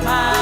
My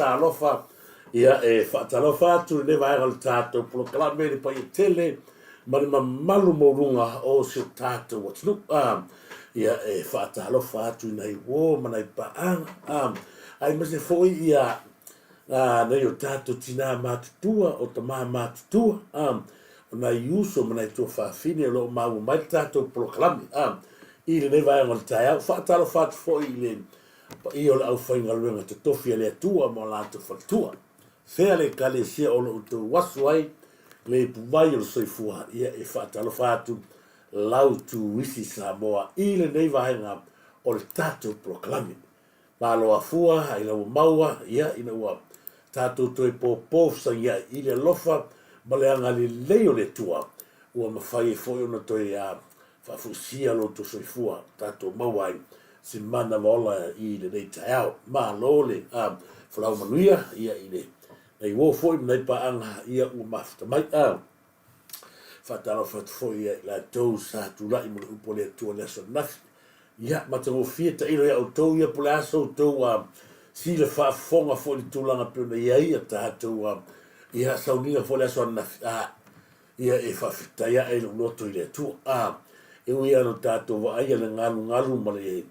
Talofa. Ia talofa tu le vai al tato proclame le pai tele ma le mamalu morunga o se tato what's look ia talofa tu nei wo ma nei pa ai mas se foi ia nei o tato tina matutua o ta matutua na yuso ma nei to fa fine lo ma mai tato proclame i le vai al taia talofa tu foi le io la ufainga luenga te tofi le tua mo la te fatua fea le kale sia o lo tu waswai le puwai o soifua ia talo fatu lau Turisi Samoa i le nei vahenga o le tato proclame ma lo afua ai lau maua ia ina ua tato toi popo sa ia i le lofa ma le anga le leo le tua ua mawhai foi ona toi fafusia lo tu soifua tato mawai si mana mola i le nei taiao ma lo le flau manuia ia i le nei wo foi nei pa anga ia u mafta mai fatalo fat foi la tou sa tu la i mo upo le tu le so naf ia ma te fieta i le auto ia pola so to si le fa fonga foi tu langa pe nei ia ta tu ia saunia foi le so naf ia fa fita ia e lo to ile tu e u ia no tato va ia le ngalu ma le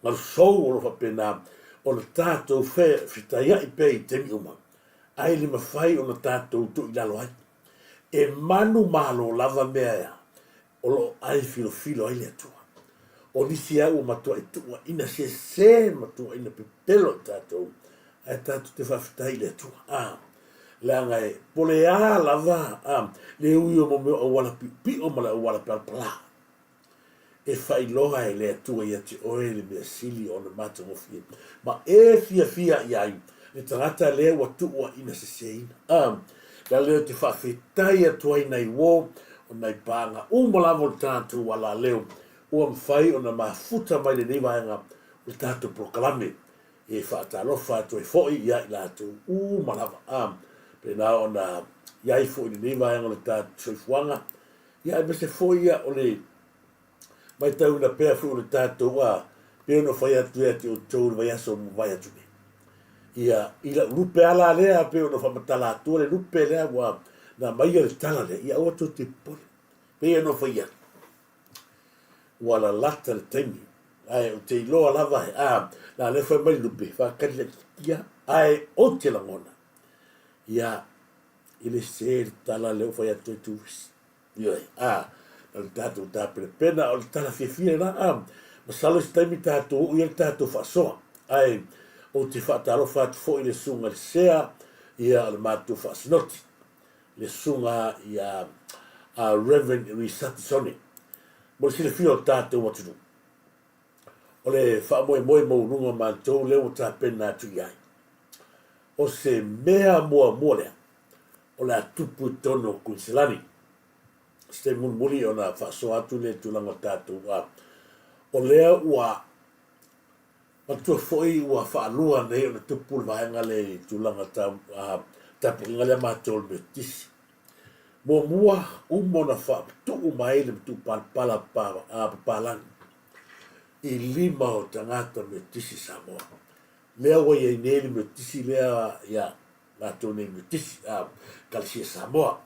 ma so o fa pena o le tato fe fita ia i pe te mi uma ai le mafai o na tato tu i lalo ai e manu malo lava mea o lo ai filo ai le atua o nisi au matua i tua ina se matua ina pepelo tato ai tato te fafita i le atua le anga e pole lava le ui o mo o wala pi o mala o wala pala e fai loha e le atua i ati oe le mea sili o na mata ngofie ma e fia iai le tangata le watu wa ina se seina la leo te whawhetai atua i nei wō o nei pānga umala mo tātou wala leo ua mwhai o na mafuta mai le niwaenga o tātou proclame e whaatalofa atua i foi ia i lātou umalawa pe nā o na iai foi ni niwaenga o tātou soifuanga ia e mese foi ia o le mai tau na pēr fu o le tātou pe ono whai atu e te o tōru vai aso mo vai atu ne ia ila lupe ala lea pe ono whamatala atua le lupe lea wa na mai le tala le ia o te pole pe ono whai atu wala lata le taimi ai o te iloa lava na le whai mai lupe whakari le kia ai o te langona ia ile se le tala leo whai atu e Turisi ia na le tātou tāpere pena o le tala fia na masalo se taimi tātou ia le tātou whasoa ai o te whaatarofa atu fo i le sunga le sea ia le mātou whaasinoti le sunga ia Reverend Risatisone mo si le fio tātou matunu o le whaamoe maununga mātou leo tāpena atu iai o se mea mua lea o le atupu tono Kunsilani ste mulmuli o na whaasoa atu le tulanga tātou o lea ua matua foi ua whaalua nei o na tupu le vahenga le tulanga tapu inga le mātou le tisi mua umo na whaatu mai le mtu palpala papalangi i 5 o tangata me tisi Samoa lea wa iei nei le me tisi lea ia mātou nei me tisi Turisi Samoa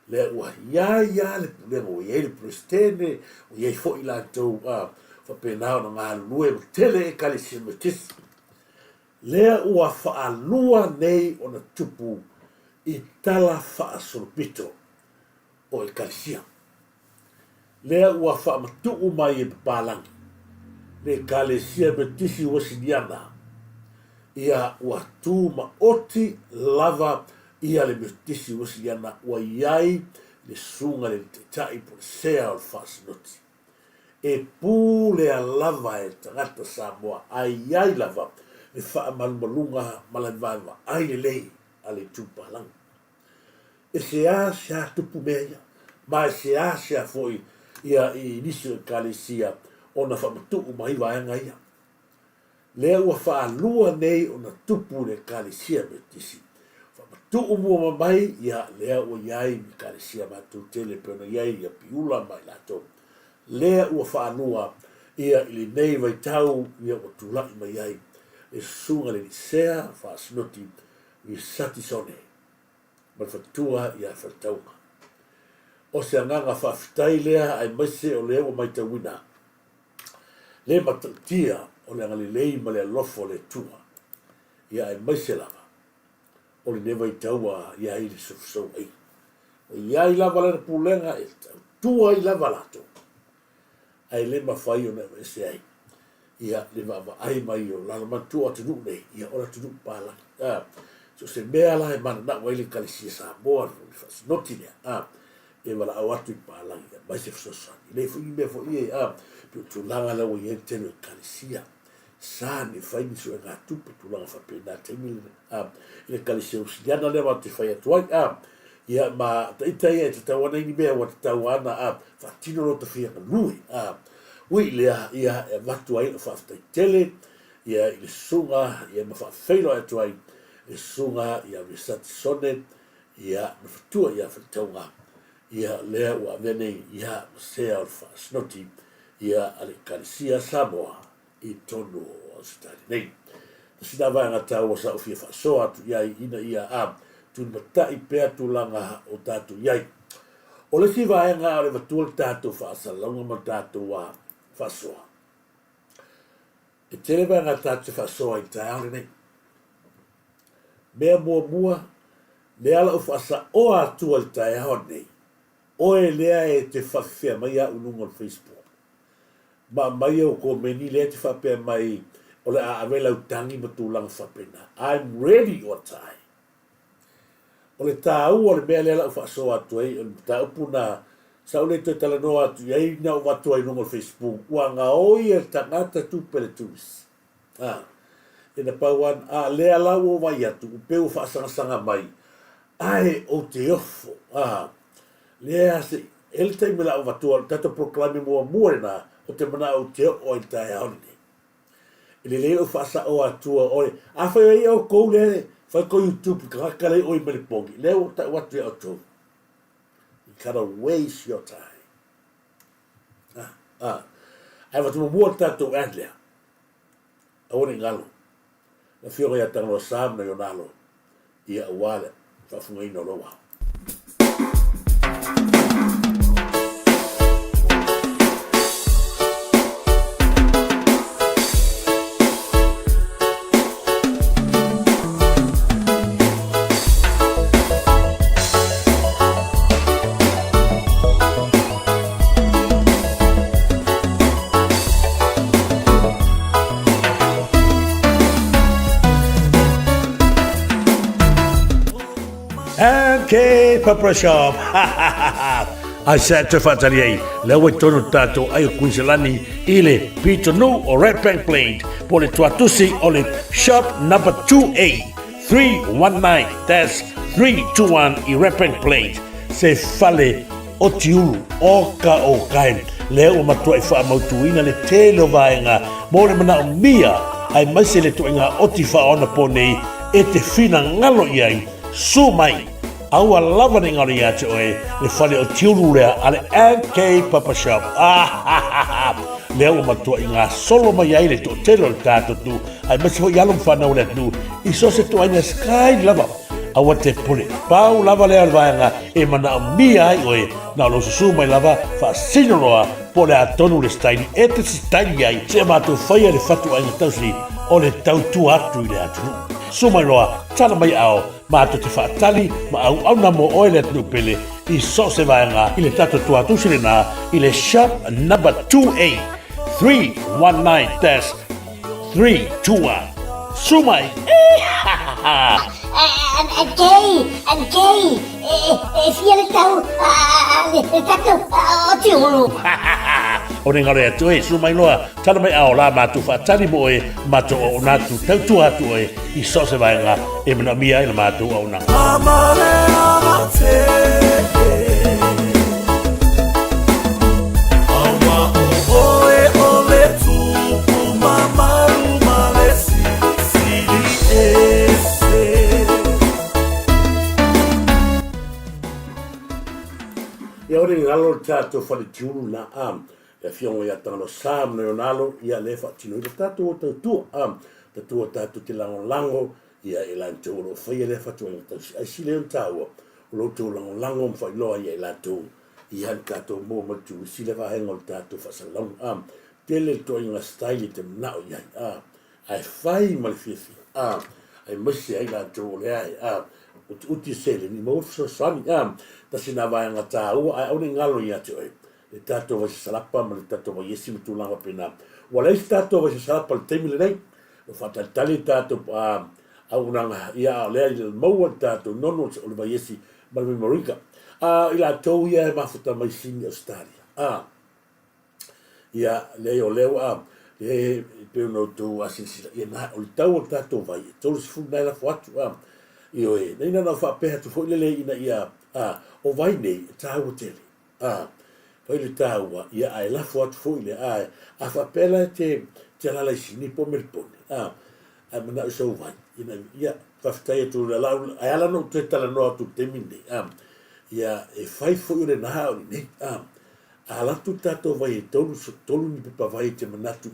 lea ua ia le o iei le prestene o iei fo i lātou whapenao na ngā lue mo tele e Turisi me tisi lea ua whaalua nei o na tupu i tala whaasolopito o e Turisi lea ua whaamatuu mai e papalangi le Turisi me tisi wasiniana ia ua tūma oti lava ia le me tisi wasiniana ua iai le sunga le tai po sea o whaasinoti e pū lea lava e tangata Samoa ai lava le whaamalunga malaivaeva ai le lei a le tūpalangi e se tupu mea ia ma e se foi ia i nisi o Turisi o na whaamatuu mai vaenga ia lea ua whaalua nei o na tupu le Turisi me tisi whaamatuu mua mai ia lea ua iai mi Turisi mātou tele pena iai ia piula mai lato lea ua whaalua ia ili nei vai tau ia o tulai mai ai e sunga le sea fa snoti i sati sone ma fatua ia fatauka o se anganga fa fitai lea ai maise o leo mai tawina le matatia o le angali lei ma le alofo le tua ia ai maise lava o le newa i taua ia i le sofsou ai o ia i lava le pulenga e tua i lava lato ai le mawhai o na maise ai ia le vava ai mai o lalo matua tunu nei ia ora tunu pala so se mea la e mana na waile Turisi Samoa noti nea e wala au atu i pala ia mai se fsosani le fu ime fo ie pi tu langa la o ie tenu Turisi sa ni fai ni so e ngatu pi tu langa whapena temi le Turisi usiana le wate fai atuai ia ma taitai e te tawana ini mea wa te tawana fatino lo te fia nui ui lea ia e matu ai fa tai tele ia i sunga ia ma fa feilo atu ai i sunga ia visat sone ia ma fatua ia fatonga ia lea wa vene ia sea fa snoti ia ale Turisi Samoa i tonu o stari nei sina va ngata o sa ofia fa so atu ia ina ia tu matai pe tu langa o tatu ia o le si va nga le vatul tatu fa sa longa ma tatu wa fasoa e tele va ngata te fasoa i taale nei mea mua me ala o fasa o atu al tae nei o e lea e te whawhia mai a ununga Facebook ma mai o ko meni lea te whapea mai o le a awela utangi ma tūlanga whapena I'm ready o tae o le tāu o le mea lea la o fasoa atu ei o le tāu puna sau le te tala noa atu iei na o watu ai nunga Facebook ua ngā oi e tangata tupele turis e na pauan lea lau o mai atu upeu whaasanga mai ai o te ofo lea se ele taime la o watu al tato proklame mua na o te mana o te o i tae haone ele leo o whaasa o atua oi awhai ai au kou le whai ko YouTube kakale oi manipongi leo ta watu e au tō kind of waste your time. Ai watu mua tatou adlea. Aone ngalo. Na whiora ia tangalo sam na yonalo. Ia awale. Whafunga ino loa. Okay, Papa Shop. I said to Fatalier, Lewe Tono Tato, I Quincelani, ILE, Pito No or Red Bank Plate, Pole Tuatusi, Ole Shop number 2A, 319, that's 321, I Red Bank Plate, Se Fale, Otiulu, Oka Okaim, Leo Matua Famautuina, Le Telo Vaenga, More Mana Mia, I must let to Otifa on a pony, Ete Fina Ngalo Yai, Sumai. Aua lava ni ngari atu e le whale o tiuru rea ale MK Papa Shop. Lea ua matua i ngā solo mai ai le to telo le tātou tu. Ai masi ho ialum whanau le atu. I so se to aina sky lava. Aua te pule. Pau lava lea rwaanga e mana o mia ai oe. Nā lo susu mai lava wha sinoroa po le atonu le staini. E te si staini ai. Se mātou whaia le whatu aina tausi o le tautu atu i le atu. Sumai roa, tala mai ao. Mātou te whaatali, ma au na mo oe le tupele i so se vaenga i le tato tuatusi le nā i le shop number 2A 319-321 Sumai and gay fia le tau le tato o tiulu o ne ngare atu e sumai loa tala mai ao la mātou whaatali mo oe mātou o nātu tautu atu oe i so se vaenga e mana mia i le mātou au nā Ia ore ngalo tātou whale tiuru na e fionga ia tangalo sam no nalo ia le fa tino le tatu o tu tatu te lango ia e lan tu lo fa ia le fa tu ai si le tau lo tu lango fa lo ia la tu ia tatu mo mo tu si le va hengol tatu fa salong tele to inga style te na ia ai fai mal fifi ai masi ai la tu le ai uti sele ni mo so sani ta sina va nga tau ai o ngalo ia tu le tato va salapa ma le tato va yesi tu langa pena wala i tato va salapa le temi le nei lo fata tali tato a unanga ia le mo tato non o le va yesi ma le memorica ila to ia ma futa mai sin Australia ia le o le le pe no tu asisi ia na o tau tato vai to se fu na la foto io nei na fa pe tu fo le ina ia o vai nei tau tele poi le taua ia ai la foto foi le a fa pela te la sini po melpone a mana so vai ina ia fa stai tu la ai ala no te tala no tu te minde ia e fai foi le na ni ala tu tato vai tolu ni pa vai te manatu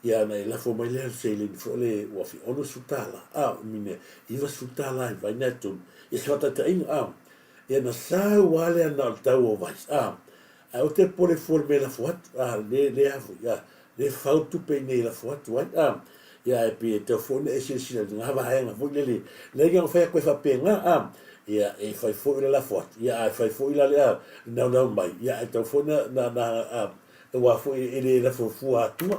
ia na la fo mai le se le fo le wa fi ono sutala mine iva sutala vai na tu ia sa ta ina ia na sa wale na tau o vai o te pole forme la foto le afu ia le fautu pe nei la foto vai ia e pe te fone e si na va hanga vo le ga fa ko fa pe nga ia e fai fo la foto ia e fai fo le na mai ia e te fone na wa fo ele la fo tu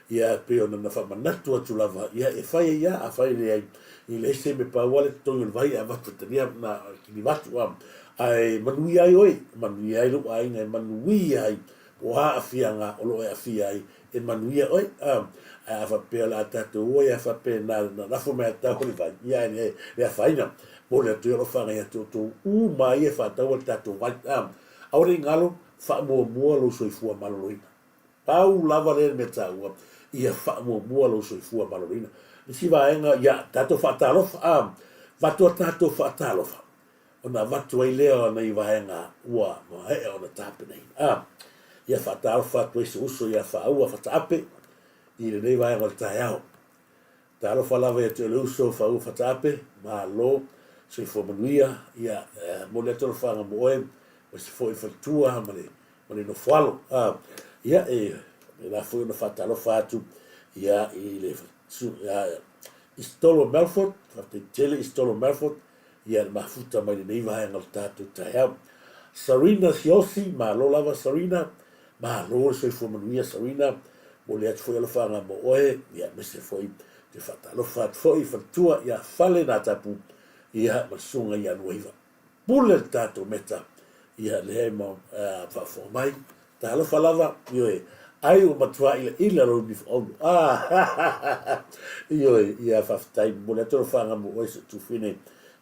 ia pe ona na fa manatu tu lava ia e fai ia a fai le il ese me pa wale to il vai a va tenia na ki vatu ai manui ai oi manui ai lo ai nei manui ai o a fianga o lo e fia ai e manui oi a fa pe la tatu o ia fa pe na fo me ta ko vai ia ne le faina mo le tu lo fa ia tu mai e fa ta o tatu vai a ori ngalo fa mo lo so fu malorina pau lava le me ta ia fa mo lo so fu malorina si va enga ya tato fatalo va to tato fatalo ona va to ile ona i va enga wa mo e ona tape nei ya fatalo fa to uso ya fa fa tape i le va enga taiao talo fa la ve te uso fa tape ma lo se fo manuia ya mo le to fa mo e se fo i fa tua ma le no falo ya la fo no fatalo fa tu ya i le Istolo Melford, te tele Istolo Melford, ia mafuta mai nei vai ngal tatu taia. Sarina Siosi, ma lo lava Sarina, ma lo se fo manuia Sarina, mo le atu foi ala fanga mo oe, ia mese foi te fatalo fat foi fatua ia fale na tapu, ia masunga ia nuiva. Pule tatu meta, ia le mo fa fo mai, ta ala falava, ioe, ai o matua ila lo ni on io ia fa tai boleto fanga mo tu fine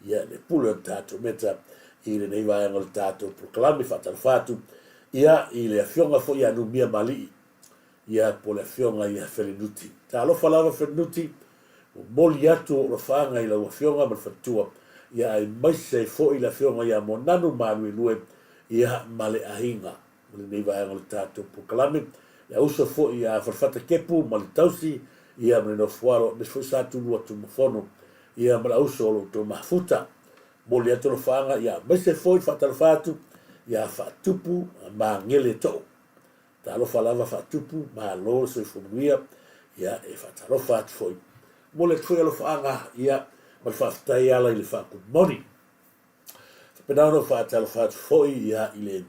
ia le pulo tato meta ile nei vai ngol tato proclami fatal fatu ia ile afionga fo ia no mia mali ia po le fionga ia felinuti ta lo falava felinuti o moliato lo fanga ile o fionga mal fatua ia ai mai se fo ile fionga ia monanu malu lue ia male ahinga nei vai ngol tato proclami ya uso fo ia farfata kepu mal tausi ia no fuaro me foi sa tu no tu fono ia mal uso lo to mafuta molia to fanga ia me se foi fatal fatu ia fatupu ma ngele to ta lo falava fatupu ma lo se fuia ia e fatal fat foi mole foi lo fanga ia mal fata ia la il fa moni pedano fatal fat foi ia ile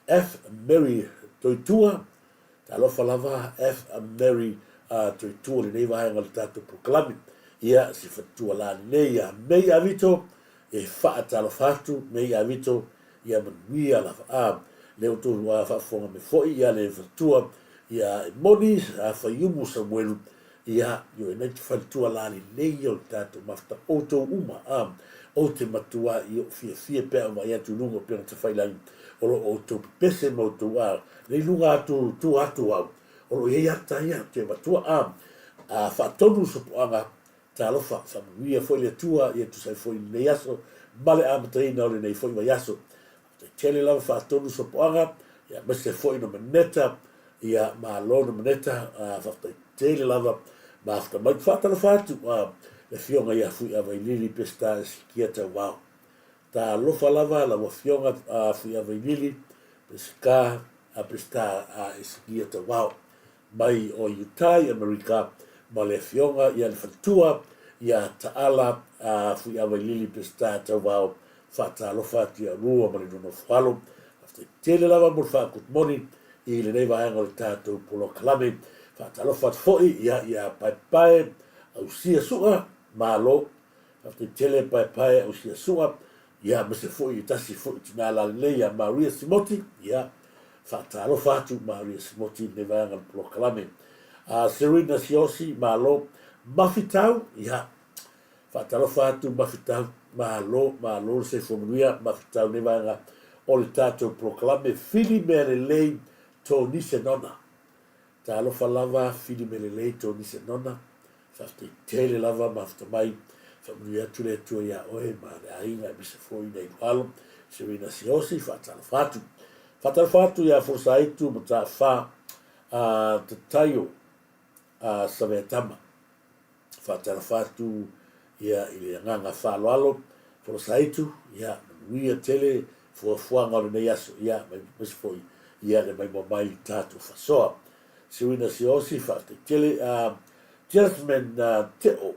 F Mary Toitua, ta lo falava F Mary Toitua nei vai ngal tatu proclami ia si fatua la nei a mei avito e fa ta lo fatu mei avito ia manuia la le to wa fa fonga me foi ia le fatua ia moni fa yumu Samuel ia yo nei fatua la nei o tatu mafta auto uma o te matua i fia pe ma ia tu lungo pe te fai la o to pese mo tu le lunga tu atu o ye ya ta ya te matua fa tonu so anga ta lo fa ia foi le tua ia tu sai foi le yaso male a mtrina le nei foi yaso te tele la fa tonu so anga ia mese fo'i no maneta ia malo no maneta fa'afetaitele lava ma aftamai fa'atalofa atu le fionga ia fui availili pe sta sikia tauao talofa lava la fionga fui availili pe ska pe sta sikia tauao mai o Utah Amerika ma le fionga ia le fatua ia taala fui availili pe sta tauao fa'atalofa atu ia rua ma le nono falo tele lava mo fa good morning i le nei vaenga le tātou polo kalame fa'atalofa atu fo'i ia pai au sia su'a malo tele pai au sia su'a ia mese fo'i tasi fo'i tina la lei ia Maria Simoti ia fa'atalofa atu Maria Simoti nei vaenga le polo kalame Serena Siosi malo mafitau ia fa'atalofa atu mafitau malo se fomuia mafitau nei vaenga o le tātou proklame fili me le lei tō nise nona. Tā alofa lava fili me le lei tō nise nona. Whafte tele lava mafta mai. Whamuni atu le atua ia oe ma le ainga e misa fōi nei walo. Serena Siosi whatalofa atu. Whatalofa atu ia fosa aitu ma tā wha te taio saveatama. Whatalofa atu ia i le nganga whaloalo. Fosa aitu ia nuia tele fuanga o nei aso ia mai foi ia le mai mai tatu fasoa Serena Siosi fate tele Jasmine teo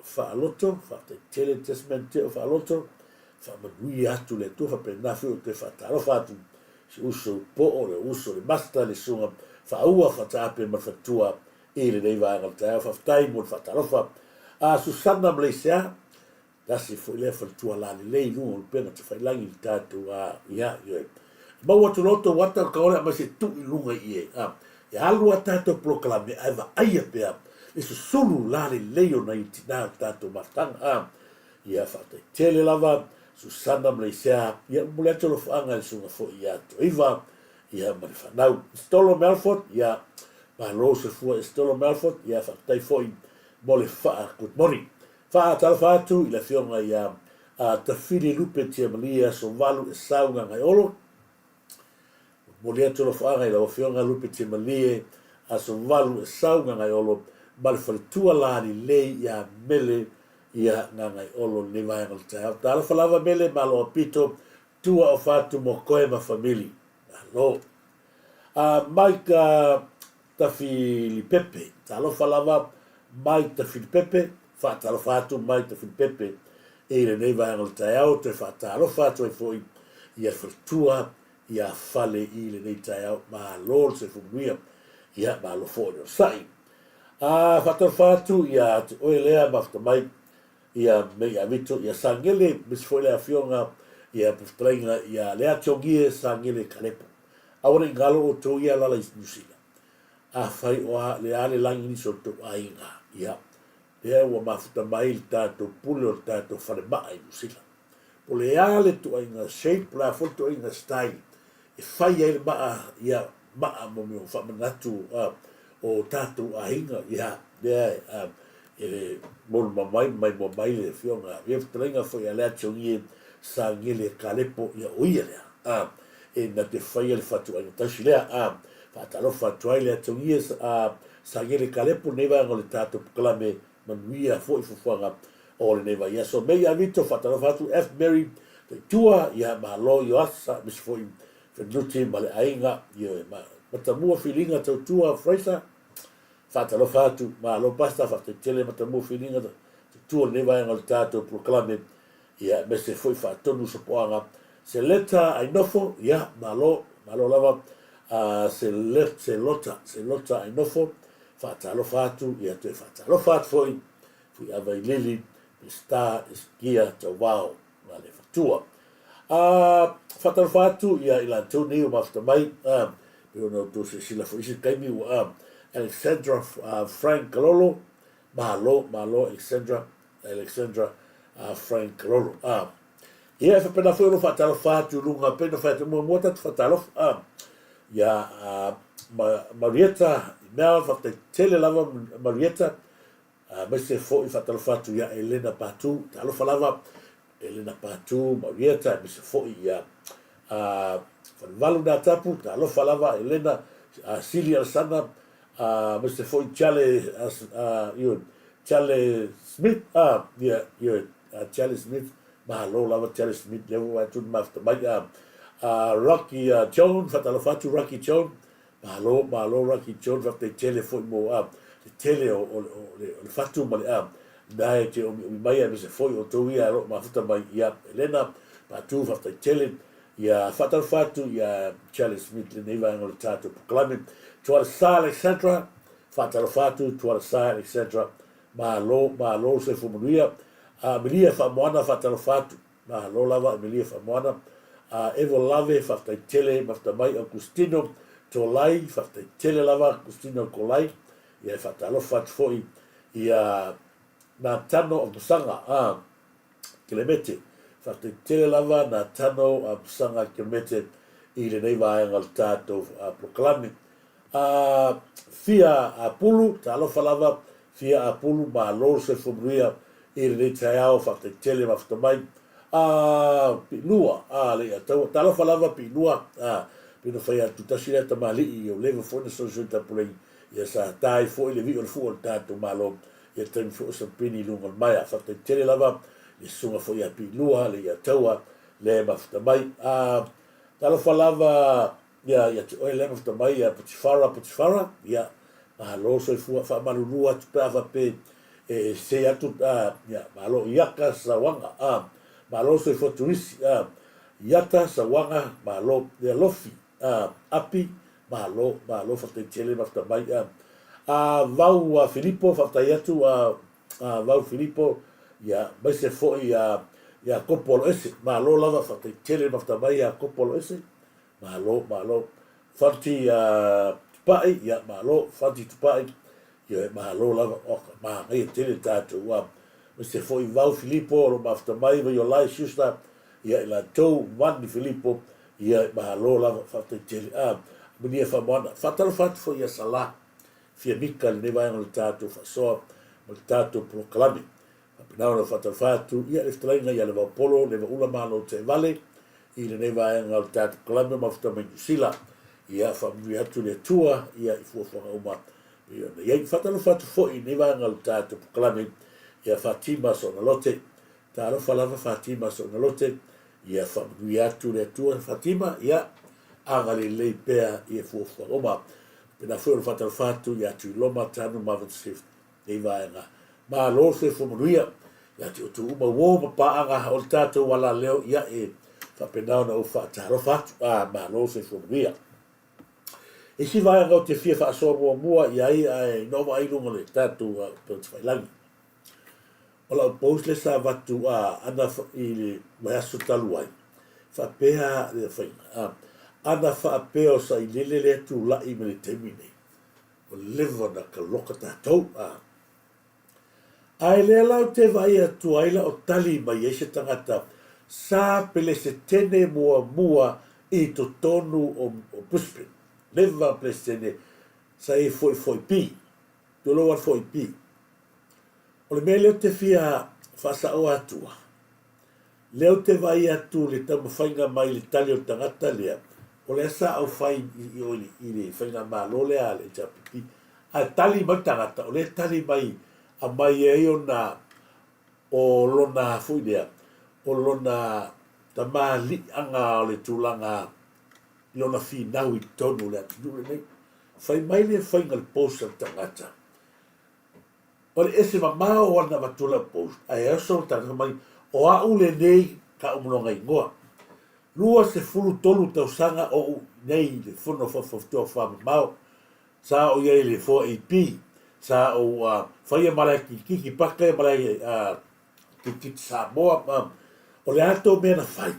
fa loto fate tele Jasmine teo fa loto fa manui atu le tu fa prena fu te fa taro fatu si uso po o le uso le basta le sunga fa ua fa tape ma fatua e le nei va al ta fa tai mo fa taro fa Susanna Malaysia dasi foi le fatua la le lu o pena te fai langi tatu ia ia ma watu loto wata ka ora ma se tu i lunga ie ia alu tatu proclame ava aia pe e su sulu la le o na itina tatu matanga ia fa te tele lava Susanna Malaysia ia mule tolo fanga le sunga fo ia to iva ia ma fa nau Stolo Melford ia ma rose fu Stolo Melford ia fa tai foi mole fa good morning Fa'atalofa atu i la fionga ia ta fili lupe tia malia so valu e saunga ngai olo. Mole atu lo fa'anga i la fionga lupe tia malia so valu e saunga ngai olo. Male falitua la ni lei ia mele ia ngai olo ni vai ngal tau. Talofa lava mele malo apito tua o fatu mo koe ma famili. Alo. Mike ta fili pepe. Talofa lava Mike ta fili pepe. Fa'atalofa atu mai te Filipepe e le nei vai ngal taiao te fa'atalofa atu e foi ia fatua ia fale i le nei taiao ma lor se fumuia ia ma lo fo no sai fa'atalofa atu ia te oe lea mafta mai ia me ia vito ia sangele mis foi le afionga ia puftrainga ia lea tiongie sangele kalepo awana ingalo o to ia lala isnusila fai oa le ale langi ni so to ainga ia ia ua mafuta mai le tātou pule o le tātou wharemaa i musila. O le ale tu ainga shape la fo tu ainga style. E whai ai le maa ia maa mo meo whamanatu o tātou ahinga ia e le molu mamai mai le fionga. Ia fitarenga fo ia lea tiongi sa ngele kalepo ia oia lea. E na te whai le fatu ainga tashi lea. Whaatalo fatu ai lea tiongi sa ngele kalepo neva ngole tātou pukalame manuia foi fuanga o le neva ia so me ia vito fatalo fatu F Mary te tua ia malo yo asa mis foi fenuti male ainga ia ma matamua filinga te tua Fraser fatalo fatu malo basta fatu tele matamua filinga te tua neva ia tato proclame ia me se foi fatonu so poanga se leta ai nofo ia malo lava se lota ai nofo fatalo fatu ia te fatalo fatu foi availili sta skia te wao na le fatua fatalo fatu ia ila toni o mafta mai pero no to se sila foi se kaimi o Alexandra Frank Lolo malo Alexandra Frank Lolo ia fa pena foi no fatalo fatu lunga pena fatu mo mota fatalo ia Marietta Mel fate tele lava Marietta mese fo i fatalo fatu ia Elena Patu talo falava Elena Patu Marietta mese fo ia Valu nā tapu, ta alofa lava Elena, Sili Alasana, Mr. Foy Charlie Smith, Charlie Smith, mahalo lava Charlie Smith, levo vai tu mafta mai, Rocky Jones, fatalofatu Rocky Jones, mahalo Rocky Jones, fakta tele foi mo, tele o le fatu mali, dai te o mai Mr. Foy o toia ro mafuta mai ia Elena, patu fakta tele, ia fatalofatu ia Charlie Smith le neiva ngol tato proclaiming, tuala sa Alexandra, fatalofatu tuala sa Alexandra, mahalo se fumuria, Emilia Famoana fatalofatu, mahalo lava Emilia Famoana, Evo Lave fataltele maftamai Agustino Tolai fataltele lava Agustino Kolai, ia fatalofatu foi ia na tano o musanga Kilemete, fataltele lava na tano o musanga Kilemete I le nei vaenga le tatou proclaiming. Fia apulu, talofa lava, fia apulu malo se fumuria I le nei taiao fataltele maftamai, pinua, le atau, talofa lava pinua, pino fai atu tasile tamali I o lewa fone so so tapulei, ia sa tai fo I le vi o le fu o le tatou malo, ia temi fo sa pini lunga maia, fataltele lava, ia sunga fo ia pinua, le ia taua, le maftamai, talofa lava, ia te oe le maftamai, ia Putifara, ia, mahalo so I fua fa malulua tupe ava pe, se atu, ia, mahalo iaka sa wanga, mahalo so I fua Turisi, iata sa wanga, mahalo le lofi, api, mahalo fataltele maftamai, vau Filipo, fatai atu, vau Filipo, ia, maise fo ia kopolo ese, mahalo lava fataltele maftamai, ia kopolo ese, mahalo, fanti tupai, ia mahalo, fanti tupai, ia mahalo lava, mahangai tele tātou, Mr. Foi vau Filipo, lo maftamai, va yolai shusta, ia ila tou mani Filipo, ia mahalo lava fataltele, Minia Famoana, fatalofatu fo ia sala, fia mika le nevaenga le tātou fasoa, mo le tātou proclaiming, pinau na fatalofatu, ia le ftalainga, ia le vapolo, le vaula malo te vale, I le nevaenga le tātou proclaiming, maftamai Nusila, ia whamui atu le tua, ia I fuafonga uma, ia fatalofatu fo I nevaenga le tātou proclaiming, ia Fatima Sonalote, talofa lava Fatima Sonalote, ia whamui atu le tua Fatima, ia angale lei pea ia fuafonga uma, pena foi o fatalofatu, ia tu loma tanu mavat shift, nevaenga, malo se fumuria, ia tu uma woma paanga o le tātou wala leo, ia whapenau na o whaatarofatu, malo se fumuria. E si vaenga o te fia whaasoa mua, ia ai nova ai lunga le tātou pētwhailangi. Ola o pous le sa watu ana I le mai aso talu ai. Whapea le whainga. Ana whapea o sa I lele le atu lai me le temine. O lewa na ka loka tātou. Ai le lau te vai atu aila o tali mai e se tangata. Sa pele se tene mua I to tonu o Brisbane. Lewa pele se tene sa e foi pi. Tolo wat foi pi. O le mea leo te fia whasa o atua. Leo te vai atu le tamu whainga mai le tali o tangata lea. O le asa au whai I le whainga malo lea le japipi. A tali mai tangata, o le tali mai a mai e o na o lona fui lea. O lona tama li anga o le tūlanga lona fi nau I tonu lea. Nei, whai mai le whainga le posa tangata. O le ese mamao wana matula post, ai aso tanga mai, o au le nei ka umulonga ingoa. Lua se fulu tolu tau sanga o nei le fono fafoftua whama mau, sa o iei le 4AP, sa o whaia malai kiki paka e malai kiki Samoa, o le ato mea na whai.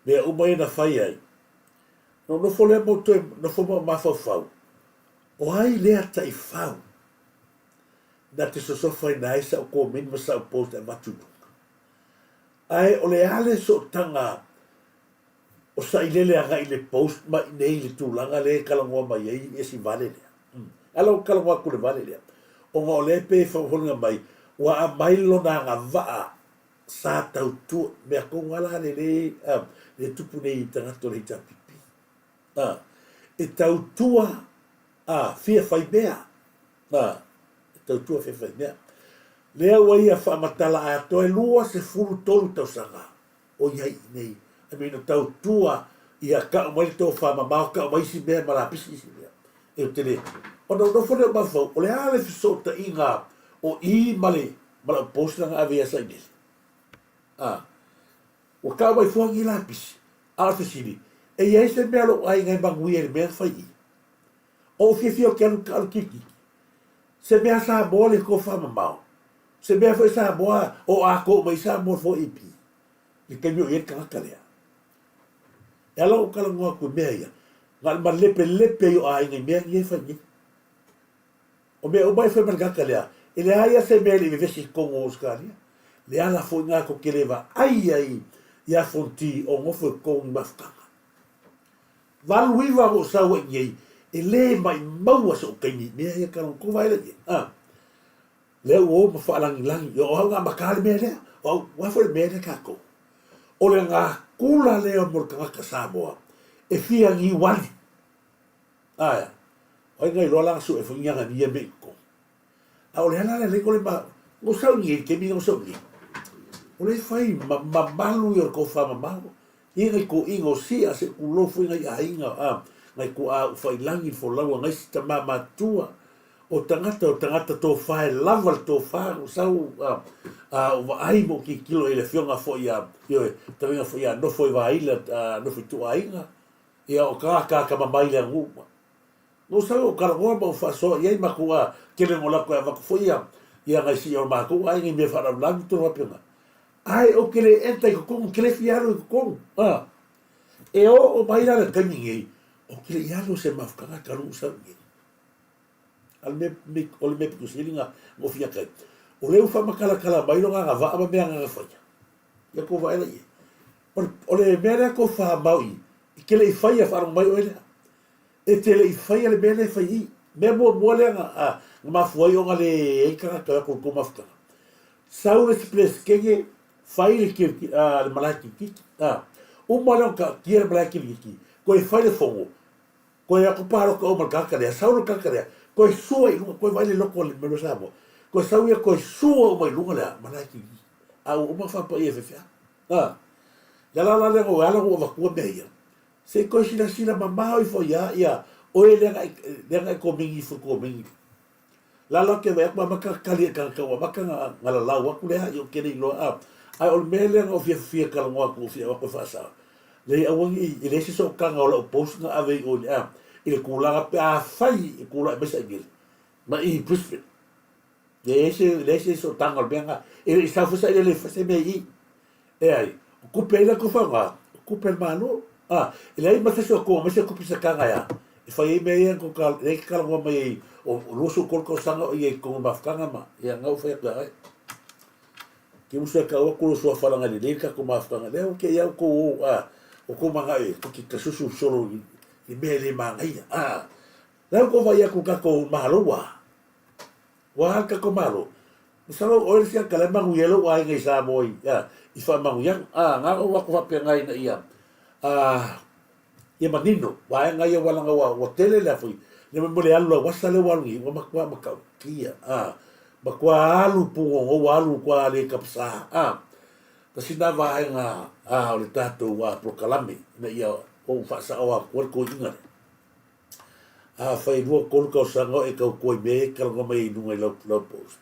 Mea umai na whai ai. No fo le mo toe, no fo mawhau. O ai lea ta I whau. Na te sosofa I naisa o ko min masa o post e matutunga. Ai o le ale so tanga o sa I lele anga I le post ma I nei le tūlanga le kalangua mai ei e si vale lea. Ala o kalangua ku le vale lea. O ngā o le pe whauhonga mai, wa a mailo na ngā waa sa tautua mea kongala le tupu nei tagato le tapipi e tautua fia fai mea e tautua fia fai mea lea ua ia whaamatala a toe lua se furu tolu tausaga o iai nei I mean o tautua ia ka mai to whaamamao ka mai si mea malapisi si mea e o tele ona no fone o mawhau o le ale fisota inga o I male mala postanga avea sa ingesi o ka mai fuangi lapis artisini e ia se mea lo ai ngai mangui e mea whai o fia ke anu ka kiki se mea sa mole ko whaamamao se mea foi sa moa o a ko mai sa mo fo ipi le kemio e kakarea e ala o kala ngoa ko mea ia ngal ma lepe yo ai ngai mea ngai whai o mea o mai foi margakalea ele aia se mea le vesi kongo o skalia le ala foi ngā ko keleva ai ia fonti o ngofo kongo mafkanga valu iwa o sawa ngai e le mai maua so kaini mea ia kala ko vai le le o ma whaalangi o ngā makale mea lea o wafo mea le kako o le ngā kula lea morkanga Samoa e fia ngi wali aya o ngai loa langa su e fungianga ni e meko a o le hala le ko le ma o sau ngi ke mi o sau ngi o le fai malu i o ko whamamau i ngai ko ingo sia se kulofu ngai a inga ngai ko a fai langi fo laua ngai si ta mamatua o tangata tō whae lava tō whae o sau o ai mo ki kilo e le whionga fo ia tawinga fo ia no foi waila no foi tu ainga ia o ka mamai le nguma no sau o karagoa ma o whasoa iai makua kele ngola koe wako fo ia ngai si o makua ai ngai me whara langi tō wapionga ai o kele entai ko kongu kele fiaro ko kongu e o maila le kamingi o kele ialo se mafkanga karu sau ngi al me o le me pikusilinga mo fia kai o leu fa makala mai lo nga va ba mea nga fa ya ko va ele o le mea ko fa mai ke le fa ya fa mai o ele e te le fa ya le mea fa i me mo le nga ma foi o le e ka ko mafka sau le sples ke fa ile ke le malaki ki o malo ka ki le malaki ki ko e fa le fongo ko e ko paro ko o marka ka sau ka ka koe sua i lunga, koe vai le loko le mero Samoa. Koe sauia koe sua o mai lunga lea, manaki. Au o mawhapa i e whewhia. Ya la le o ala o wakua mea ia. Se koe sila mamao i fo ia, oe lenga i ko mingi fu ko mingi. La ke vea kua maka kali e kankaua, maka ngala lau waku lea, i o kene i loa. Ai o mea lenga o fia kalangoa ku fia wako whasao. Le awangi i lese so kanga o la o post nga ave i o ni i le kulaga pe a fai i kula e mesa igili ma i Brisbane lese so tanga o benga i sa fusa i le fase me i e ai o kupe ila kufanga o kupe mano i le ai matasi o kua mesa kupi sa kanga ya i fai i me i ko ka reiki kalangua mai o lusu kolko sanga o i e kongo mafkanga ma i a ngau fai a kua ai ki musu e ka ua kulu sua whalanga li leika ko mafkanga leo ke iau ko o ko manga e ko ki kasusu soro i mea le mangaia. Lau ko vai aku kako malua. Wa kako malo. Misalo oil sia kala mangu yelo wa ngai sa moi. I fa mangu yang. Nga o wako fa pe ngai na ia. Ia manino. Wa ngai ya wala ngawa. Wa tele la fui. Le mo le alu wa sale wa ngi. Wa makwa makau. Kia. Makwa alu pungo. O alu kwa le kapsa. Tasina va nga. O le tato wa prokalame. Na ia. O fasa o ko ko inga fai lua ko ko sanga e ko ko me ka ngo mai nu ngai lo post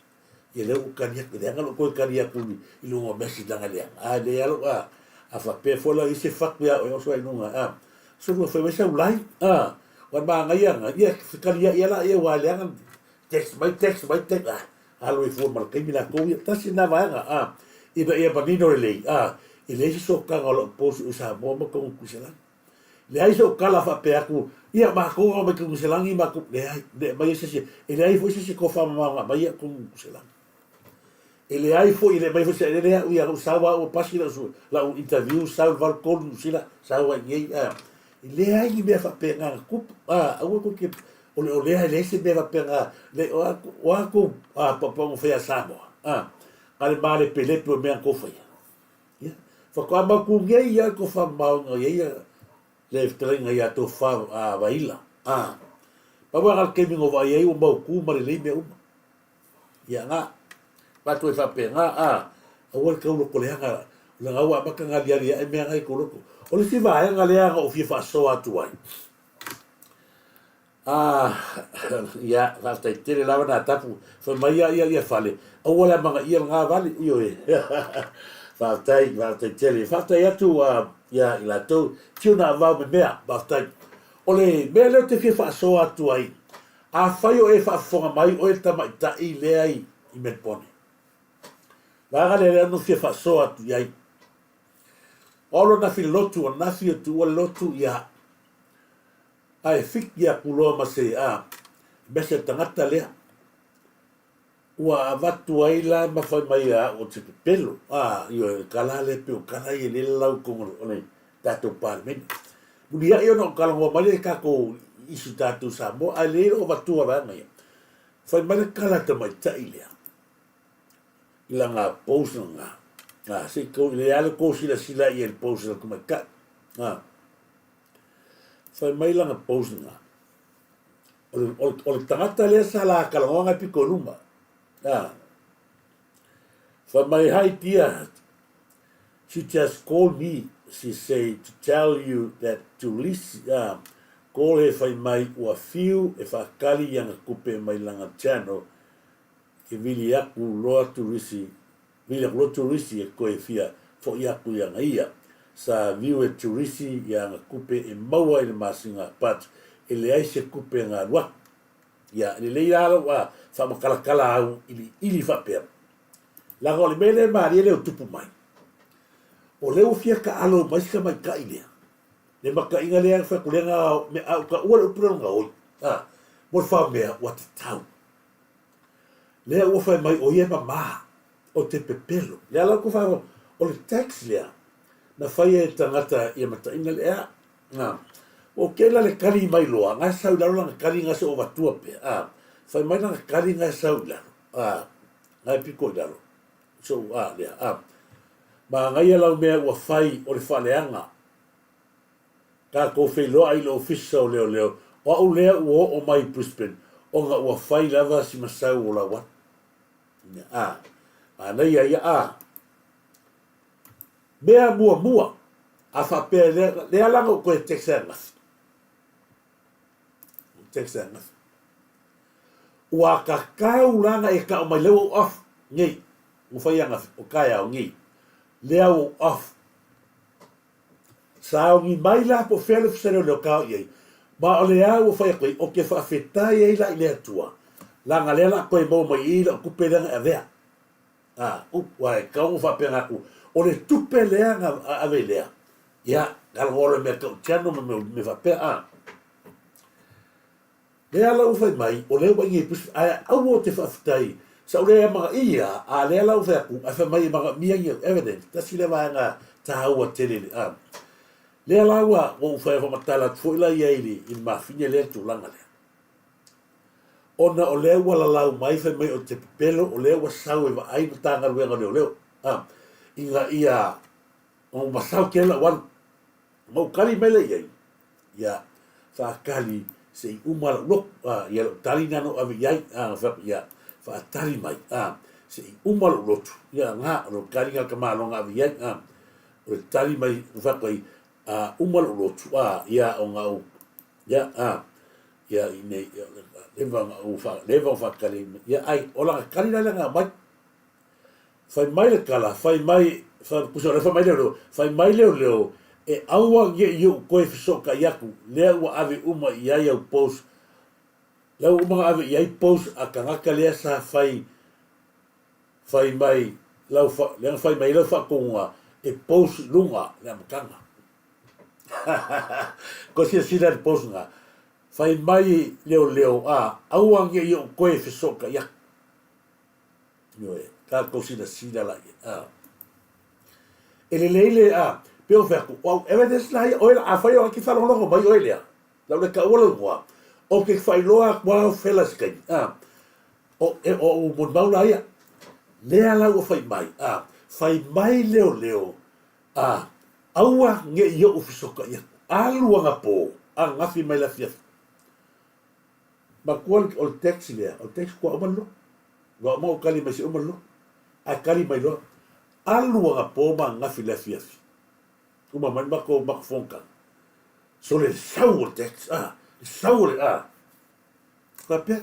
ye le o kania ke nga ko kania ku i lu mesi danga le le alo a fa pe fo la ise fak ya o so ai nu so no fe mesa ulai wa ba ngai nga ye kania ya la ye wa le nga text alo i fo mal ke mi la ko ta sina va nga i ba ni no le i le so ka lo post usa mo ko ku sela le ai so kala fa pe aku ia ma ko me ku selangi ma ku le ai mai se ele ai foi se ko fa ma mai ku selangi ele ai foi ele mai foi se ele ia usava o pasila su la interview salvar con sila sawa ngai ele ai me fa pe nga ku o ko ke o le ai le se me fa pe nga le o aku pa mo fe Samoa ale male pele pe me ko fa Whakaama ku ngei ia ko whamau ia le ftelenga ia tō whau a waila. Pawa ngal kemi ngō vai o mau ku mare lei mea uma. Ia ngā, patu e whape ngā, awal kauro ko leanga, le ngau a maka ngā liari e mea ngai koroko. O le si vāia ngā leanga o fia whaasoa atu ai. Ia, whaatai tere lawa nā tapu, whamai ia whale, awala manga ia ngā vale, io e. Whaatai tere, whaatai atu ia i la tau, tio nā vau me mea, whaatai. O le mea leo te fia whaasoa atu ai, a whai o e whaafonga mai o e tamai ta i lea i Medpone. Wanga le leo no fia whaasoa atu iai. Olo na fia lotu, o na fia tu o lotu ia. Ai fik ia kuloa ma se mese tangata lea. Ua avatu ai la mawhai mai o te pelo. Io e kala le peo, kala i le lau kongo o tato parmeni. Muni ia no kalangoa mai e kako isu tātou Samoa, ai le o watua ranga ia. Whai mai kala ta mai ta ilea. Ila ngā pōsna ngā. Se kou le ale kou sila i e pōsna kumai ka. Whai mai langa pōsna ngā. O le tangata lea sa la kalangoa ngai piko ruma. Whai mai hai tia. She just called me. She said to tell you that Turisi ko he whai mai ua fiu e whakali ianga kupe mai langa channel ke vili aku loa Turisi e koe fia fo i aku ianga ia sa viu e Turisi ianga kupe e maua i le masinga pat e le aise kupe ngā rua ia le leia alo whamakalakala au ili whapea langa o le mele maari leo tupu mai o leo fia ka alo maisika mai ka ilea le maka inga lea whakulenga me au ka ua le upuranga oi mo le wha mea wa te tau lea ua whai mai o iema maa o te pepelo lea lau ku wha o le tax lea na whai e tangata ia mata inga lea o kela le kari mai loa ngā sau laro langa kari ngā se o watua pe whai mai langa kari ngā sau laro ngā piko i laro so lea ma ngai lau mea ua whai o le whaleanga ka ko wheloa i le ofisa o leo o au lea ua o mai Brisbane o ngā ua whai lava si masau o la wat nei ia mea mua a whapea lea langa o koe teksa ngafi ua kakau langa e ka o mai leo off ngei mo whai ngafi o kaya o ngei lea o off sa ngi mai la po fele fsere le ka ye ma o lea o fai koe o ke fa feta ye la ile tua la ngale la koe mo mai ile ku pele nga vea wa ka o fa pena ku o le tupe lea nga ave lea ya gal ngolo me ka tiano me fa pe lea la o fai mai o le wa ngi pus au o te fa ftai sa o lea ma ia a lea la o fa ku a fa mai ma mi ngi evidence ta sile va nga ta o tele lea laua o whai whamatala tuila i eiri i mawhinia lea tūlanga lea. Ona o lea wala lau mai whai mai o te pelo o lea wa sau e wa aina tānga ruenga leo. Inga ia o masau kela wan mau kari mele i ei. Ia whaakali se i umara lok ia lo tali nano avi iai whaatari mai se i umara lotu. Ia ngā lo kari ngā kamalonga avi iai o tali mai whakai umal lotu ia o ngau ia ine leva fa kali ia ai ola kali la nga mai fai mai le kala fai mai fa puso le fai mai leo e aua ye yo ko fiso ka yaku le wa ave uma ia ia post le uma ave ia post a kanga kali sa fai mai lau fa le fai mai lau fa ko e post lunga le makanga ko si sila de posnga fai mai leo au nge yo koe fisoka ya yo ka ko sila la ele leile pe o ferku o evidence la o a fai o ki fa lo mai o ele la le ka o lo o ke fai lo a kwa felas kai o mo mau la ya le ala o fai mai leo aua nge ia o fisoka ia aluanga po a ngafi mai la fiaf ma kual o taxi le o taxi ko amalo wa mo kali mai se amalo a kali mai lo aluanga po ma ngafi la fiaf uma man ba ko fonka so le sau o taxi sau le ka pe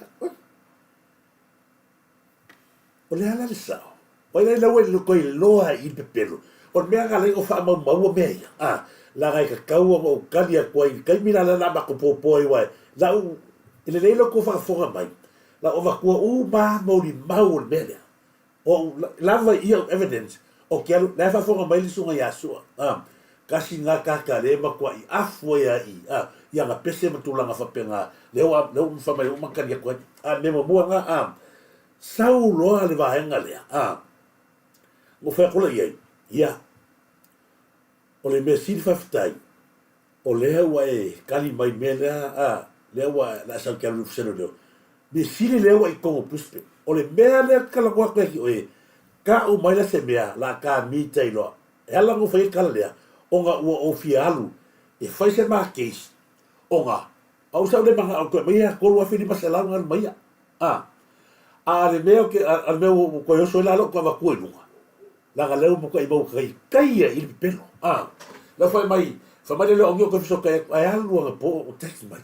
o le ala le sau o le la we lo ko loa I pepelo o mea ga le o fa ma mea la ga ka kau o kali a koi kai mira la ba ko popo I wa la u ile le lo ko fa fo mai la o va ko u ba mo li mau le mea o la va I evidence o ke la fa fo mai li sunga ya so kasi nga ka le ma ko I afo ya ya nga pese ma tulanga fa penga le o fa mai o makani ko me mo nga sau lo le va henga le o fa ko le ia o le me sili fafitai o le wa kali mai mena le wa la sa ka lu seno do me sili le wa I kongo puspe o le mea le kala kwa kwa ki ka o mai la se mea la ka mi tai lo ela ngo fai kala le o nga o fialu e fai se ma case o nga au sa le manga ko mai ko wa fini masela nga mai le mea ke al meu ko yo so la lo ko va ku no la ga leo mo ko I mo kai I pelo la fai mai le ongo ko fiso kai ai alu nga po o text mai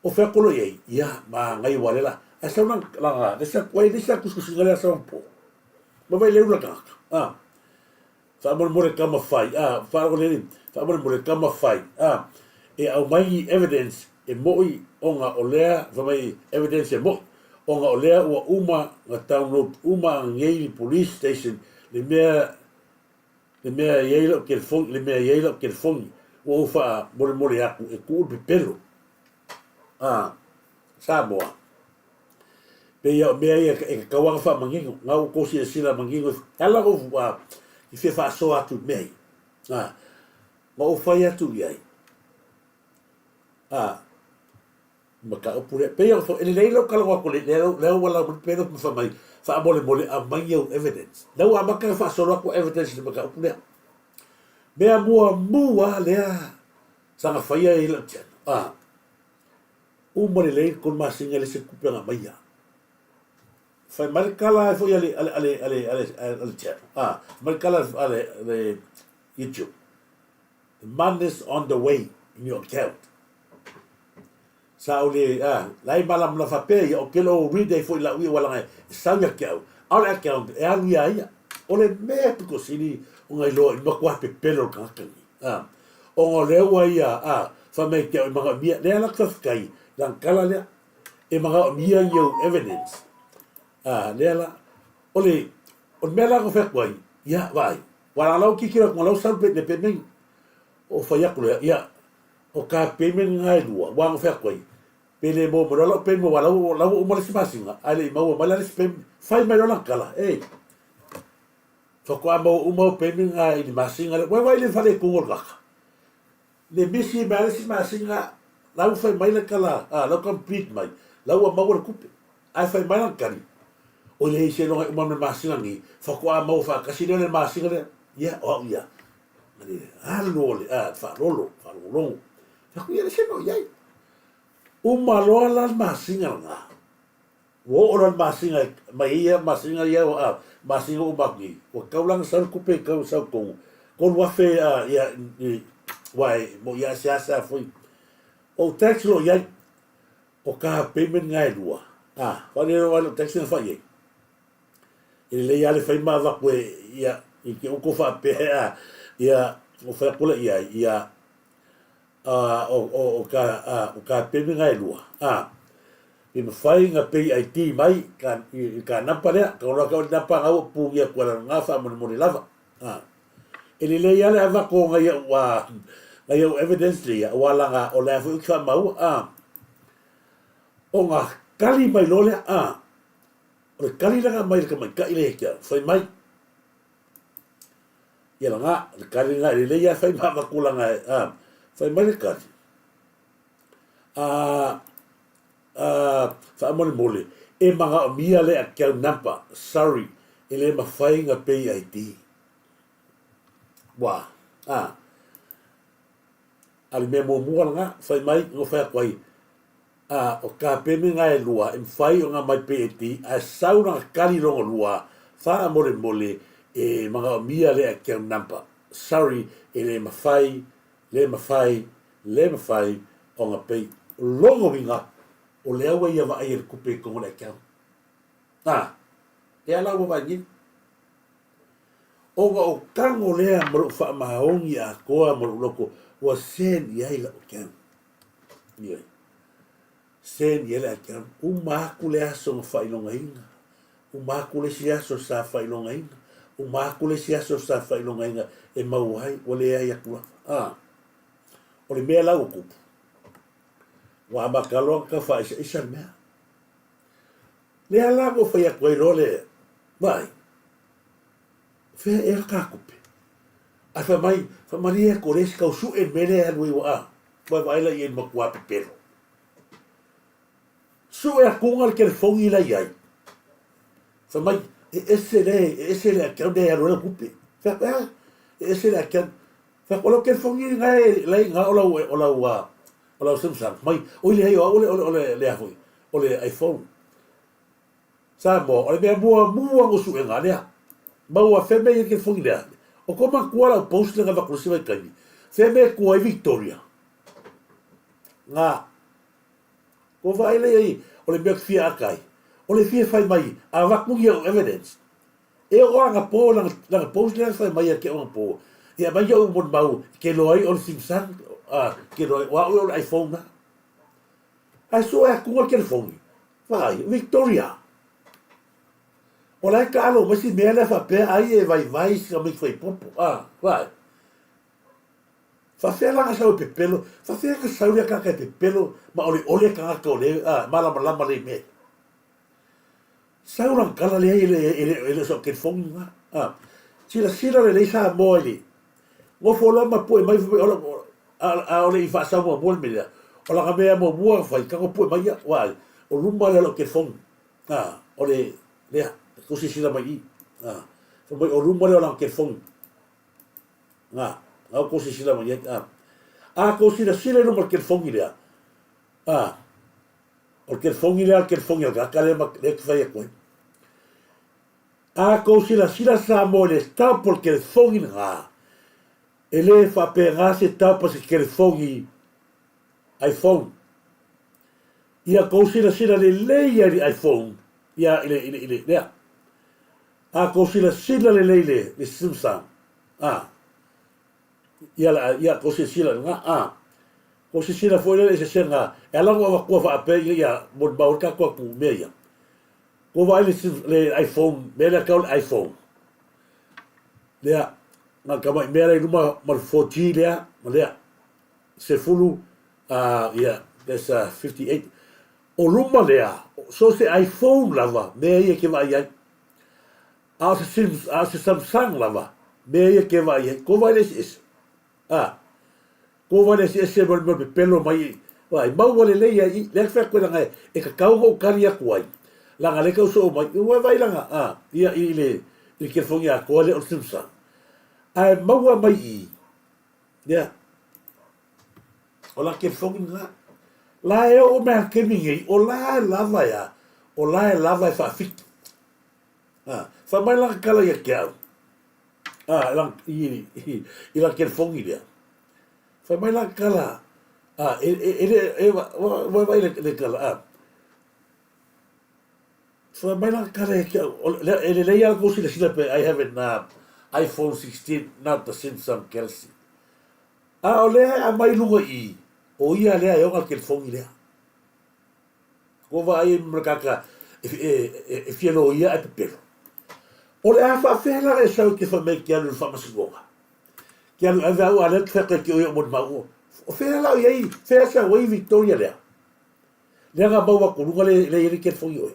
o fa ko lo ye ya ma ngai wale la asa una la desa kwai desa kuskus ngala sa un po ma vai le una ka fa mo mo kama fai fa ko le fa mo mo kama fai e au mai evidence e moi onga o lea fa mai evidence e moi onga o lea ua uma nga download uma ngei police station le mea yelo ke fong le mea yelo ke fong o fa mo aku e ku pe pelo Samoa pe ia mea e kawanga fa mangingo nga ko si sila mangingo ala o I fe fa so atu mei ma o fa ia tu ia maka o pure pe ia fo ele leilo kala ko le wala mo pe no fa mai fa mole a mai evidence la wa maka fa so ko evidence maka o pure mea mua lea sanga fa ia I la o mole le kon masinga le se kupanga mai fai markala fo ale chat markala ale YouTube the man is on the way in your account sa ole lai malam la fa pe o kelo read fo la wi wala ngai sa ya kau ala account e alu ia ole me ko sini o ngai lo I makwa pe pelo ka o ngole wa ia fa me ke ma bia le la ka kai dan kala le e ma bia yo evidence lela ole on mela ko fe kwai ya vai wala lau kikira ko lau salpe de pemen o fa ya kule ya o ka pemen ngai lua wa fe kwai pele mo lo pe mo wala o mo le sipasinga ale mo mala le spem fai me la kala so ko mo pemen ngai ni masinga wa le fale ko ngol le bisi ba le sipasinga lau fai mai la kala lau complete mai lau ma wa kupe ai fai mai la kali o le se no mo masinga ni fa ko mo fa kasi le masinga le ya o ya lo le fa lo fa ko ya se no ya o malo la masinga nga wo o la masinga mai ya masinga ya masinga o bagi o kaulang sa ku pe ka sa ko wa fe ya wai mo ya sa foi o tax lo ya o ka payment ngai lua fa le lo tax na fa ye ele ya le fai ma va ko ya I ke o ko fa pe ya o fa ko ia o ka pe ngai lua I me fai nga pe IT mai ka napa le ka ora ka napa nga o pu ya ko nga fa mo lava ele le ya le va ko nga wa nga evidence le wala nga o le fu ka mau o nga kali mai lo le o le kali langa mai ka mai ka ile kia fai mai ia langa le kali nga ile ia fai ma kula nga fai mai le kali fa mole e manga mia le account number sorry ele ma fai nga pay ID wa ali me mo mua nga fai mai ngo fai kwai o ka peme nga e lua em fai o nga mai pe ti a sauna kali rongo lua fa mole mole e manga mia le account number sorry e le mafai o nga pe longo winga o le awa ia va ai kupe ko le account e ala wa ni o tango le mo fa maongi a ko mo loko wa sen ia ila account ia sen ia le account o ma ku le aso fa ilonga inga o ma ku le sia so sa fa ilonga inga o ma ku le sia so sa fa ilonga inga e mau ai o le ai aku o le mea lau kupu wa makalo ka fa isa mea le ala go fa ia koe role vai fe e ka kupe a fa mai fa maria ko res ka su e mele a lui wa vai la ien makua pe pelo su e kungal ke fongi la ia fa mai ese le ka de a role kupe fa ese le ka fa ko lo ke fongi ngai la nga ola Samsung mai o le le afoi o le iPhone sa mo o le me mua o su nga le ma o fe me ke fongi le o ko ma kuala post le va kursi vai kai fe me ko e Victoria nga ko vai le o le me fia kai o le fia fai mai a va ku evidence e o nga po la post le fai mai ke o po ia mai o mon mau ke lo ai o Samsung que wa o iPhone na a so é com aquele fone vai Victoria olha calo mas se me leva pé aí vai se me foi popo vai fa fe la sa o pelo fa fe que sa o ka pelo ma ole ka ka ole mala le me sa o kala le ele so que fone sila le sa moili wo folo ma po mai a ole I fa sa mo mele o la me mo mo fa ka ko po mai wa o lumba le lo que fon ole le ko si sila mai so mai o lumba le lo que fon ko si sila mai ko si sila no porque fon ile porque fon ile que fon ile ka le le fa ya ko ko si sila sa mo le sta porque fon ile ele fa pega se tapa se que fongi iPhone ia kousila sila le leia di iPhone ia ile ya kousila sila le leile le Samsung ia kousila sila nga kousila sila foi le se senga ela wa ko fa pe ia mon ba ka ko ku meia ko vai le iPhone mele ka iPhone le na kama mera I luma mar 4G lea malea se fulu yeah there's 58 o luma lea so se iPhone lava me ia ke vai a se Samsung lava me ia ke vai ko vai les ko vai les se vol pelo mai vai mau vale leia le fa ko nga e ka kau ho karia kuai la nga le ka so mai vai la ia ile ke fongia ko le o Samsung ai maua mai ia ola ke fongi nga la e o me ke mingi o la lava fa fit fa mai la kala ia ke la I la ke fongi dia fa mai la kala vai le kala fa mai la kala ke ele le ia ko sila pe I have it iPhone 16 not the Samsung Galaxy ole a mai lunga I o ia le o ka fongi le ko vai mrakaka e fielo ia e pepero ole a fa fela e sa ke fa me ke alu fa masigoga ke alu ava o ale fa ke o mo mau o fela ia I fa sa o Victoria le nga bawa ko lunga le ke fongi o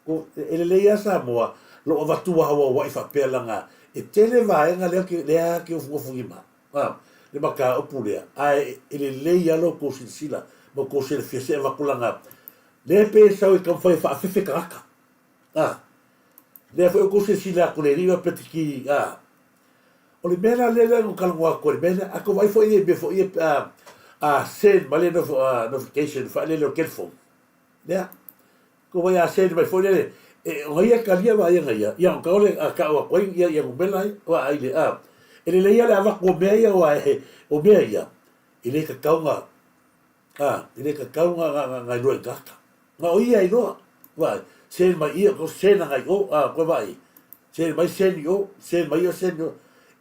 ko ele leia Samoa lo va tua wa fa pelanga e tele vai nga le ke fu ma le maka opulea ai ele leia lo ko sila mo ko se fese va kulanga le pe sa o kan fa fe kaka Le foi ko se sila ko le riva petiki o le mena le ko kalwa ko le mena ako vai foi be foi send male notification fa le lo kelfo. Ya. Ko vai send mai foi le o ia kalia va ia ka ole ka o ko ia ko bela wa ai le ele le ia le ava ko meia o meia ile ka kaunga ile ka kaunga ngai lo kaka nga o ia ino vai sen mai ia ko sen ngai o ko vai sen mai sen yo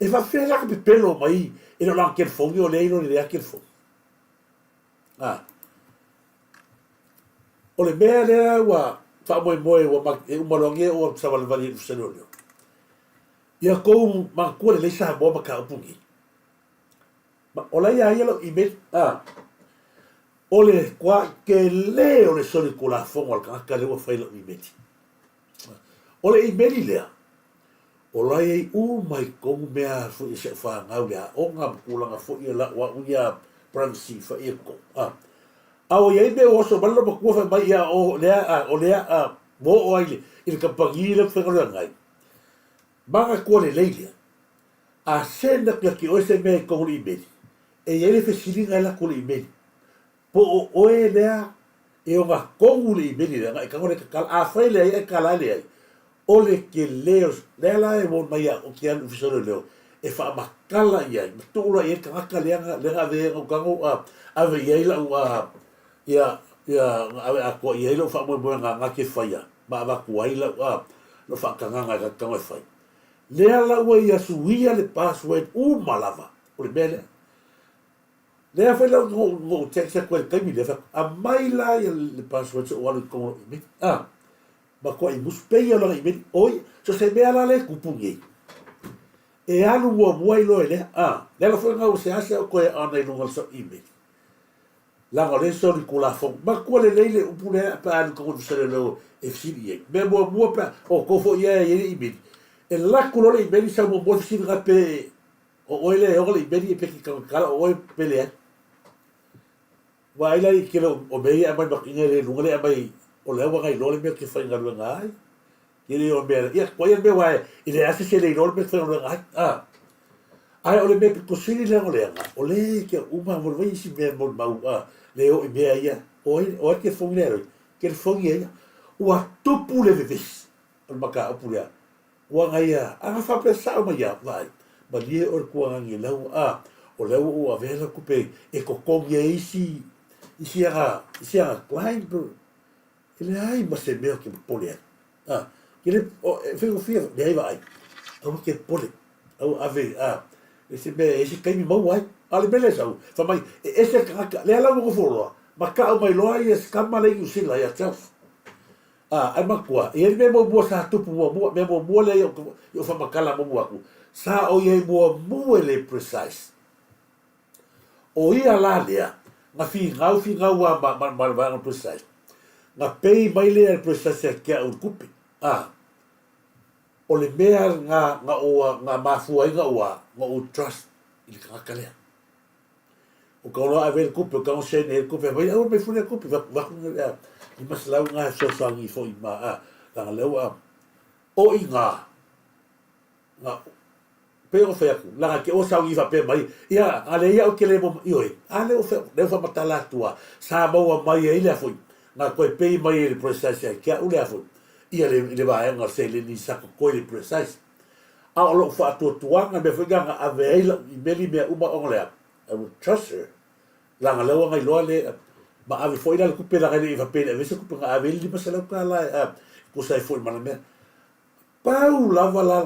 e va fe la ke pelo mai e no la ke fongi o le ino le ke fo o le mea le wa fa moi wa ma e uma longe o sa val vali se no ia ko ma ko le sa bo ma ka pungi ma o la ia lo i me o le kwa ke le o le soli ko la fo al ka le wa fa lo i me o le i me le o la ia mai ko mea fo se fa nga ya o nga ko la fo ia la wa ia privacy fa ia ko au ia me o so ballo ko fa mai ia o le mo o ai il ka pagile fa ko ngai manga ko le leile a senda que o se me ko li me e ele fe silinga la ko li me po o ele e o ga ko li me le ga ka ngore ka a fa le e ka la le o le ke leos le la e mo mai o ke anu fisoro leo e fa makala ia tu la e ka ka le nga ve o ka ngo a ve ia la ia a ko ia lo fa mo nga ke fa ia ba ko ai la lo fa ka nga ka ka fa le ala ua ia suia le password malava o le mele le fa la go text ko le kaimi le fa a mai la le password o alu ko me ma ko i muspe ia la me oi so se me ala le kupungi e alu ua moi lo le le la fa nga o se asa ko e ana no ngal so email la ngale so ni ko la fo ma ko le le o pule pa alu ko se le e fili me mo pa o ko fo ia email e la kulo le beli sa mo mo si rape o ele o le beli pe ki kala o pele wa ila i kilo o be ya mai bakine le lungale mai o le wa ngai lo le me ki fa ngal ngai ile o be ya ko ye be wa ile ase se le lo me fa ngai ai o le me ko si le o le ke uma mo vai si me mo mau le o be ya o ke fo ngere ke fo ngere wa tupu le vis o maka o pulia wa ngaia anga fa pesa ma ya vai ba lie or ko ngi lau o lau o avela ku pe e ko ko ye isi a klein bro ele ai ma se me ke pole ele fe o fia de vai o ke pole o ave ese be ese kai mi mo vai ale bele sa fa mai ese ka le ala mo folo ma ka o mai lo ai es kama le usila ya chaf ai makua e ele me mo sa tupu mo le yo fa makala mo aku sa o ye mo le precise o ia la lea nga fi ngau ma precise nga pei mai le precise ke o kupi o le mea nga mafua nga o trust il ka kalea o ka no ave kupi ka o se ne kupi vai o me fu le kupi va i mas lau ngā so sangi fo i ma tanga leu o i ngā pe o fe aku langa ke o sangi fa pe mai ia ale ia o ke le mo ioi ale o fe le fa matala tua sa mo mai e ile fo nga ko pe mai le process ke o le fo ia le va nga se le ni sa ko le process o lo fa to tuanga me fo nga ave ile i meli me uma o le trust her langa leu nga lo le ma ave foi la kupe la gele va pele vese kupe nga ave li pasala ka la ko sai foi mana me pau lava la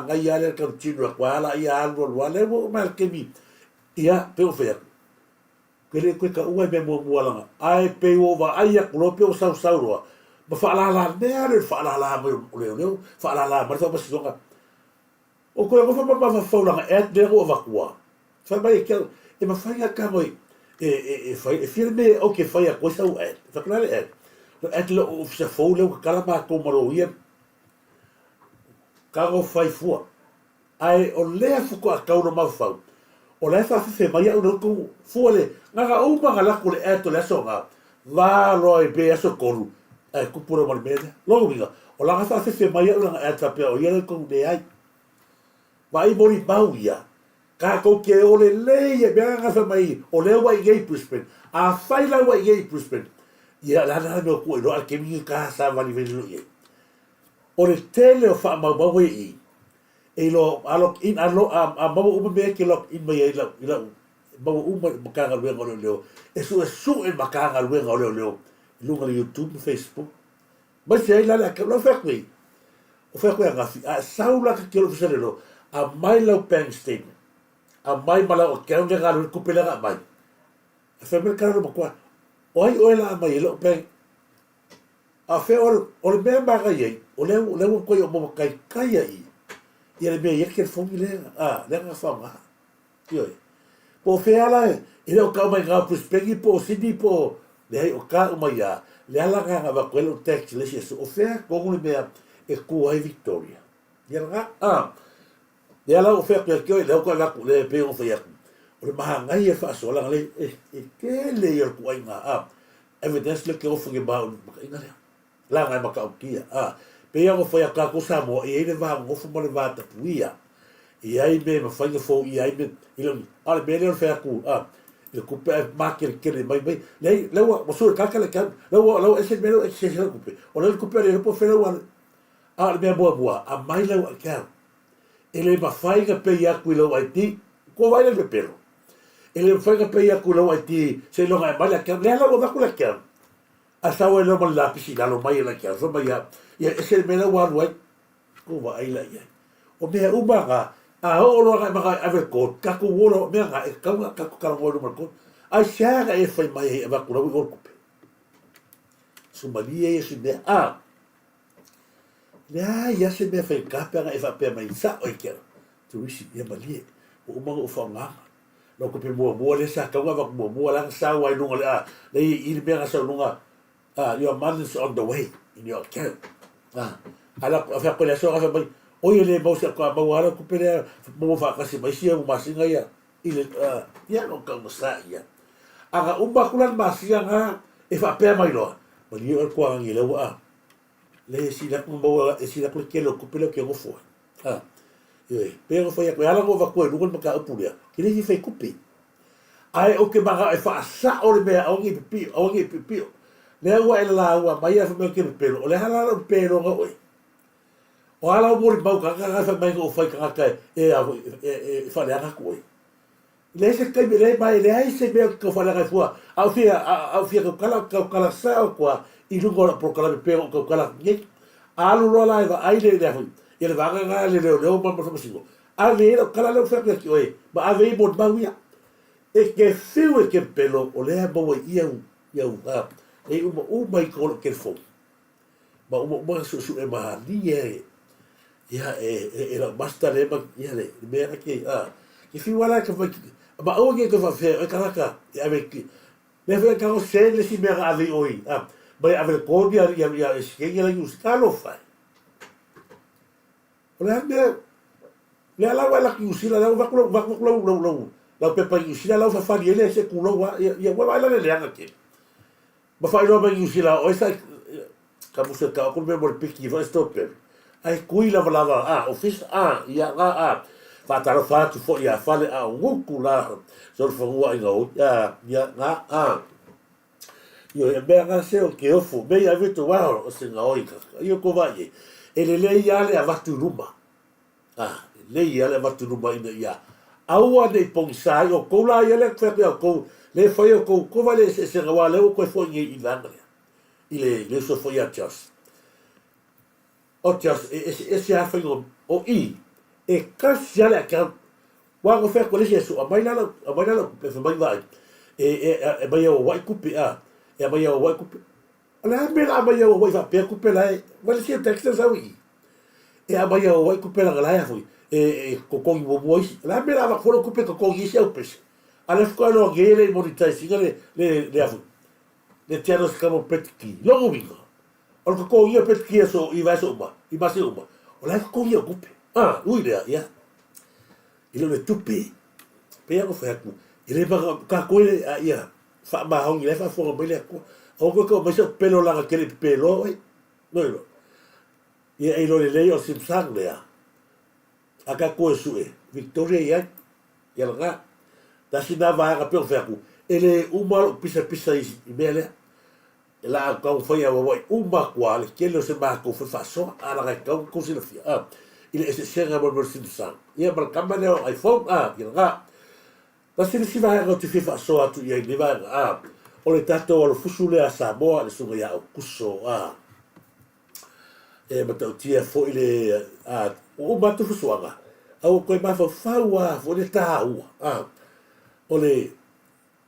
nga ia le ka tinu kwa la ia alvo le mo mal ke mi ia pe o fe kele ko ka ua me mo la ai pe o va ai ko lo pe o sa ro ba fa la ne fa la mo le fa la ma fa pas songa o ko fa fa la et de o va kwa fa mai ke e ma fa ka moi filme o ke fai a coisa o fa claro lo se fo le kala ma ko maro ia ka go fai fu ai o le fu ko ka no ma fa o le fa fe mai o ko fu le nga o ma la ko le eto le so nga va lo e be so ko kupura mo me lo winga o la fa se mai la e ta pe o ia ko de ai vai mori mau ia ka ko ke o le e bea nga fa mai o le wa i Brisbane a fai la wa i Brisbane ia la na me ko lo al ke mi ka sa va ni velo ia o le tele o fa ma ba we e lo alo in alo a ba u me ke lo in mai ila ba u ma ka ga le leo e su e ma ka ga le leo lunga YouTube Facebook ma se ila la ka lo fa ko o fa ko nga fi a saula ke lo fa lo a mai lo bank statement a mai mala o ke nga lo ku pela ga mai a fa me ka lo ko oi la mai lo bank a fe o le me ba ga ye o le ko yo mo kai kai ai ia le mea ke fongi le le nga whanga ioi po whea lai i leo ka mai ngā puspegi po Sydney po le hei o ka umai a le ala nga wakwelo taxi le si o whea kongu le mea e kuai Victoria ia nga le ala o whea kia kioi leo ka laku le pe o whea o le maha ngai e whaasola le e ke le ia kuai ngā evidence le ke o whangi bao inga lea la ngai maka o kia pe o foi a ka ko Samoa e ele va ngofo mo le va ta puia e ai me ma fai fo e ai me ile ale me le fa ku le ku pe ma ke le mai le o so ka ka le ka le ese me le ese le ku pe o le ku pe le po fe le me bo a mai le ka ele ma fai ga pe ya ku le ai ti ko vai le pelo ele fai ga pe ya ku le ai ti se lo ga mai le ka le la o ku le ka asa o le mo la pisi la lo mai le ka so mai ia ese me la wa wai ko wa ai la ia o me uba ga a o lo ga ma ave ko ka ku wo lo me ga e ka ka wo lo ko a sha ga e fai mai e va ku lo ko pe su malia e se me ia se me fai ka pe ga e fa pe mai sa o ke Turisi ia malia o ma o fa nga lo ko pe mo le sa ka wa mo la sa wa no le i be ga sa no your man is on the way in your camp ala fa ko le so fa mai o ile mo se ko ba wala ku pele mo fa ka si mai si mo masinga ia ile ia no ka mo sa ia aga umba kulan masinga nga e fa pe mai lo mo ni o ko ang ile wa le si la mo e si la ko ke lo ku pele ke go fo pero foi ko ala go va ko no ko ka upulia ki le fi ku pe ai o ke ba e fa sa o le me o ngi pipi le wa e la wa mai fa me ke pelo o le hala pelo nga oi o ala o mori mau ka fa mai o fai ka e fa le ana ko le se ke le mai le ai se me ko fa la fu au fia ko kala sa ko i lungo pro kala pelo ko kala ni alu lo la va ai le e le va ga le mo mo singo a le kala le fa ke oi ba a ve mo ba wi e ke fiu e ke pelo o le mo ia e mai ko ke fo ma su e ma ni ia e la basta le ma ia le me ke ke fi wala ke fa ma o ke fa fe e ka avec me fe ka o se le si me ave oi ba ave ko dia ia ke ia le us ka lo fa ole le ala wala ki usila la va ko la pepa usila la fa ele se ku lo wa ia wa la le anga ke ma fai no ben usila o esa ka musa ka ko me mor piki va stopper ai kui la office ia fa ta fa tu fo ia fa le ku la so fo wa ngo ia io e be nga se o ke o fu be ia vitu wa o se nga oika io ko va ye ele le ia le avatu ruma le ia le avatu ruma ina ia aua de pongsa o ko la ia le fa ko le foi o ko vale se nga le ko foi i langre ile so foi a just o just esse a foi o i e kas ya le ka wa go fa ko le so a mai la pe fa mai vai e mai o wai kupi e mai o wai kupi ala me la mai o wai fa pe kupi la vale se texto sa wi e a mai o wai kupi la ya foi ko ko bo la me la va ko kupi ko se o pes ala ko lo gele monitai sigale le afu le tiano scamo petki lo vingo o ko io petki so i va so ba i va so ba o la ko io kupi lui ya ile le tupi pe ko fa ku ile ba ka ko ia fa ba hong ile fa fo ba le ko O ko mai se pelo langa kele pelo e. No. Ia e lo le leo simsang lea. Aka ko sue. Victoria ia. Ia nga. Tasi na va ka pe feku. Ele uma pisa pisa i mele. La ka foi a voi uma qual que se ma ko fa so ala ka ko si la fia. Il ese senga mo simsang. Ia mal kamane o iPhone ia nga. Tasi si va ka ti fa so atu ia ni va o le tato o le fusule a Samoa le sunga ia o kuso e matautia fo ile o matu fusuanga au koe mafa faua fo le tāua o le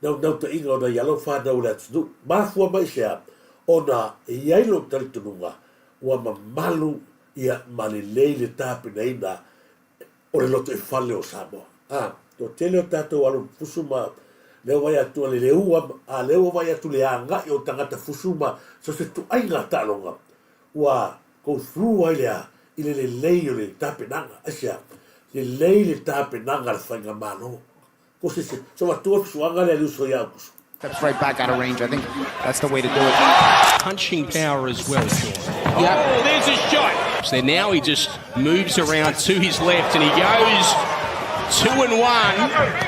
nau ta inga o na yalo whanau le atu mafua mai sea o na iailo talitununga ua mamalu ia malelei le tāpina ina o le loto e fale o Samoa to tele o tato alu fusuma leo vai atu le leua leo vai atu le anga o tangata fusuma so se tu ainga talonga ua ko through ai lea ile le lei o le tapenanga asia le lei le tapenanga le whainga malo ko se so atu fusuanga le luso ia kusu. Steps right back out of range. I think that's the way to do it. Punching power as well, Sean. Yeah. Oh, there's a shot. So now he just moves around to his left and he goes 2-1,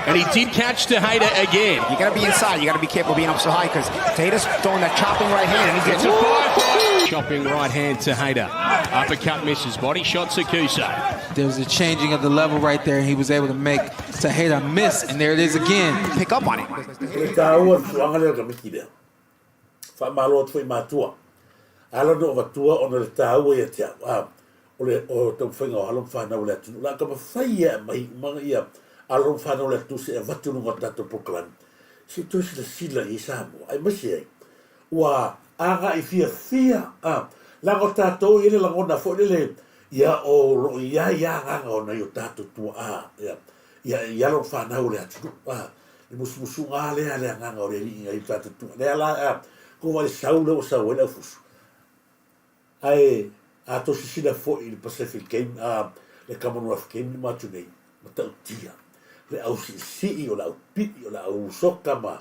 and he did catch Tejada again. You got to be inside. You got to be careful being up so high because Tejeda's throwing that chopping right hand, and he gets a 5-5. Chopping right hand Tejada. Uppercut misses. Body shot Sakusa. There was a changing of the level right there, and he was able to make Tejada miss, and there it is again. Pick up on it. O tau whainga o halong whanau le atu. La ka mawhaia mai umanga ia halong whanau le atu se e watu nunga tato proklami. Si tu si la sila i Samoa. Ai masi ai. Ua anga i fia. Lango tato i le langona fo le ia o ro ia nganga o na i o tato tua. Ia halong whanau le atu. I musu ngā lea nganga o le ringa i tato tua. Lea la ko wale saule o sau ele fusu. Ai to sisina foi le Pacific Game le Commonwealth Game ma tunei ma tautia le au si o la pi o la au soka ma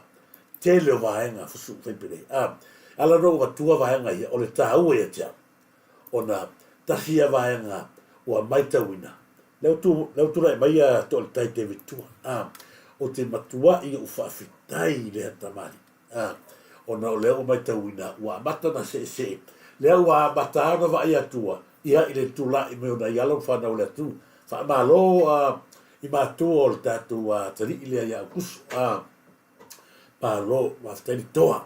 tele vaenga fusu fepele ala no va tua vaenga o le tau e tia ona tasia vaenga o maita wina le tu la mai to le tai te vitua o te matua i o fa fitai le tamari ona o le o maita wina o mata na se leo wa batana va ia tua ia ile tula I me ona yalo fa na le tu fa malo I ma tu o tatu tari ile ia kus palo wa tani toa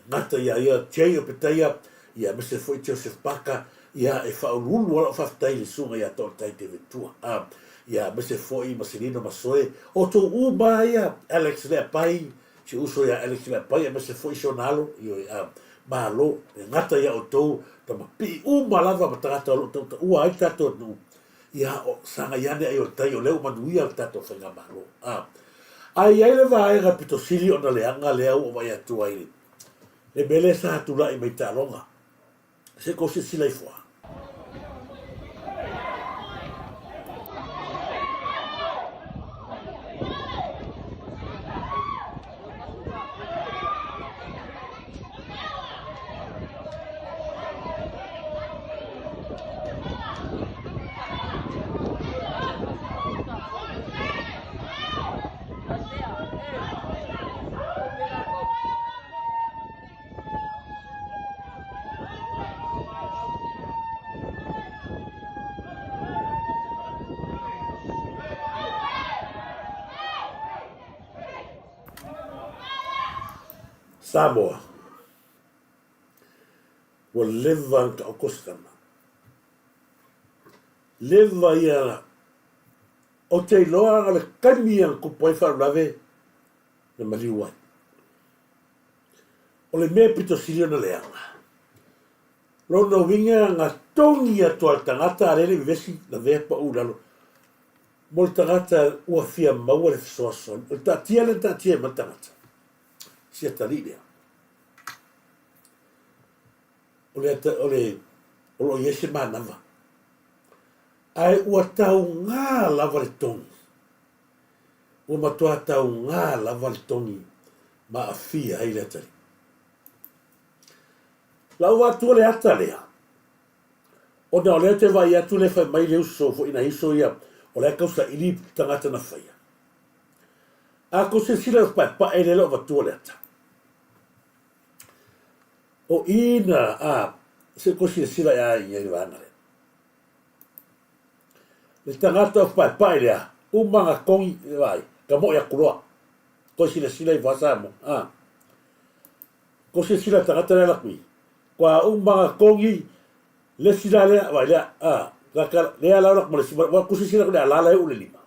ngata ia chei o petaya ia me se foi Joseph Parker ia e fa ulu wala fa tai sunga ia to tai te tua ia me se foi Marcelino Masoe o to uba ia Alex le pai si uso ia Alex le pai me se foi sonalo io malo ngata ia o tou tama pi malava matata o tou ua ai tato nu ia o sanga yane ai o tai o leo manuia tato whainga malo ai le vai rapito sili ona leanga leo o vai atu ai le mele sa tula I mai talonga se ko se sila I foa Samoa wa leva ka okostana leva ia o te loa le kamia ko poi fa lave le maliwa o le me pito silio na leanga lo no vinga nga tongi a to tangata ale vesi la vepa ulalo molta gata ua fia maua le soso o tatia matangata sia talidea o lo yese manava ai ua tau ngā lava le tongi ua matua tau ngā lava le tongi ma a fia ai le tali la wa tu le ata le o na le te vai atu le fai mai le uso fo ina hiso ia o le kausa ili tangata na fai a ko se sila pa ele lo va tu le ata o ina se ko se sila ia ia vana le tangata pa ele umanga kongi vai ka mo ya kuroa ko sila i vasamo ko se sila tangata le lakui kwa umanga kongi le sila le vai le ka le ala la mo le sila wa ko se sila ko le ala la u le lima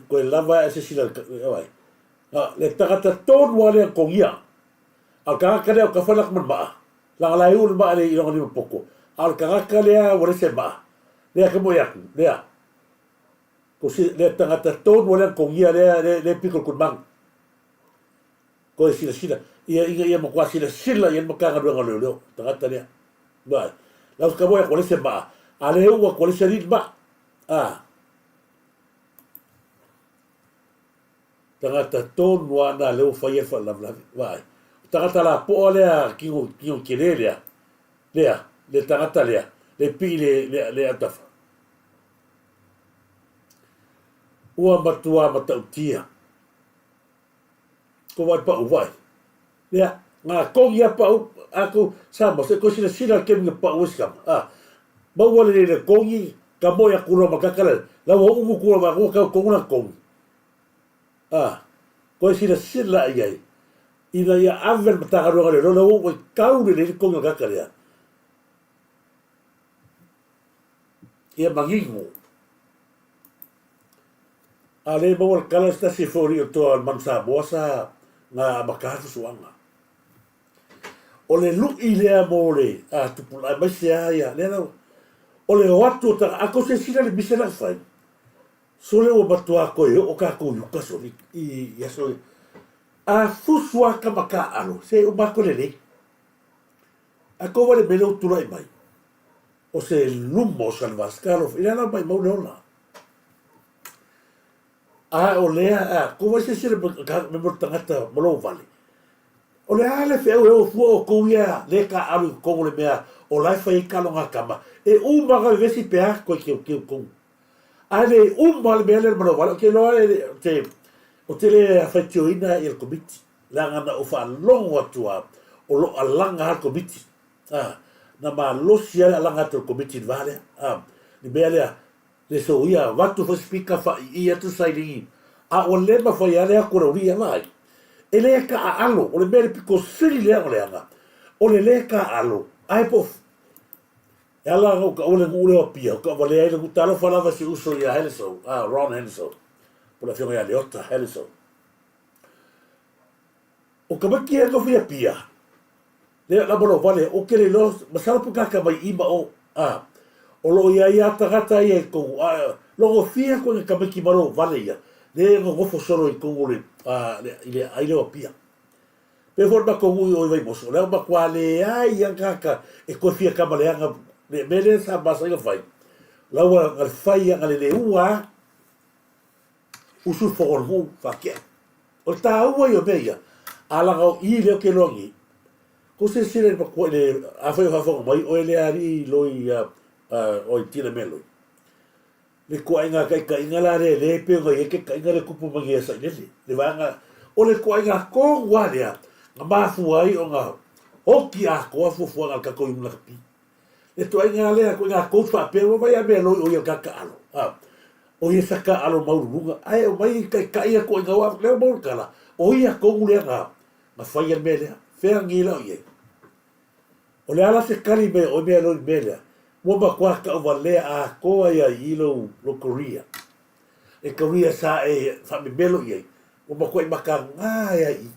ko lava se sila vai le tangata ton wale kongia al ka le ka fa la man ba la la u le ba le i lo ni poko al ka le wale se ba le ka mo ya le ko si le tangata ton wala kongia le pikol kunmang ko sila ia mo kwa sila ia mo kanga do ngalo tangata le ba la ka mo ya ko le se ba ale u ko le se rit ba tangata ton wana le fa ia fa la ba tangata la po le ki kelele le tangata le pi le atafa ua matua matautia ko vai pa vai ya nga kongi pa aku sama se ko sila ke mi pa uskam ba wale le kongi ka mo ya kuro makakala la wo umu kuro ma ko una kongi ko sila ai ina ya aver mata ro le lo wo ka u le kongi kakala ya mangingo ale bawal kala sta si fori o to al mansa bosa na makafu suanga ole lu ile amore tu pula basia ya le ole watu ta ako se sila le bisela fai sole o batua ko o ka ko yu kaso i ya so fuswa ka maka alo se o bako le ako vale melo tu lai mai o se lumbo salvascalo ila la mai mo leola o lea ko vai se sira me tangata malo vale o lea le fe o fu ko ia le ka alu ko le mea o lai fai ka longa kama e uma ga vesi pe ko ko ale uma le mea le malo vale ke lo te o te le fatioina il comiti la ngana o fa longo atua o lo alanga al comiti na ma lo sia alanga al comiti vale ni mea le so ia watu fo speaker fa ia tu sairi o le ma foi ale a kuria mai ele ka alo o le mere piko sili le anga o le ka alo ai po ela o le ngule o pia ko vale ele gutalo falava se uso ia Helso Ron Helso por la fiona de otra Helso o ka baki e no fia pia le la bolo vale o ke le los masalo puka ka mai ima o lo ia tagata ia ko lo fia ko ka baki maro vale ia le go fo solo i kongole ile ILE o pia pe forma ko o vai moso le ba kwale ai angaka e ko fia ka male anga le mele sa basa ia fai la wa al fai anga le ua usu for vo fa ke o ta ua yo beia ala go i le ke longi ko se sire ba ko le a fai fa fo mai o le ari loi o tira melo le koinga ka inga la le pe go ye ke ka inga le kupu mangi sa le vanga o le koinga ko walia nga mafu ai o nga hoki a ko fu fu nga ka ko imla pi le to inga le ko nga ko fa pe o vai a me lo o ye ka alo o ye saka alo maurunga ai o mai ka ia ko nga wa le mo kala o ia ko le nga ma fa ye mele fe ngila o ye o le ala se kali me o me lo mele mo ba kwa ka vale a ko ia ilo lo Korea e Korea sa e fa me belo ye mo ba ko i maka nga ia i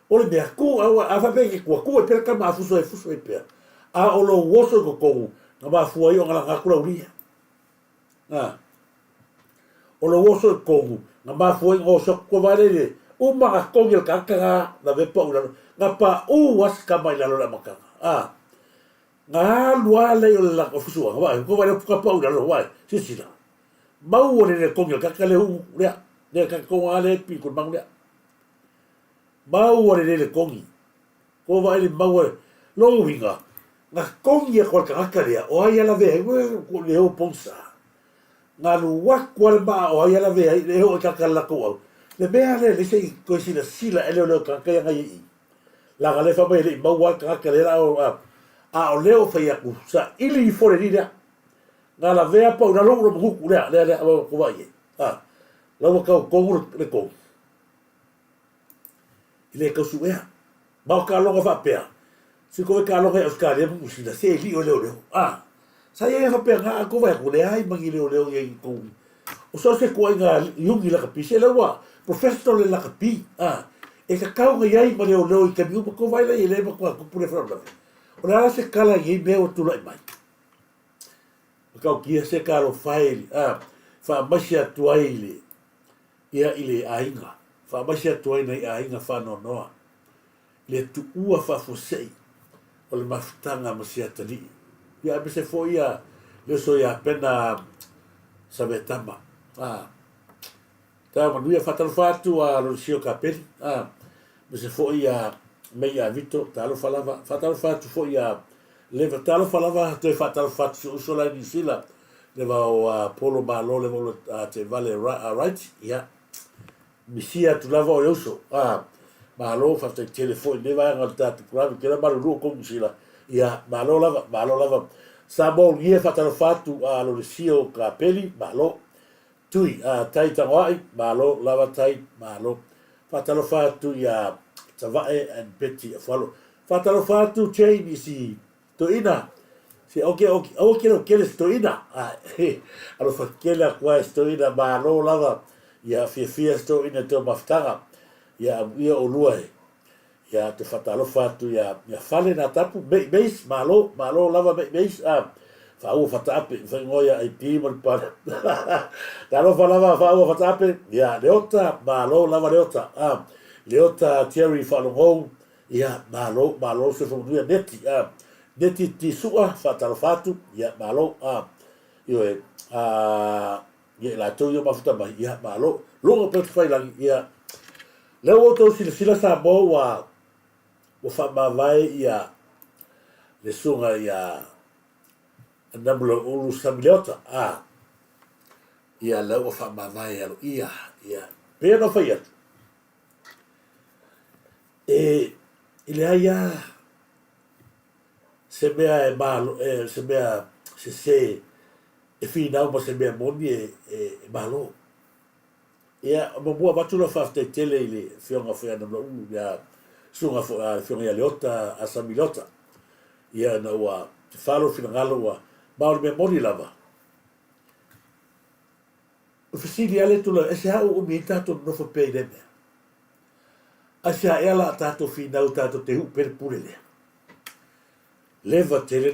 o le mea ko a fa pe ke ko pe ka ma fu so e pe o lo woso ko nga ba fu ai o nga nga kula uria o lo woso ko nga ba fu o so ko vale le o ma ko ngel ka na ve pa nga pa o was ka mai la lo la maka nga lua le o la ofusua wa ko va ka pa lo wa si la mau o le ko ngel ka le u le ka ko ale pi ko bang le mau ale le kongi ko vai le mau lo winga na kongi ko ka karia o ai ala ve ko le o ponsa na lu wa ko ba o ai ala ve le o ka kala ko le bea le sei ko sila ele o ka ka ngai la gale fa mai le mau wa ka kala o leo fa ya ku sa ili fore dia na la vea pa una longo mo ku le ko vai la ka ko le ko ile ka suea ma ka longa fa pea si ko ka longa Oscar le mu si la se li o le sa ia fa pea nga ko vai ko le ai mangi le ye ko o so se ko nga yungi la ka pi se le wa professional la ka pi e ka ka nga ai ma le i ka mi ko vai la ile ma ko pure fra o la se kala ye me o tu lai mai ka ki se ka lo file fa masia tu ile ia ile ainga fa masia tu ile ainga fa no le tu ua fa fosei o le mafutanga masia tali ia be se foi ia le so ia pena savetama ta ma ia fatal fatu a lo sio capelli be se foi ia meia vito talo falava fatal fatu foi ia leva talo falava te fatal fatu so la di sila leva o polo malo leva te vale right ia misia tu lava o yoso malo fa te telefone leva ngal tatu pravi que era malu ko sila ia malo lava sabo ia fatal fatu a lo sio capelli malo tui tai tawai malo lava tai malo fatal fatu ia tavae and peti follow fatalo fatu chain si to ina si okay to ina alo fa kela kwa to ina ba lo lava ya fi to ina to maftara ya o lua ya te fatalo fatu ya fale na tapu base malo lava base fa o fatape fa ngoya ai pimo pa talo falava fa o fatape ya leota malo lava leota leota Thierry Falongo ia malo se fo dia neti ti sua fatal fatu ia malo io ia la to io mafuta ba ia malo lo pe fai la ia le auto sila Samoa o fa ma vai ia le sunga ia andamlo ulu samiliota ia le o fa ma vai ia pe no fai ile aya se mea e malo se mea se e fina ma se mea moni e malo ia mo bua batula fa te tele ile fionga fa na ya sunga fa fionga ya leota a samilota ia na wa te falo fina ngalo wa ma me moni lava o fisili ale tula e se ha o mi tato no fa pe de asia ela tato fina o tato te hu per pure le leva tele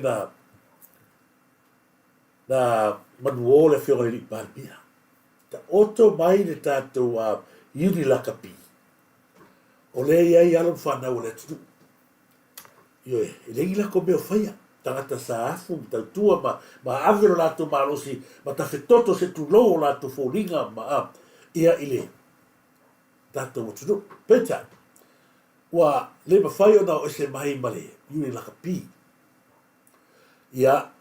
na manuole fiore li palpia ta oto mai le tato a yuni la capi o le ia alo fana o le tu yo le ila ko me faia tangata sa afu ta tua ma avero la to malosi ma ta fetoto se tu lo la to folinga ma ia ile tato mo tu peta wa le ma fai ona o se mai male yuni la capi ia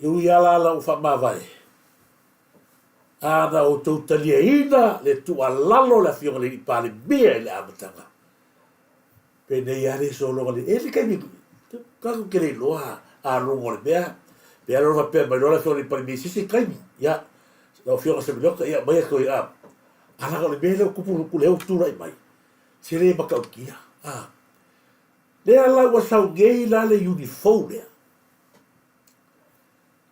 ia la o fa ma vai ana o tau LIAINA le tu alalo la fiona le pale bia le amatanga pene ia le solo le ele kai mi ka ko kele loa a longo le bea bea lo va pe ma lo la fiona le pale mi si kai mi ia la fiona se bloca ia mai ko ia ala le bea le ku le tu rai mai se le ma ka kia le ala wa sa gei la le uniforme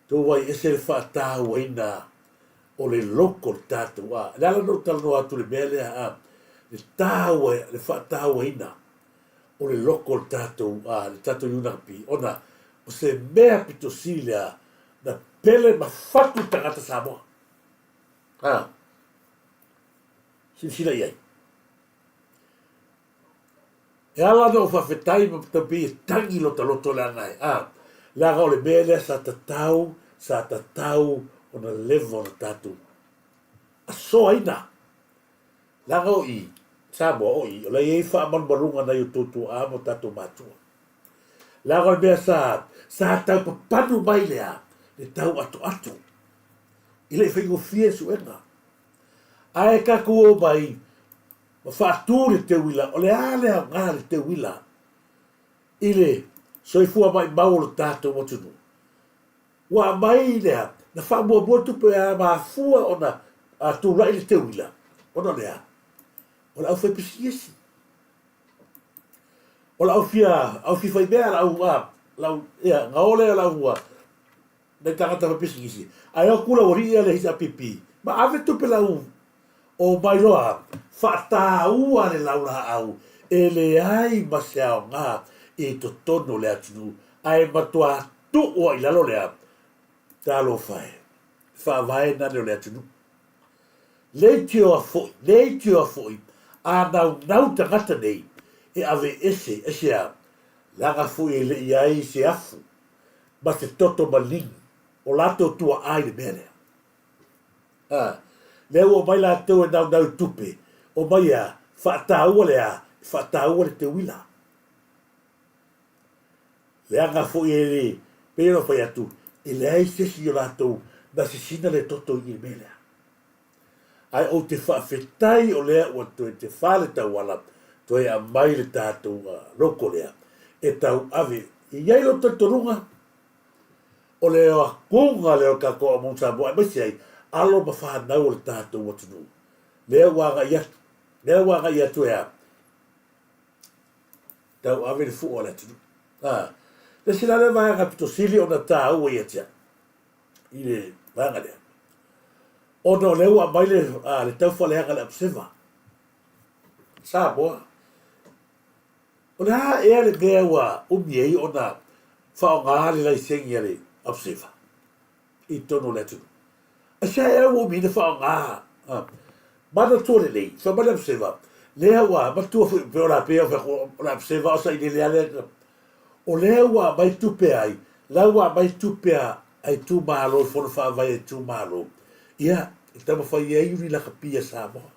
to vai ese fa ta waina o le loko tatu wa la no talo atu le mele le tawa le fa tawa ina o le loko tatu le tatu yuna pi ona o se mea pitosilia na pele ma fatu tangata Samoa sila iai e ala no fa fetai ma tabi tangi lo taloto le angai la ga o le mele sa tatau o na levo na tatu a so aina laga o i Samoa oi, o lei fa malunga na yututu a mo tatu matua. La ko be sa tau panu mai lea, le tau atu. Ile fai go fie su enga. Ai ka ku mai, ma fa tu le te wila, o le ale nga le te wila. Ile soifua mai mau le tatu mo tunu. Wa mai lea, na fa mo tupe a ma fua ona a tu rai le te wila. Ona lea. O la au fai pisiesi. O la au fai mea la au nga ole la au na tangata fai pisiesi. Ai au kula wari ia le hisa pipi. Ma ave tupe la au o mai loa whata ua le laura au e le ai maseo ngā e to tono le atinu ai matua tu o i lalo lea talo fai whawai na le atinu le tio a foi a nau tangata nei e ave ese a langa foi e le iai se afu ma se toto maling o lato tua ai le mene leo o mai la tau e nau tupe o mai a whataua le te wila le anga foi e le pero fai atu e le ai sesi o latou na se sina le toto i le mele ai o te whawhetai o lea ua toe te whale tau ala toe a mai le tātou loko lea e tau ave i iai lo tatorunga o leo a kunga leo kako a mouta moa mai si ai alo ma whanau o le tātou watunu lea wanga i atu ea tau ave le fuo le atunu le sila le vanga pito sili o na tā ua i atia i le vanga lea ono leo a mai le tau whaleanga le apseva Samoa o le haa ea le mea ua umiei o na whaonga le lai sengi ale apseva i tono le atunu a sia ea ua umine whaonga mana tua le lei whamana apseva lea ua matua pe o la pea o la apseva o sa i le lea le o lea ua mai tupe ai la ua mai tupe ai tu malo fono whaavai ai tu malo ia i tama whai e iuri la kapia Samoa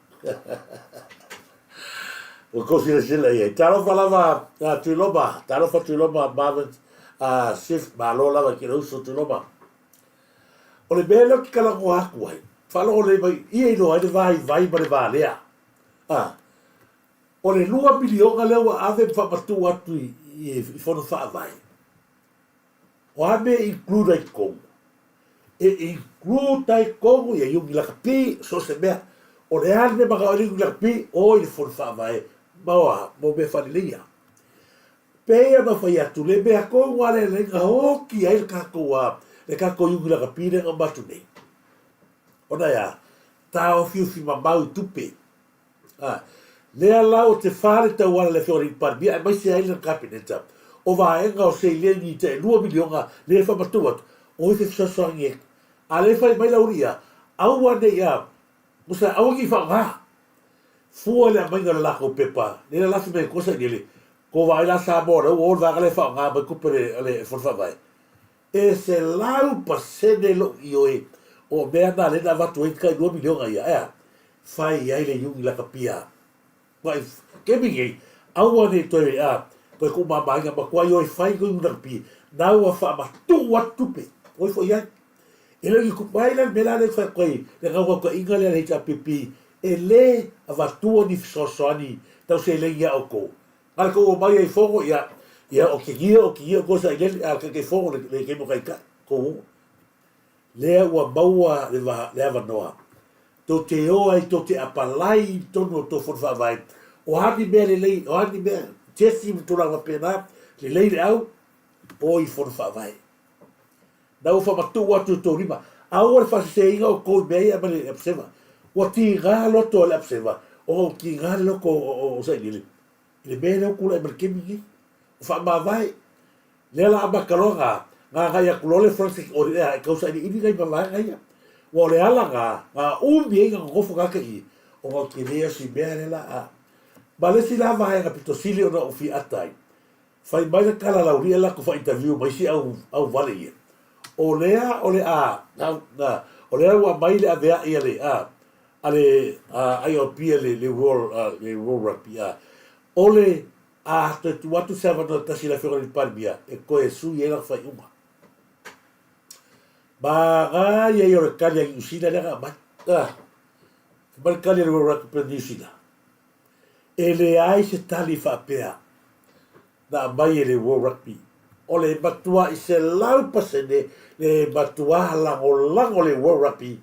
o kosi le sila ia talo whalava tuiloma talo wha tuiloma Marvin shift malo lava ki rauso tuiloma o le mea leo ki kalango aku ai whalo o le mai ia ino ai le vai ma le vā lea o le 2 milionga leo a ave whamatu atu i fono whaavai o ame include ai kongu e include ai kongu ia iungi laka pi so se mea o le ane maka o iungi laka pi o i le fono whaavai maoa mo me whanileia pea ma whai atu le mea kongu ale le nga hoki ai le kako iungi laka pi le nga matu nei ona ia tau fiufi ma mau tupe lea lau te whare tau ala le whiori parmi ai mai se ai le kabineta o vaenga o se ileni te 2 milionga le whamatu atu o i te whasoangi e a le whai mai lauria au ane ia musa au ki whanga fua le mainga le lako pepa le lafi me kosa nile ko vai la Samoa o vaga le whanga mai kupere le whawhawai e se lau pasene lo i oe o mea na le na watu e kai 2 milionga ia ea whai ai le yungi laka pia mai kemingi au ane toe koe ko mamainga ma kua ioi whai koe una pi nau a wha ma tu watupe oi fo iai e leo i kupaila me la le whai koe le ngau koe inga le heita pipi e le a watua ni fisosoani tau se le ia o ko ngara ko o mai ai fongo ia o ke gia kosa i le a ke fongo le ke mo kai ka ko lea ua maua le avanoa to te oa i to te apalai tono to fonfa vai o hani mea le lei o hani mea tesi mtulanga pena le lei le au o i fonfa vai na ufa matu watu to rima au le fasi se inga o kou mea ia male apseva o ti ngā loto le apseva o ki ngā loko o sa ili le mea leo kula i markemi o fa ma vai le la amakalonga ngā ngai a kulole Francis o rea e kausa ini ngai ma vai ngai o le ala ngā umi e ngā ngofo kaka i o ngā ki lea si mea le la a ma le si la vai ngā pito sili o na ufi atai fai mai na kala lauria la ko fa interview mai si au vale ia o lea ua mai le avea ia le ale ai o pia le world rugby ole te watu sava no tasi la fera ni palmia e ko e su ye la fai uma ba ga ye yo kalia usina le ga ba ba kalia le world rugby usina ele ai se tali fa pea da mai le world rugby ole batua i se lau pasene le batua lango le world rugby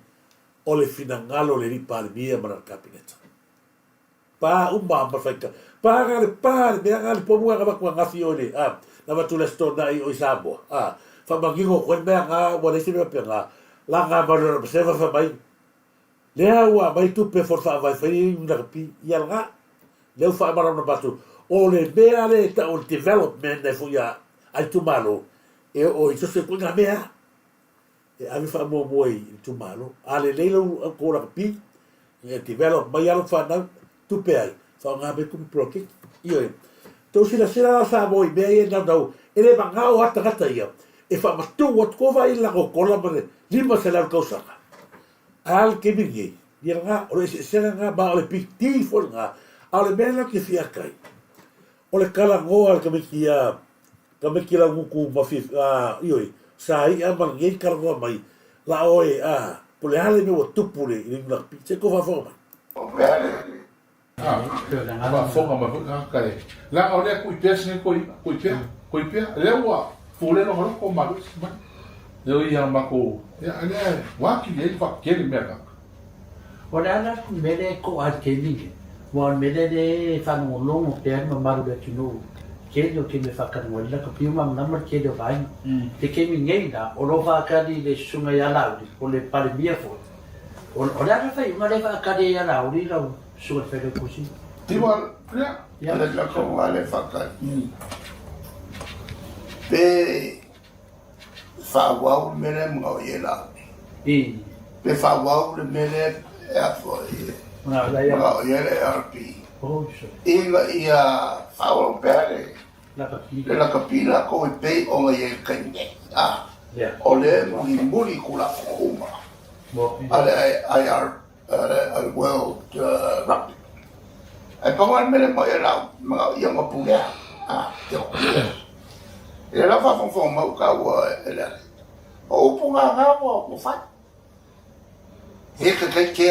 o le finangalo le ripa le mia mana kabineta. Pa umma mafaka. Pa ngale me ngale po mua ngaba kwa ngafi ole. Na watu le stona i o Samoa. Fa mangingo ko me nga wa le sime pe nga. La nga ba le seva fa mai. Le awa mai tu pe for fa vai fai na pi ia nga. Le fa mara na batu. O le mea le ta o development e fu ya ai tu malo. E o i se ko nga mea. E ave fa mo moi tu malo ale leilo ko la pi e develop mai alo fa na tu pe ai fa nga be kum proki io to si la sera sa moi be e na do ele banga o ata kata ia e fa ma tu wat ko vai la ko la mare lima se la ko sa al ke bingi ia nga o se sera nga ba le pi ti fo nga ale bela ke fia kai o le kala ngo al ke kia la ku ma fi io sai a mangi kargo mai la oe pole ale me o tupule i ngla pizza ko fa forma ma fonga ma fonga kare la ole ku pes ko pia le wa fole no ko ma le ia ma ko ya ale wa ki le fa ke le merga ora na mele ko al ke ni wa mele de fa no longo pe ma maru de tino ke do ke me fa ka no la ko piuma na mar ke do vai te ke mi ngai da o lo fa ka di le sunga ya la o le pale bia fo o ora na fa ma le fa ka di ya la o ri la su fe de kusi ti wa ya le la ko ale fa ka pe fa wa mele mo ye la pe fa wa mele e fo na la ya ye le rp oh so ia fa o pere la capina ko e pe o ye kanye ole muri kula kuma ale ai world rugby ai pa wa mele mo era ma ia mo puga yo e la fa fon mo ka wa ele o punga ga mo fa e ke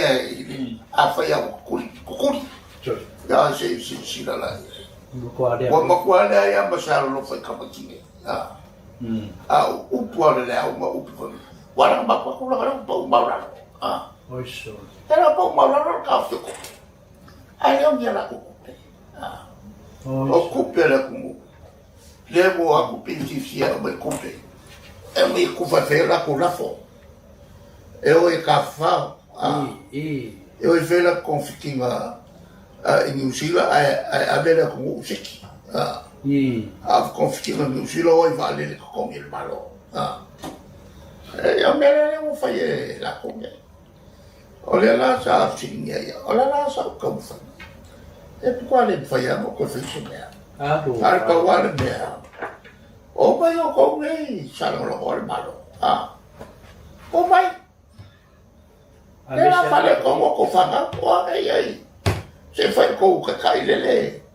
a fa ya kuli ya si la la wa ma kwa la ya ba sa lo fa ka ba ki u po la o ma u po wa ra ba ko la ga ba ma ra oi so era ba ma ra ka fa ko ai o ya la ko o ku pe la ku le mo a ku pe si sia ba ku pe e mi ku fa fe la ko la fo e o e ka fa e o e fe la konfikinga in New Zealand a vera con un seki a confitino New Zealand oi vale le con il malo e a me le fai la con ole la sa finga ole la sa come fa e quale faiamo con finga al pa wale me o mai o con lei sa lo il malo o mai e la fare come co fa o ai se fai ko ka kai lele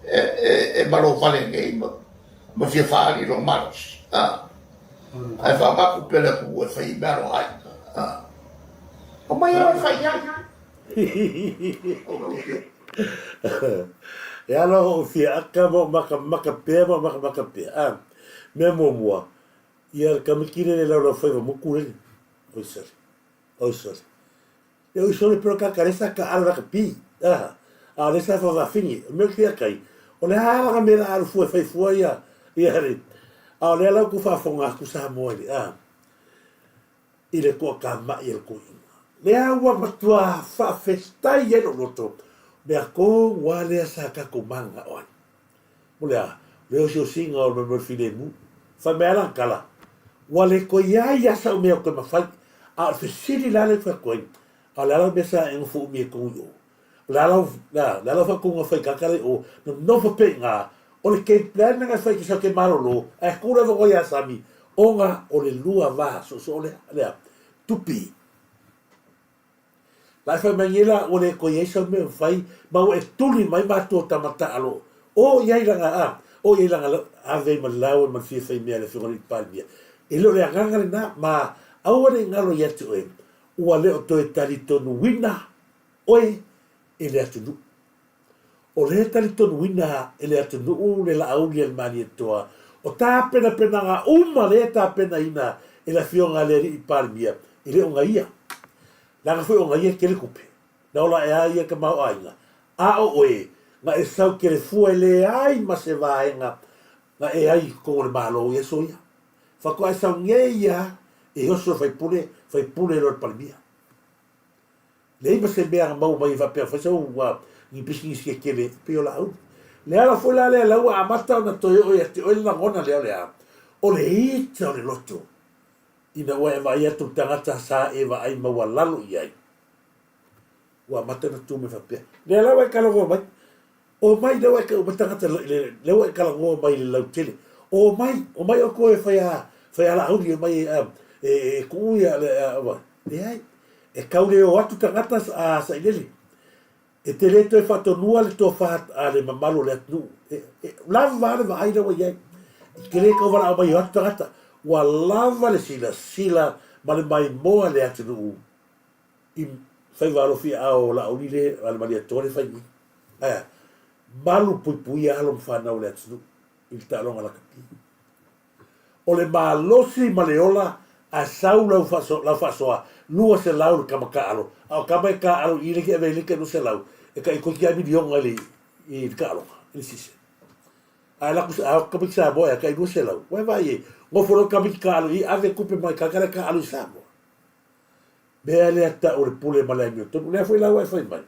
e malo vale ngai ma fia fari lo malos ai fa ma ku pele ku e fai baro ai o mai o fai ya e ala o fia aka mo maka pe me mo ia ka mikire le la fai mo ku le o sar eu só le pro ka caresa ka ala ka pi le sa fa fini me fia kai o le hala me la fu fai fu ia ri le la ku fa fonga ku sa mo ile ko ka ma il ko le agua matua fa festa ye no loto me ko wale sa ka ko manga on mulea le o singa o me file mu fa me ala kala wale ko ya sa me ko ma fa a fe sili la le fa ko ala me sa en fu mi ko yo la fa ko fa ka kale o no fa pe nga o le ke plan nga fa ki sa ke marolo e kura vo ya sami onga o le lua va so le tupi La fa mangila o le ko yesa me fai ma o e tuli mai ma to tamata alo o ia langa a o ia langa ave ma lau ma fi fai me le figori palmia e lo le nganga na ma au le ngalo ia tu e o le o to e tali tonu wina oi e le atu o le tali tonu wina e le atu u le la au le mani toa o ta pena pena nga uma le ta pena ina e la fionga le ri palmia e le onga ia la foi onga ia ke le kupe na ola e ai ka mau ainga a o oe na e sau ke le fua le ai ma se vaenga na e ai ko le malo ia soia fa ko ai sau ngeia e oso fai pule lo palmia le ima se mea mau mai va pe fa so wa ni business ke le pe ola au le ala foi la le la wa mata na to o ia te o la ngona le a o le ita o le loto ina wa e vai atu tangata sa e va ai maua lalu iai. Wa mata na tu me fa pe. Le la wa kala go mai. O mai le wa ka o tangata le wa kala go mai le lau tele. O mai o ko e fa la au mai e ku ia le wa. Le ai e kaule o atu tangata a sa ileli. E te le to e fa to nua le to fa a le mamalo le atu. La va va ai le wa iai. Ke le ka va mai o atu tangata. Wa lava le sila ma le mai moa le atu nuu i fai valo fi ao la unile ala malia tole fai ni malu pui alo mfana le atu nuu i talonga la kapi o le malosi ma le ola a sau la fasoa lua se lau le kamaka alo au kama e ka alo i le ke ave le ke no se lau e ka i koki a milionga le i ka alo i sise a la ka sa boya ka i no se lau wa vai mo foro kamikalo i ave kupe mai kakara ka alu samo me ale ata o le pule malai mi to le foi la wa foi mai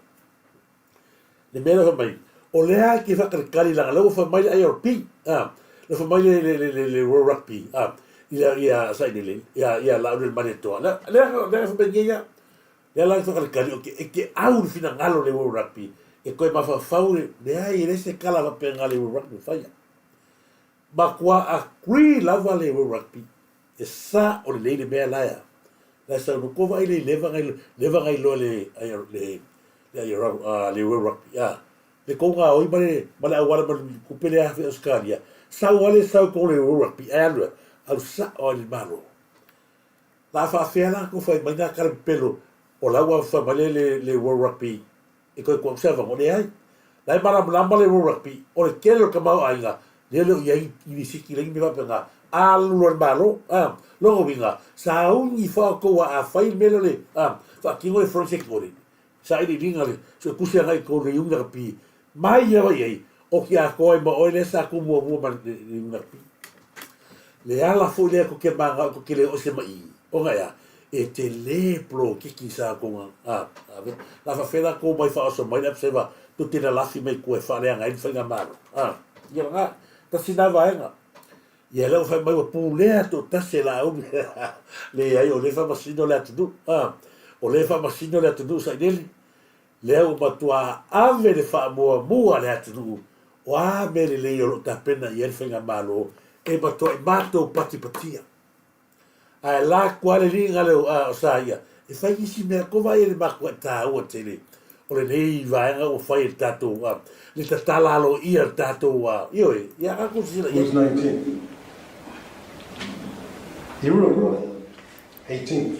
le mero mai o le a ki fa kali la lo fa mai ai orpi le fa mai le rugby ia sai le ia la le maneto la le fa ben ia la fa kali o ke au fina ngalo le rugby e ko ma fa faule le ai le se kala va penga le rugby fa ma kwa a kui lava le rugby e sa o le mea laia la sa no ko vai le leva ngai lo le rugby le ko nga oi male awala ma ku pele a Australia sa wale sa ko le rugby al sa o le malo la fa fela ko fai mai na kala pelo o la wa fa male le rugby e ko observa mo le ai la mala le rugby o le kelo ka mau ainga lelo ia i siki le mi va penga alu le malo lo vinga sa un fa ko a fai melole fa ki ngoi français ko le sa i vinga le so kusia ngai ko le unga pi mai ia vai o ki a ko e mo o le sa ku mo ma unga pi le ala fo le ko ke manga ko ke le o se mai o nga ya e te le pro ki sa ko la fa fela ko mai fa so mai se va tu te la fi mai ko e fa le ngai fa nga malo ia nga ta sina vaenga ia le fa mai pu le to ta se la o le ai o le fa masino le atu o le fa masino le atu sa dele le o matua ave le fa mo le atu o a me le o ta pena ia fa nga malo e mato patia a la quale ringa le o sa ia e fa isi me ko vai le ma ko ta o tele o le nei vaenga o fai il tato le tatala lo ia il tato io ia ka ko sila Who's 19? Uruguay, 18th.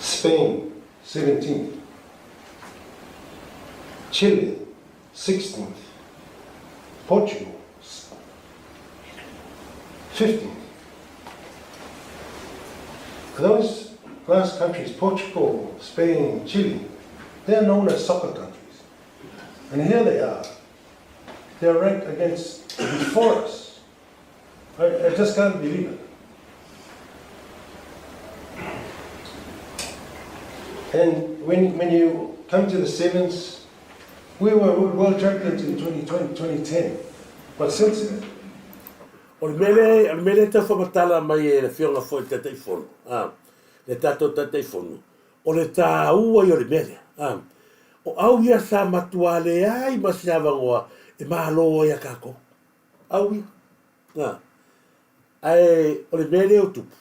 Spain, 17th. Chile, 16th. Portugal, 15th. Those last countries, Portugal, Spain, Chile, they're known as soccer countries. And here they are. They're ranked against, before us. I just can't believe it. And when you come to the sevens, we were world champions in 2010. But since then, o le mele ta whamatala mai e le whionga fo te teifono. Le tato te teifono. O le tā ua i o le mele. O au ia sa matua le ai ma se avangoa e mahaloa ia kako. Au ia. Ai, o le mele o tupu.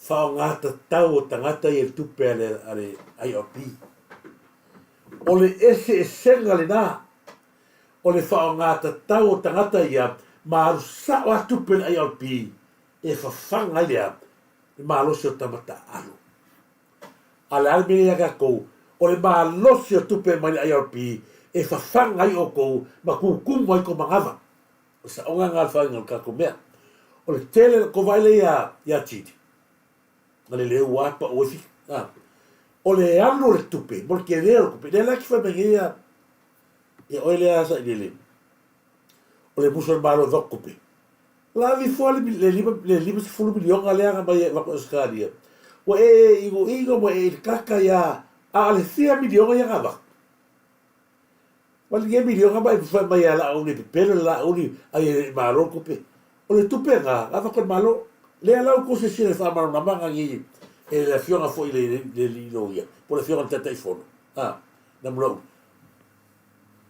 whaongata tau o tangata i tupe ale ILP. O le ese e senga le nā. O le whaongata tau o tangata ia maaru sao a tupe le ILP e whawhanga lea e maalosi o tamata alo. A le almene ia kako o le maalosi o tupe mai le ILP e whawhanga i o kou ma kukumu ai ko mangava. O sa onga ngā whainga o kako mea. O le tele ko vaile ia titi. Ma le leo wapa o efi. O le alo le tupe, mo le kereo kupe. Le laki whamenge ia e oile asa i le. O le muso le malo dhok kupe. La vi fua le lima se fulu milionga leanga mai wako eskaria. O igo mo e kaka ia a le thia milionga ia ngava. Wali ia milionga mai fua mai ala au ni pepelo la au ni ai malo kupe. O le tupe nga, ava kon malo, le alau ko se sire fa maro na manga ngi e le fionga fo i le lino ia, po le fionga tata i fono. Na mlo.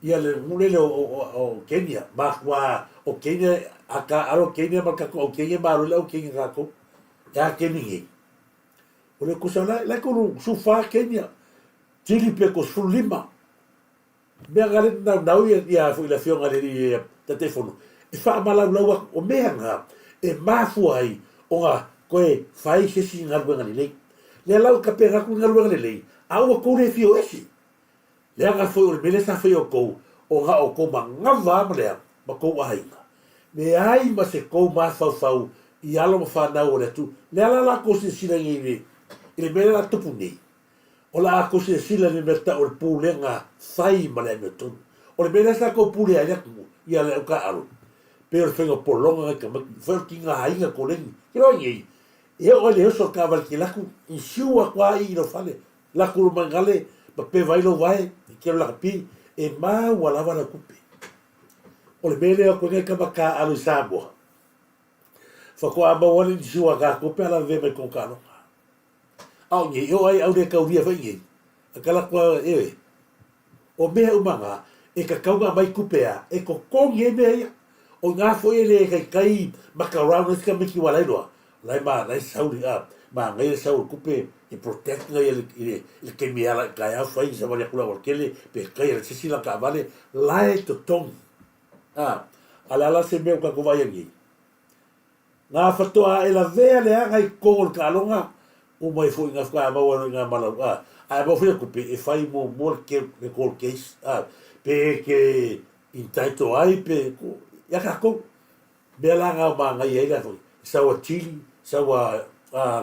Ia le mulele o Kenya, mahwa o Kenya, aka alo Kenya makako o Kenya maro le o Kenya kako, ya Kenya. O le kusa la ko sufa Kenya, tili pe ko sulima. Mea gale nau ia fo i le fionga le tata i fono. E wha malaulaua o mea ngā, e māfua ai o ngā koe whai sesi ngaruenga ni lei. Lea lau ka pēra ku ngaruenga ni lei, aua kou le fio esi. Lea ngā whai o le mele sa whai o kou, o ngā o kou ma ngawa ama lea, ma kou ahainga. Me ai ma se kou ma whau i alo ma whanau o le tu. Lea la kou se sila ngi i le mele la tupu nei. O la kou se sila ni meta o le pūle ngā whai ma lea me tonu. O le mele sa kou pūle ai aku, i ale au ka alo. Pero fengo polonga ka foi ki nga hainga ko lengi ki ro ngi e o le so ka val ki la ku in siua kwa i no fale la ku mangale pa pe vai lo vai ki la pi e ma wala wala kupe o le mele ko ngai ka ka alu Samoa fa ko aba wala ni siua ka ko pe la ve me con kalo au ngi o ai au de ka uria vai ngi akala ko o me o manga e ka kauga mai kupea e ko kongi e me o ngā foi le kai makarau ka miki wala loa lai ma lai sauri ma ngai sauri kupe e protect ngai le ke mi ala kai a foi sa wala kula wal kele pe kai le sila ka vale lai to tong ala se me ka ko vai ngi ngā fatoa e la vea le ngai ko ka longa o mai foi ngā ka ba wala ngā mala a ba foi kupe e fai mo ke le cold case pe ke intaito ai pe ya kako bela nga manga ia foi sawa Chile sawa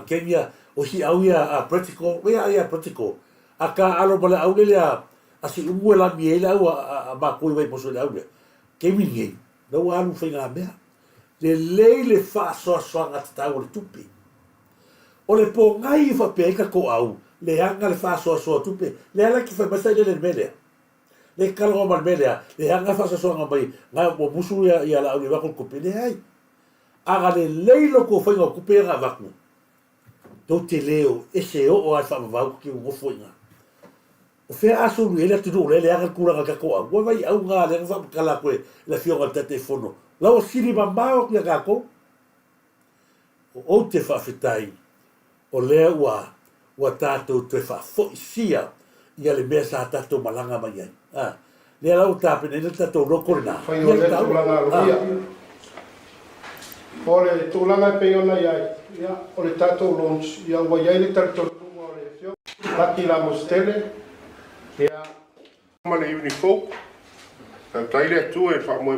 Kenya o si au ia practical ia practical aka alo bala au le asi umuela miela au ma ko vai poso le au ke mingi no alu fenga mea le fa so nga tau le tupi o le po ngai fa pe ka ko au le anga le fa so tupi le ala ki fa basta le mele le kalo mal melea le hanga fa so nga mai nga mo musu ia la uli ko pele ai aga le leilo ko foi nga ko pera vaku do te leo ese o a fa va ki mo foi nga o fe aso lu ele tu le aga kula ka ko a vai au nga le fa kala ko la fionga tete fono la o sili ba mao ki ga ko o te fa fitai o le wa tato te fa fo sia ia le mesa tato malanga mai ai le la uta pe le tato loko na fai o le tulanga rovia o le tulanga pe ona ia o le tato launch ia wa ia le tato o le fio laki la mostele ia ma le uniform ta taile tu e fa mo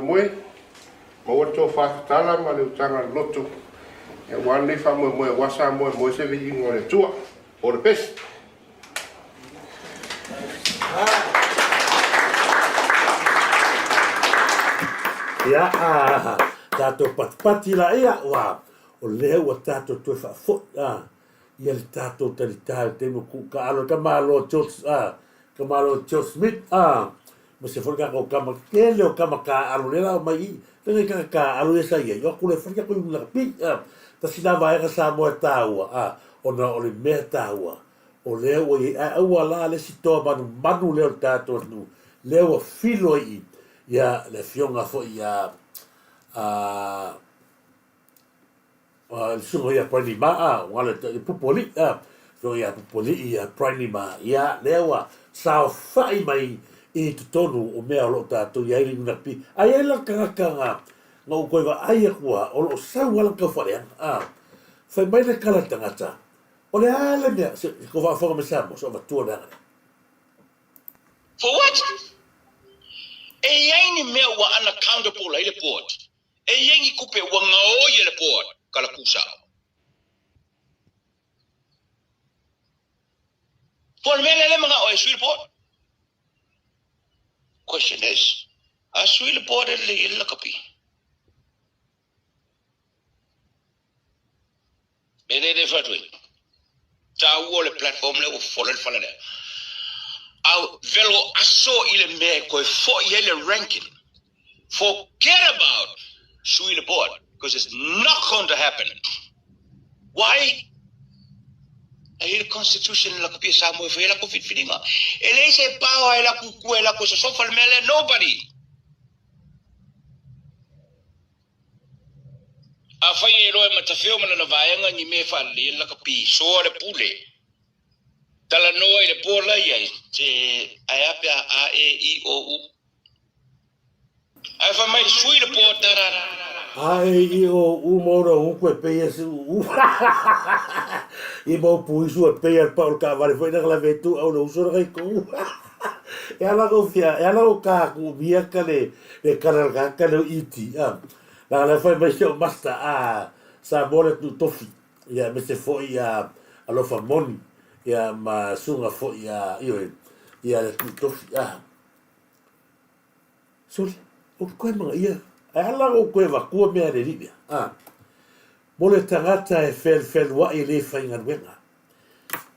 o to fa tala ma le utanga loto e wan le fa mo wasa mo se vi ngore tu o le pes ia tato patpati la ia wa o le wa tato tu fa fo ia le tato talital te mo ku ka alo ka malo chos ka malo chos smith mo se forga ko kama kele o kama ka alo le la mai te ka alo esa ia yo ku le forga ko la pi ta sina vai ka sa mo taua ona o le me taua o le o ai la le si to manu le tato nu le o filo i ia le fionga fo ia sungo ia prani ma wala pupoli so ia pupoli ia prani ma ia lewa sao fai mai I tonu o mea lo tātou ia ili una pi ai ela kanga ngau koe wa aia kua o lo sau wala ka whareanga fai mai le kala tangata o le ale mea ko wa whanga me samo so wa tua nanga for what e yaini mea wa unaccountable ai le board e yaini kupe wa ngao ye le board kala kusao for mele le mga o e sui le board question is a sui le board le ila kapi bene de fatwe ta wo le platform le o follow le fala le au velo aso ile me ko fo ile ranking forget about sui le board because it's not going to happen why the constitution la kapi sa mo fe la ko fit fininga ele se pa la ku la ko so fal mele nobody a fai ero e matafeo mana na vaenga ni me fa le la kapi so le pule tala no e le pola ye te ayapia a e I o u ai fa mai sui le pota ai I o u mora u koe peia se u I mo pui su e peia pa o ka vale foi na la vetu au no uso rai ko e ala go fia e ala o ka ku via ka le kanal ka le iti la la foi mai o basta sa bole tu tofi ya me se foi a lo famoni ya ma sunga foi io ya le tu tofi so o koe mga ia ala o koe wa kua mea le libia mo le tangata e fel wa I le whainga ruenga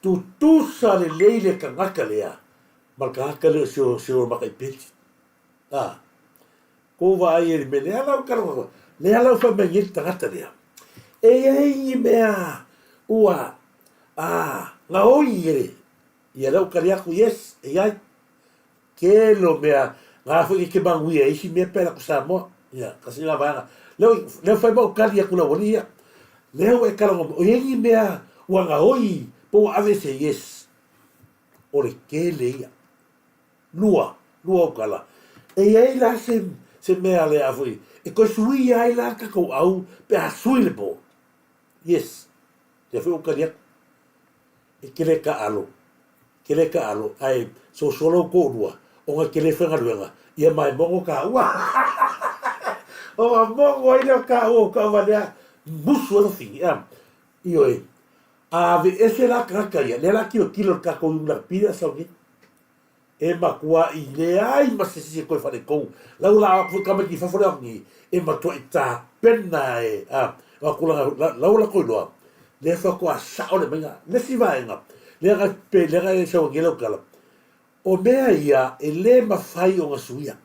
tu tusa le leile ka ngaka lea ma ka ngaka lea seo maka I peti ko wa ai e me le ala o karo le ala o wha mea ngiri tangata lea e ai mea ua nga oi ere ia lau kari aku yes e ai ke lo mea nga fwiki ke mangui e isi mea pera ku Samoa ia kasi nga vanga leo fai mau kari aku la wani ia leo e karango o yengi mea ua nga oi po ave se yes o le ke le ia lua o kala e ai la se mea le afui e ko sui ai la ka ko au pe a sui le po yes te fai o kari aku e kele ka alo ai so solo ko rua o nga kele whenga ruenga ia mai mongo ka ua o nga mongo ai leo ka wadea musu alo fingi io e ave ese la kaka ia le la kilo ka ko una pira sa ngi e makua I le ai ma se koe whare kou lau la aku kama ki whawhore ngi e matua I tā pena e lau la koe loa le whakua sao le menga le si vaenga le ga e sao ngelau kala o mea ia e le mawhai o nga suia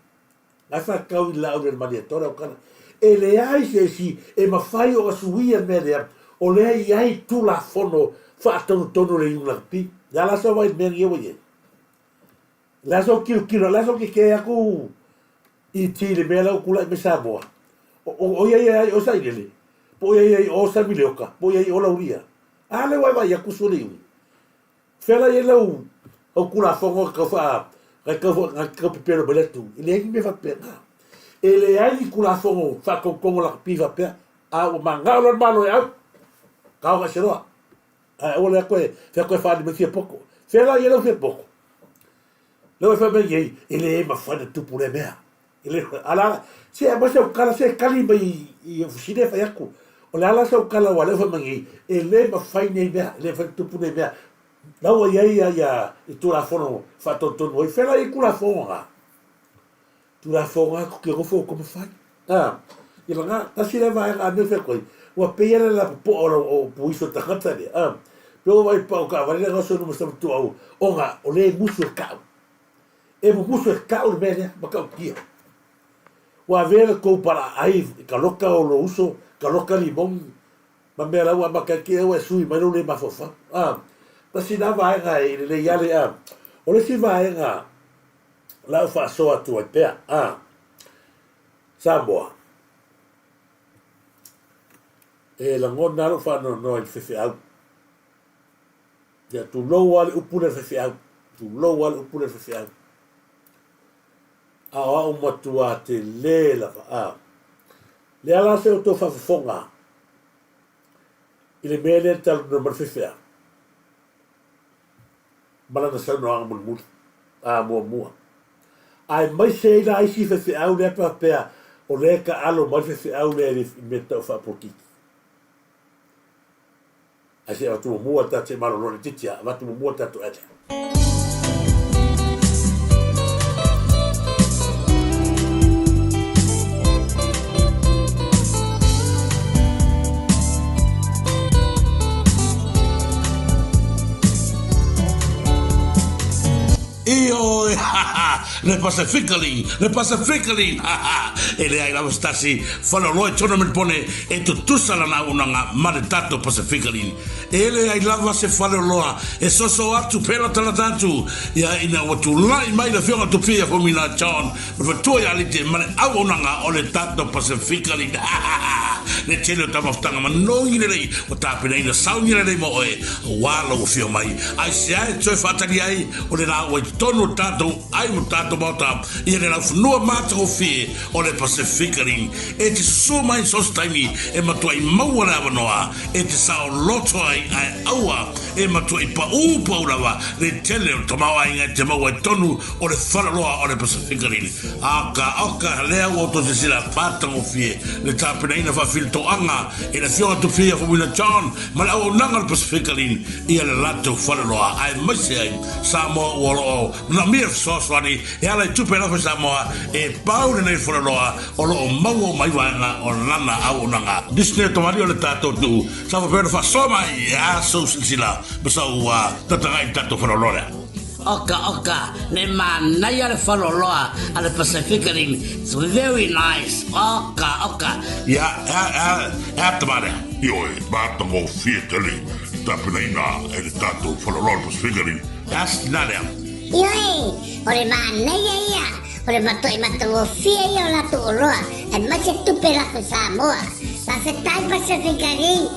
ngai whakau I lau le mani atora o kala e le ai se si e mawhai o nga suia mea lea o le ai ai tula fono whaatonu le iunga pi ya la sa wai mea ngewa ye la so kilo la so ke aku I ti le mea lau kula me Samoa o ia o sa ile po ia o sa milioka po ia o lauria ale wai aku sole iu fela ia lau o kula fongo ka fa ka pepero beletu ile me fa pena ele ai kula fongo fa kongo la piva pe o mangalo malo ya ka o sero o le ko fa di me pouco fela ia lau fe pouco lo fa me ye ele ma fa de tu pour le mea ele ala se ma se kala se kali mai I fusine fa yaku o le ala se kala wale fa me ele ma fa nei mea le fa tu pour le mea lau ia I tu la fono fa tontonu I fela I kula fonga tu la fonga ko ke rofo como fai I langa ta si le vai a me fe koi ua peia la po o puiso ta kata le pero vai pa o ka vai le so no mo tu au onga o le musu ka e mo musu ka o me ma ka kia ua ver ko para ai ka loka o lo uso ka loka limon ma me la ua ma ka kia ua sui ma no le ma fofa ta si na vai ga le yale o le si vai ga la fa so atu ai pe Samoa e la ngona lo fa no il fefe au ya tu lo al upule fefe au tu lo al upule fefe au a o matua te le la a le ala se o to fa fonga ile mele tal no mar fefe au bala na sa no ang mun a mo ai mai se la ai si fefe au le pa pea o le ka alo mai fefe au le meta fa poki ai se o tu mo ta te malo lo titia va tu mo ta to ate Io, le Pacifically, e le ai lava stasi, fanno noi tournament pone, e tu salana una maritato Pacifically, e le ai lava se fanno loa, e so atu pela talatatu, ya ina watu lai mai la fiona tu pia fomina John, per tu ya lite, ma au unanga o le tato Pacifically, le tele tamaftanga, ma no ile lei, o tapina ina sauni lei mo e, walo o fio mai, ai se ai tue fatali ai, o le la tonu tato ai mo tato bota ia le lafnua mata o fie o le Pacifically e te suma in sostaimi e matua i maua rawa noa e te sao loto ai aua e matua i pa urawa le tele o tamawa inga te maua i tonu o le whanaloa o le Pacifically aka lea o to te sila pata o fie le tapina ina whawhilto anga e le fionga tu fie fawina John ma le au nanga le Pacifically ia le lato whanaloa ai maise ai Samoa uolo na mia soswani e ala tupe la Samoa e paule nei fora o lo mau mai wanga o lana au nanga disne to mari o le tato tu sa fa fa soma ya so sila besa wa tatangai tato fora loa Oka, ne mana ya le faloloa ale Pacifically. It's very nice. Oka. Ya tamare. Io bata mo fieteli tapina e tato faloloa Pacifically. That's not Ioi, ore mana ya. Ore mato fie yo la tu roa. E ma se tu pela Samoa. La se tai Pacifically.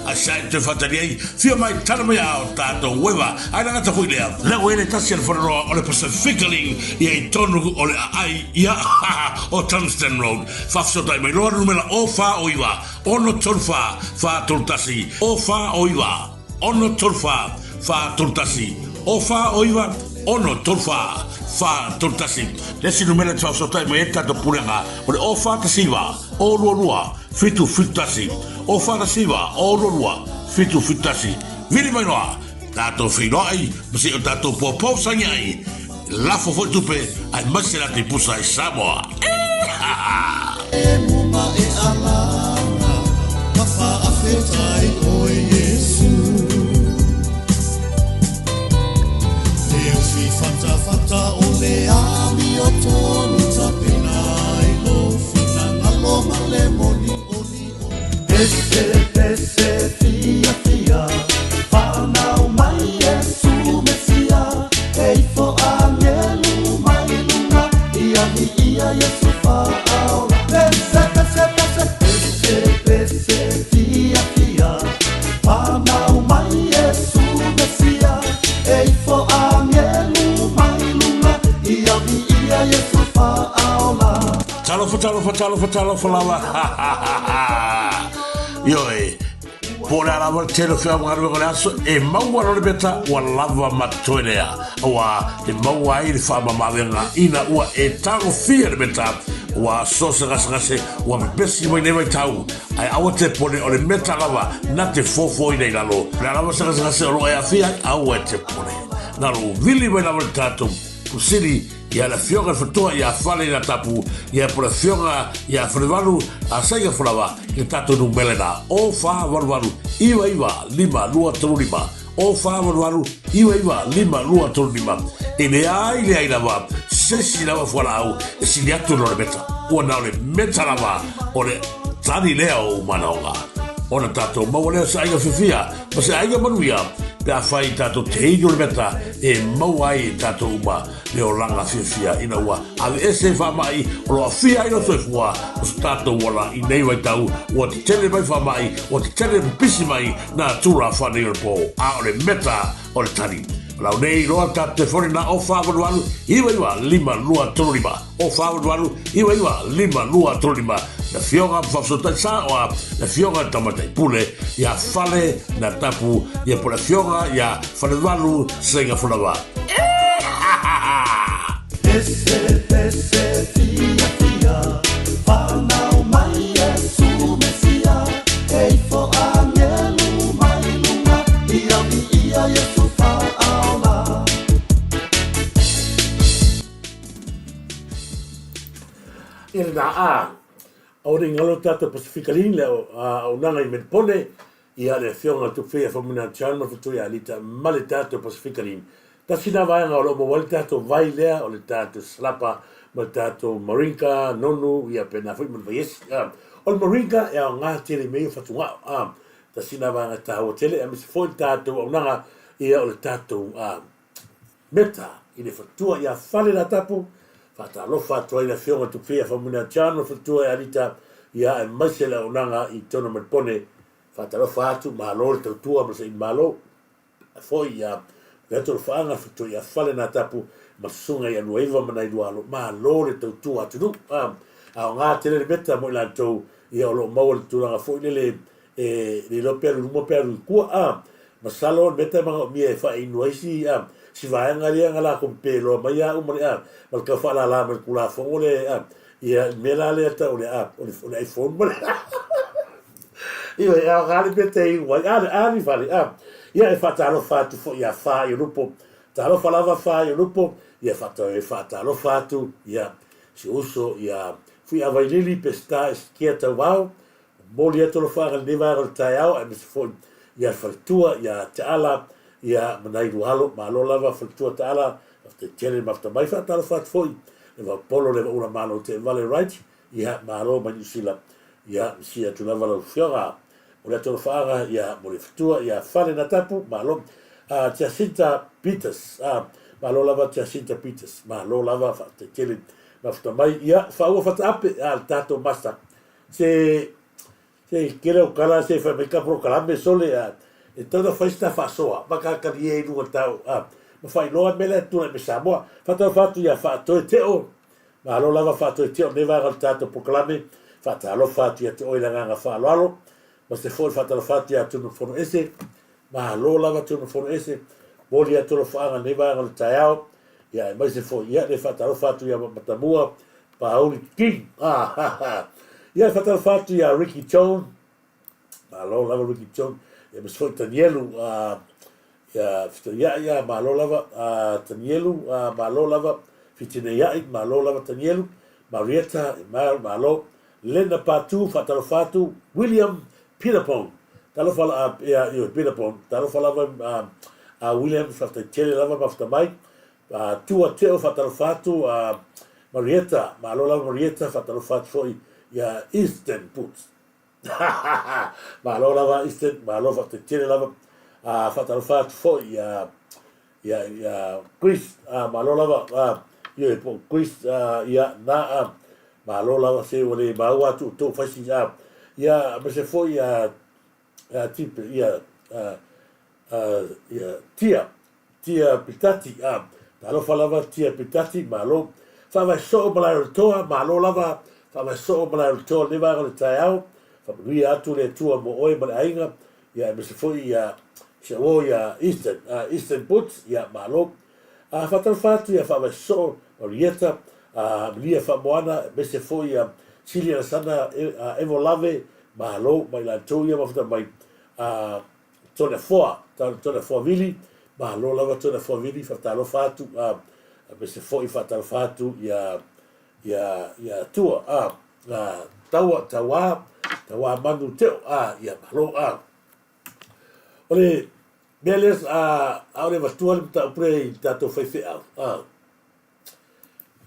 A sai te fataliei fia mai tana mai au tato weva ai nanga ta fuilea la wele tasi al foro o le Pacifically ia i tonu o le ai ia o Tungsten Road fa so tai mai lo numela o fa o iwa ono torfa fa turtasi o fa o iwa ono torfa fa turtasi o fa o iwa ono torfa fa turtasi lesi numela fa so tai mai tato purenga o le o fa tasiva o lua fitu fitasi o fa tasiva o lua fitu fitasi vili mai noa tato finoi masi o tato popo sangai la fo tupe ai masela te pusa ai Samoa muma e alana kafa afetai o Yesu Deus fanta o le ami o tonu tapinai lo fina ngalo male moni Ese fia Fana o mai Yesu Mesia Eifo angelu mai lunga Ia Yesu fa'au Ese fia Fana o mai Yesu Mesia Eifo angelu mai lunga Ia Yesu fa'au Talo falawa Yoi Pole ala wal telo fia mga rwego le aso e maua lore beta wa lava matoenea wa e maua ili fama mawenga ina ua e tango fia le beta wa sosa gase wa besi mai newa i tau ai awa te pone o le meta lava na te fofo ina i lalo le alawa sa gase o lo e a fia awa te pone nalo vili mai lava le tato pusiri ia la fionga fatua ia fale na tapu ia por fionga ia frevalu a saiga flava que tato no melena o fa valu iwa lima lua tolima o fa valu iwa lima lua tolima ele ai lava sesi lava fora au si liato no meta o na le meta lava o le tani leo manonga ona tato mawale saiga fifia mas aiga manuia pe a fai tato te hio le meta e mau ai tato uma le o langa fia ina ua ave ese wha mai o lo a fia ina toi fua o su tato wala i nei wai tau o te tele mai wha mai o te tele pisi mai na tura whane o le po a o le meta o le tani lau nei roa ta te fori na o whawaruaru iwa iwa lima lua tolima o whawaruaru iwa iwa lima lua tolima na fionga whafsotai sa o a na fionga tamatai pule ia fale na tapu ia po na fionga ia whanewaru senga whanawa Ese fia fia whanau mai e su mesia ei fo angelu mai lunga ia mi ia Yesu whaala Ina na a o ringa lo tata Pacifica Line leo o nanga I Pone ia le fionga tu fea whamuna chana fitu ia lita male tata Pacifica Line ta sina vaenga o lo mo wale tato vai lea o le tato slapa ma le tato marinka nonu ia pena fui man vayes o le marinka ia o ngā tele mei fatunga ta sina vaenga ta o tele a misi foi tato o nanga ia o le tato meta I le fatua ia fale la tapu fata lofa toi la fionga tu fia famuna chano fatua alita ia e maisela onanga I tono me pone fata lofa atu malo le tautua ma sei malo foi ia le to faanga fatua ia fale na tapu masunga ia nueva mana I dualo malo le tautua atu nu a nga tele beta mo la to ia lo mau le tulanga foi le le lo peru mo peru ku masalo beta ma mi e fa inuisi si vaenga lia ngala ko pelo mai a umri mal ka fa la mal kula fo le ia mela le ta o le o le iPhone mal ia gale bete I wa ali vale ia e fa talo fa tu fo ia fa I lupo talo fa lava fa I lupo ia fa talo fa tu ia si uso ia fui a vai lili pesta skieta VAO boli eto lo fa le va al taiao e mi fo ia fa tua ia tala ia manai rualo ma lo lava faltua tala te tele mafta mai fa tala fat foi e va polo le una mano te vale right ia ma lo ma sila ia sia tu lava lo fiora o le tolo fara ia mo le ftua ia fale na tapu ma lo Jacinta Peters ma lo lava Jacinta Peters ma lo lava fa te tele mafta mai ia fa o fat ape al tato masta se kele o kala se fa me kapro kala me sole e toda festa fa soa maka ka ie nu tau ma fai loa mele tu me Samoa fa ta fatu ia fa to te o ma lo lava fa to te o ne va al tato proclame fa ta lo fatu ia te o ila nga fa lo ma se for fa ta fatu ia tu no fono ese ma lo lava tu no fono ese boli ia tu lo fa ne va al taiao ia ma se for ia ne fa ta lo fatu ia matamua pa uli king ia fa ta fatu ia Ricky Chone ma lo lava Ricky Chone e me foi Tanielu ia ma lo lava Tanielu ma lo lava fitine ia ma lo lava Tanielu Marietta ma lo Lena Patu fatalo fatu William Peterpon talo fala ia Peterpon talo fala William fata tele lava bafta mai tua teo fatalo fatu Marietta ma lo lava Marietta fatalo fatu foi ia Eastern Puts ma lo lava iste ma lo fa te tele lava fa tal fa fo ia Chris ma lo lava io po Chris ia na ma lo lava se ole ma wa tu fa si ia ma se fo ia tipo ia tia pitati ma lo fa lava tia pitati ma lo fa va so ma lo toa ma lo lava fa va so ma lo toa ne va le taiao lui atu le tua mo oi ma ainga ia me se foi ia se o ia Eastern Puts ia malo fatal fatu ia fa so orieta lia fa moana me se foi ia Cilia sana evo lave malo mai la toia ma fata mai tona foa vili malo lava tona foa vili fatalo fatu me se foi fatal fatu ia tua tawa manu teo ia malo ole beles aure vatua ta pre tato fefe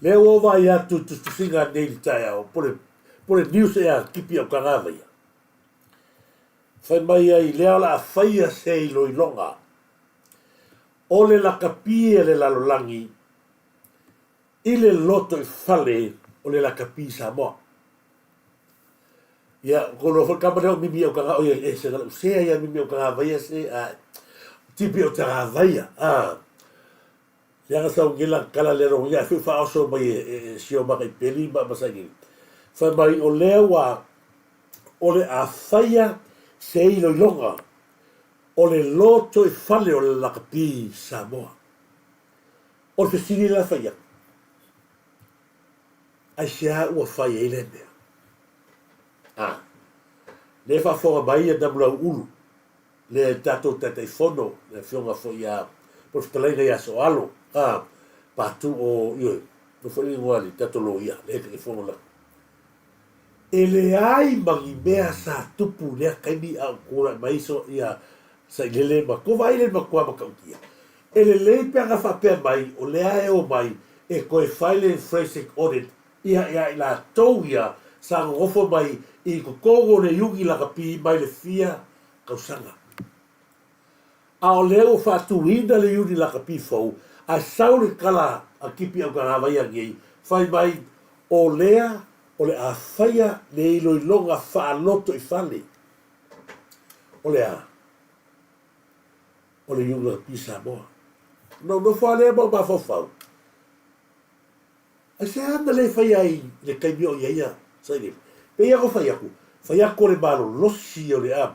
le o va ia tu singa nei taia por news ia kipi o kangava ia fai mai ai le ala faia sei lo longa o le lakapi e le lalolangi i le loto i fale o le lakapi Samoa. Ia, kono fo kamane o mimi o kanga o ia e se gala usea ia mimi o kanga vaia se tipi o tanga vaia. Ia sa o gila kala le rongo ia fa oso mai e sio maka i peli ma masagi. Fa mai o lewa o le a faia se ilo ilonga o le loto i fale o le lakapi Samoa. O le fesini la faia. Ai sea ua faia i le mea. Le fa fonga mai e namula ulu. Le tato tata i fono. Le fionga fo ia. Por fitalaina ia so alo. Patu o ioi. No fo i ngwali tato lo ia. Le ke fono la. E le ai mangi mea sa tupu lea kaimi au kura mai so ia sa ilele ma kova ile ma kua ma kaukia. E le lei pia nga whapea mai o lea e o mai e koe file forensic audit ia la tau ia sa ngofo mai i ko kongo le yungi la kapi mai le fia kausanga. A o leo whatuina le yungi la kapi fau a saure kala a kipi au karawai a ngei whai mai o lea o le a whaia le ilo i longa whaaloto i whale. O lea o le yungi la kapi Samoa. No whale mo ma fau. A se anda le whai ai le kaimi o iaia sa ile. Pe ia ko whai aku. Whai ako le malo losi o le am.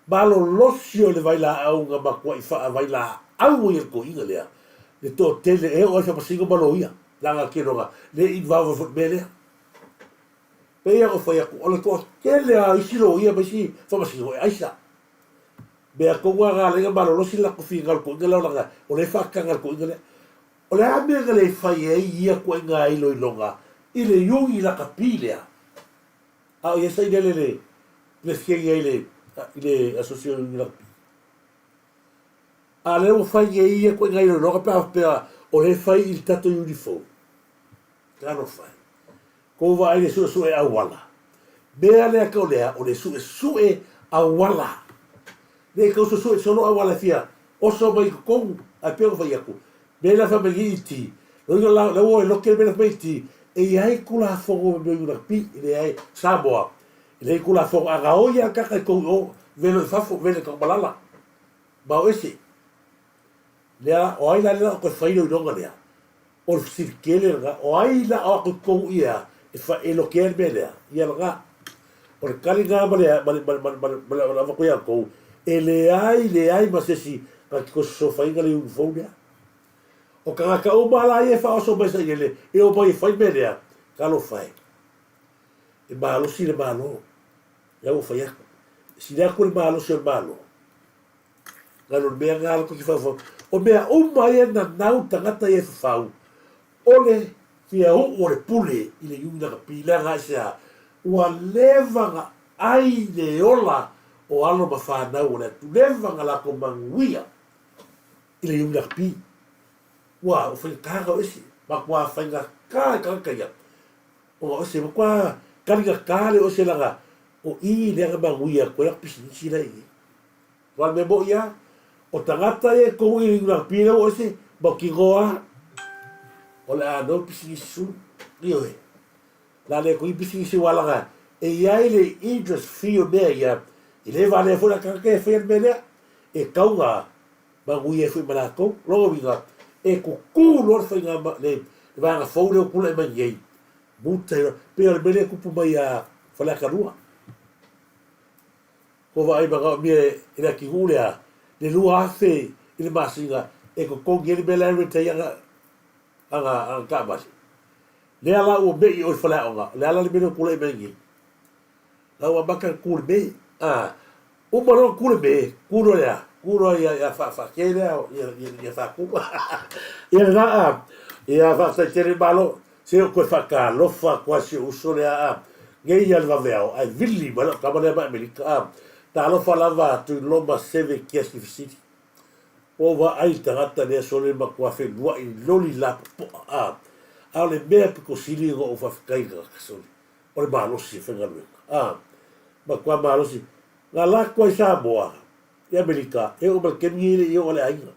Malo losi o le vaila au nga makua i wha vaila au i ko inga lea. Le to tele e o alfa pasingo malo ia. Langa kironga. Le i vava fut me lea. Pe ia ko whai aku. O le to tele a isilo ia masi whamasingo e aisa. Mea konga ngā lenga malo losi la kofi ngal ko inga lau langa. O le whakangal ko inga lea. O le ame nga le whai e ia ko inga ilo i longa. I le yungi la kapi lea. A o yesa i le skengi ai le asosio i rugby. A leo whai e ia ko inga ilo i longa pēa o le whai i tato uniform. Kano whai. Ko wa ai le sue awala. Mea lea kau lea o le sue awala. Le kau sue sono awala fia. Oso mai kongu a pēo whai aku. Mea la whamagi i ti. Loinga la oe loke mea whamagi ti. E ai kula fongo me una pi le ai Samoa le kula fongo aga o ia ka ko o velo fafo velo ko balala ba o ese le o ai la ko failo no ngale o sirkele ga o ai la o ko ia e fa e lo que me le ia ga por cali ga male male ko ia ko le ai ma se si ka ko so fa inga le un fonga o ka o mala e fa o so besa ele e o pai fai melea ka lo fai e malo si le malo ya o fai si le ko le malo si le malo ka lo mea ngalo ko ki fa o mea o mai na nau tangata e fa o le fia o le pule i le yunga ka pila nga sia ua leva nga ai le ola o alo ma fa na o le tu leva nga la ko manguia i le yunga ka pila wa o fai kaga o esi ma kwa fai nga kaga ia o ese ma kwa kaliga kale o se langa o i le nga manguia ko la pisini lai wa me bo ia o tangata e ko i nga pila o ese ba ki goa o la no pisini su io e la le ko i pisini se wala nga e ia ile interest fee me ia ile vale fo la kaga e fai me e kaunga manguia fui malako logo vinga e ko kulo fa nga le va nga fo le kula e mangi buta pe al bele ku mai a fa la kalua ko va ai ba mi e la ki gulea le lua fe ile masinga e ko ko ngeli bele rete ya anga ka ba le ala o be o fa la nga le ala le bele kula e mangi la wa ba ka kul be o maro kul be kulo ya kuro ia fa kele ia fa ku ia la ia fa se tere malo se ko fa ka lo fa quasi usole a ngai ia va VAO ai villi malo ka bale ba america ta lo fa lava tu lo ba seve kiesi city o va ai tangata le sole ma kwa fe lua in loli la a le mea ko sili o fa kai ka sole o le malo si fe ngalu ma kwa malo si la kwa Samoa e Amerika e o mal kemi e o le ainga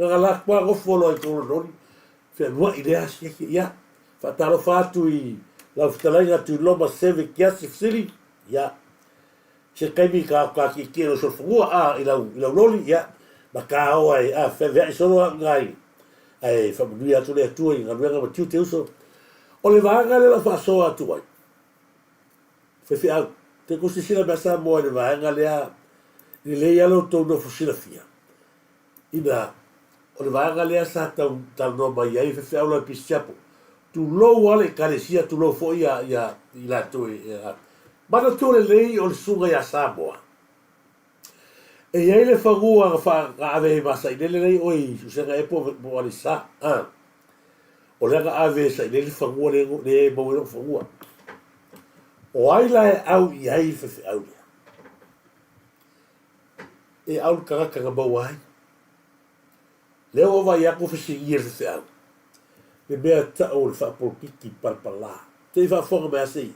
ngala kwa go folo ai ko no fe mo idea si ya fa talo fatu I la ftalanga tu loma seve kiasi fsiri ya se kaimi ka ki kero so fungua ila loli ya maka o ai fe ve so ngai ai fa mu ya tu le tu I nganga ma tu te uso o le vanga le la fa so atu ai fe a te kusisila basa mo le vanga le a le ya lo to no fusila fia ina o le vanga le sa ta no mai ai fe a lo pisiapo tu lo wale kalesia tu lo fo ya ila tu mana tu le lei o le sunga ya Samoa e ia le fagua fa ave masa ile le lei oi usanga e po mo ali sa o le ave sa ile le fagua le mo le fagua o ai la au ia fe au e au ka ba wai le o vai a ko fe ia fe au le mea tau le whapolpiki palpala. Te i whafonga mea sei.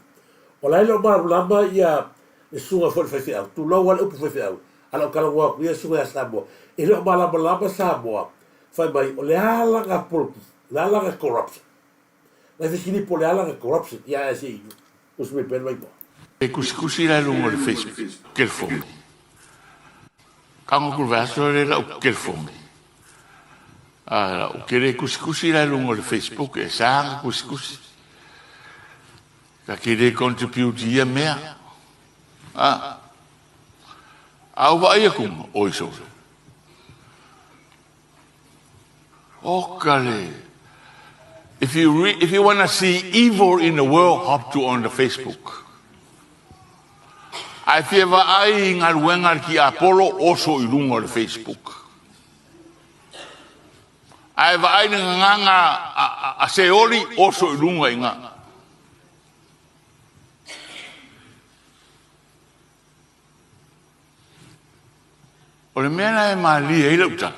O lai lo mara lama ia e sunga fwere whaifi au. Tu lau wale upu whaifi au. Ala o kalangua ku ia sunga ia Samoa. E leo mara lama Samoa. Whai mai o le alanga polpi. Le alanga corruption. Lai whiskini po le alanga corruption. Ia e sei. Usme pen mai mo. E kusikusi la lungo le Facebook. Kel fomi. Kango kurvaso le la kel fomi. O kere kusikusi la lungo le Facebook e sanga kusikusi. Ka kere contribute ia mea. Au wa ia kum oiso. Okale. If you want to see evil in the world, hop to on the Facebook. I feel ai ngal wengal ki Apollo also I lungo le Facebook. Ai va ai nganga a seoli oso lunga inga. O le mena e mali e lauta.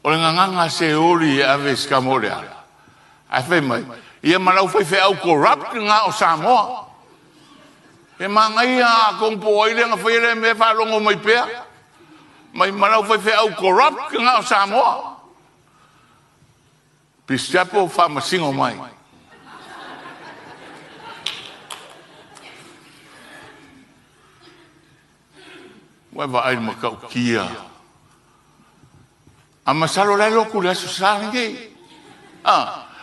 O le nganga seoli ave skamorea. Ai fe mai. Ia malau fe au corrupt nga o Samoa. E mangai a kompo ile nga fe le me fa longo mai pea. Mai malau fe au corrupt nga o Samoa. Pistapo fa masingo mai. Weva ai makau kia. A masalo lai loku le susangi.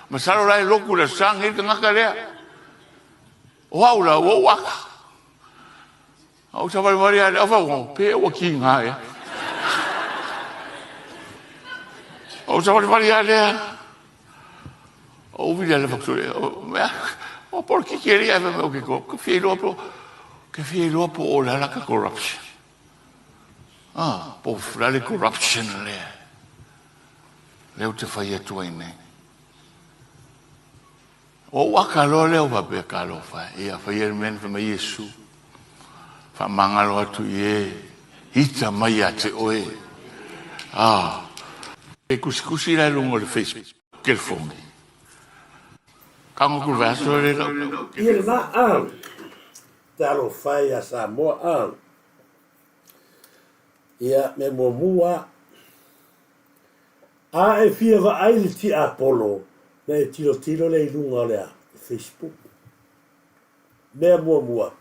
Masalo lai loku le susangi te ngaka lea. Wow la wo waka. Au sa vai varia le afa wo pe o ki nga ya. Au sa vai varia le. O via le factoria. O por que queria ver o que fielo po o la corruption. Po frale corruption le. Leo te fai atu ai nei. O wakalo leo va pe kalo fa. Ia fai el men fa mai Yesu. Fa mangalo atu ye. Ita mai ate oe. E kusikusi la lungo le Facebook. Quel fomi. Kango kurvaso le la. Ia na talo fai a Samoa ia me mua e fia va ai le ti Apollo le tilo le lunga le Facebook me mua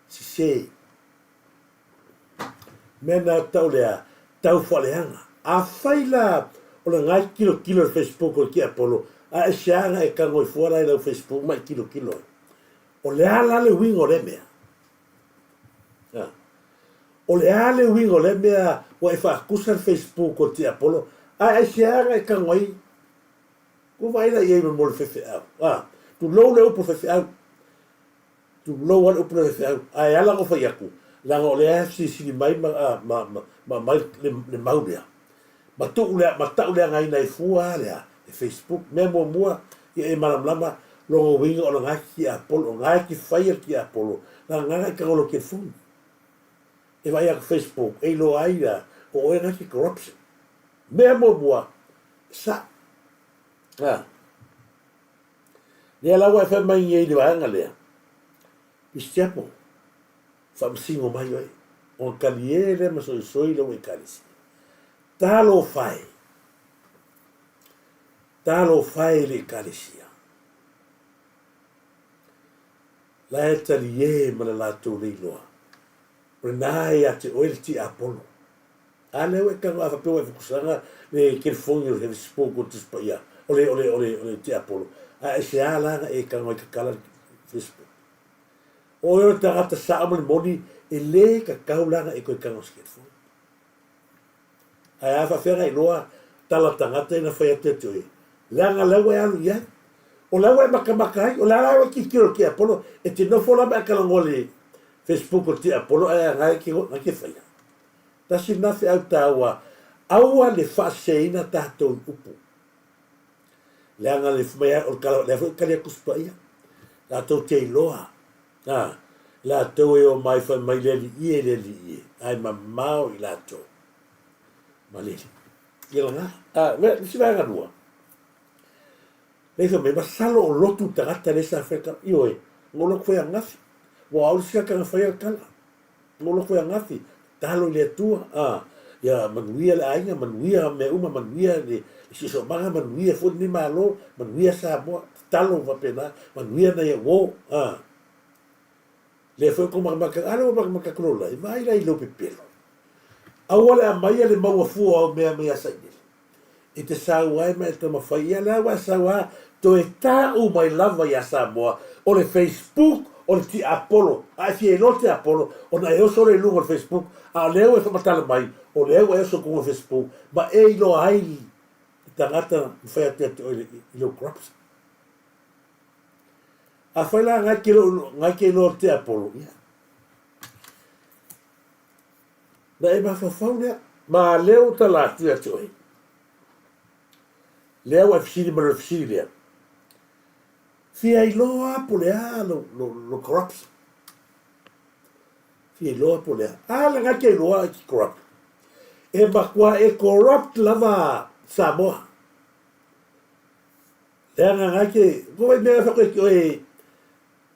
si se me na tau faleanga a faila o le ngai kilo Facebook o ki Apollo a shanga e kango fora le Facebook mai kilo o le ala le wingo le mea o le ale wingo le mea o e whaakusa Facebook o ti Apollo a e seanga e kangoi ko vai la ye mo le fefe au tu lo le upo fefe au tu lo wa upo fefe au a ala go fa yaku la go le FCC mai mai le maubia ma tu le ngai nei fua le e Facebook me mua e malamlama lo wingo o ngai ki Apollo ngai ki fire ki Apollo la ngai ka lo ke fu e vai a Facebook e lo aia o e ngaki corruption me mua sa le la wa fa mai ye di va ngale istiapo fa msingo mai oi o kaliere ma soi lo e kalisi Talo fai. Talo fai le kalesia. La e tali e ma la tau le loa. Renai a te oil ti Apollo. Ale we ka wa pe wa kusanga le ke fongi le spoko tu spia. Ole ti Apollo. A se ala e ka wa ka kala Facebook. O yo ta gata sa mo moni e le ka kaulanga e ko ka no ske fo. A fa fera i loa tala tangata na fa te toi. Langa lewe alu ya. O lewe makakai, o la ki kiro ki Apollo e te no fola ba kala ngole Facebook o ti Apollo e ngai ki na ki fa. Tasi na fe au tawa aua le fa seina tatou upu. Langa le fmea o kala le fa kale kuspaia. La to te loa. La to e o mai fa mai le li. Ai mamau i la to. Malili. Ia nga. Me si vai nganua. Le fa me masalo o lotu tagata le sa feka. Io e. Ngolo foi angafi. Wa au sia ka fa ia kala. Ngolo foi angafi. Talo le tua. Ya manuia le ainga, manuia me uma manuia le si so manga manuia fo ni malo, manuia sa mo talo va pena, manuia na ye wo. Le foi como maka alo maka krola. Vai lai lo pepelo. Awala mai le mau fu o me sa ni. E te sa wai me te mafai ala wa sa wa to e ta u mai lava ya sa mo o le Facebook o le ti Apollo. A si e no te Apollo, o na eu so le lungo Facebook, a leo e whamatala mai, o leo e so kungo Facebook, ma e ilo ai tangata whai te ilo crops. A whai la ngai ke ilo te Apollo. Na e mawhawhau lea, ma leo ta la tua te oi. Leo e fsiri ma le fsiri lea. Fia iloa po lea lo corrupt. Fia iloa po lea. La ngake iloa ki corrupt. E makua e corrupt lava Samoa. Lea ngake, koe mea whako ki oe,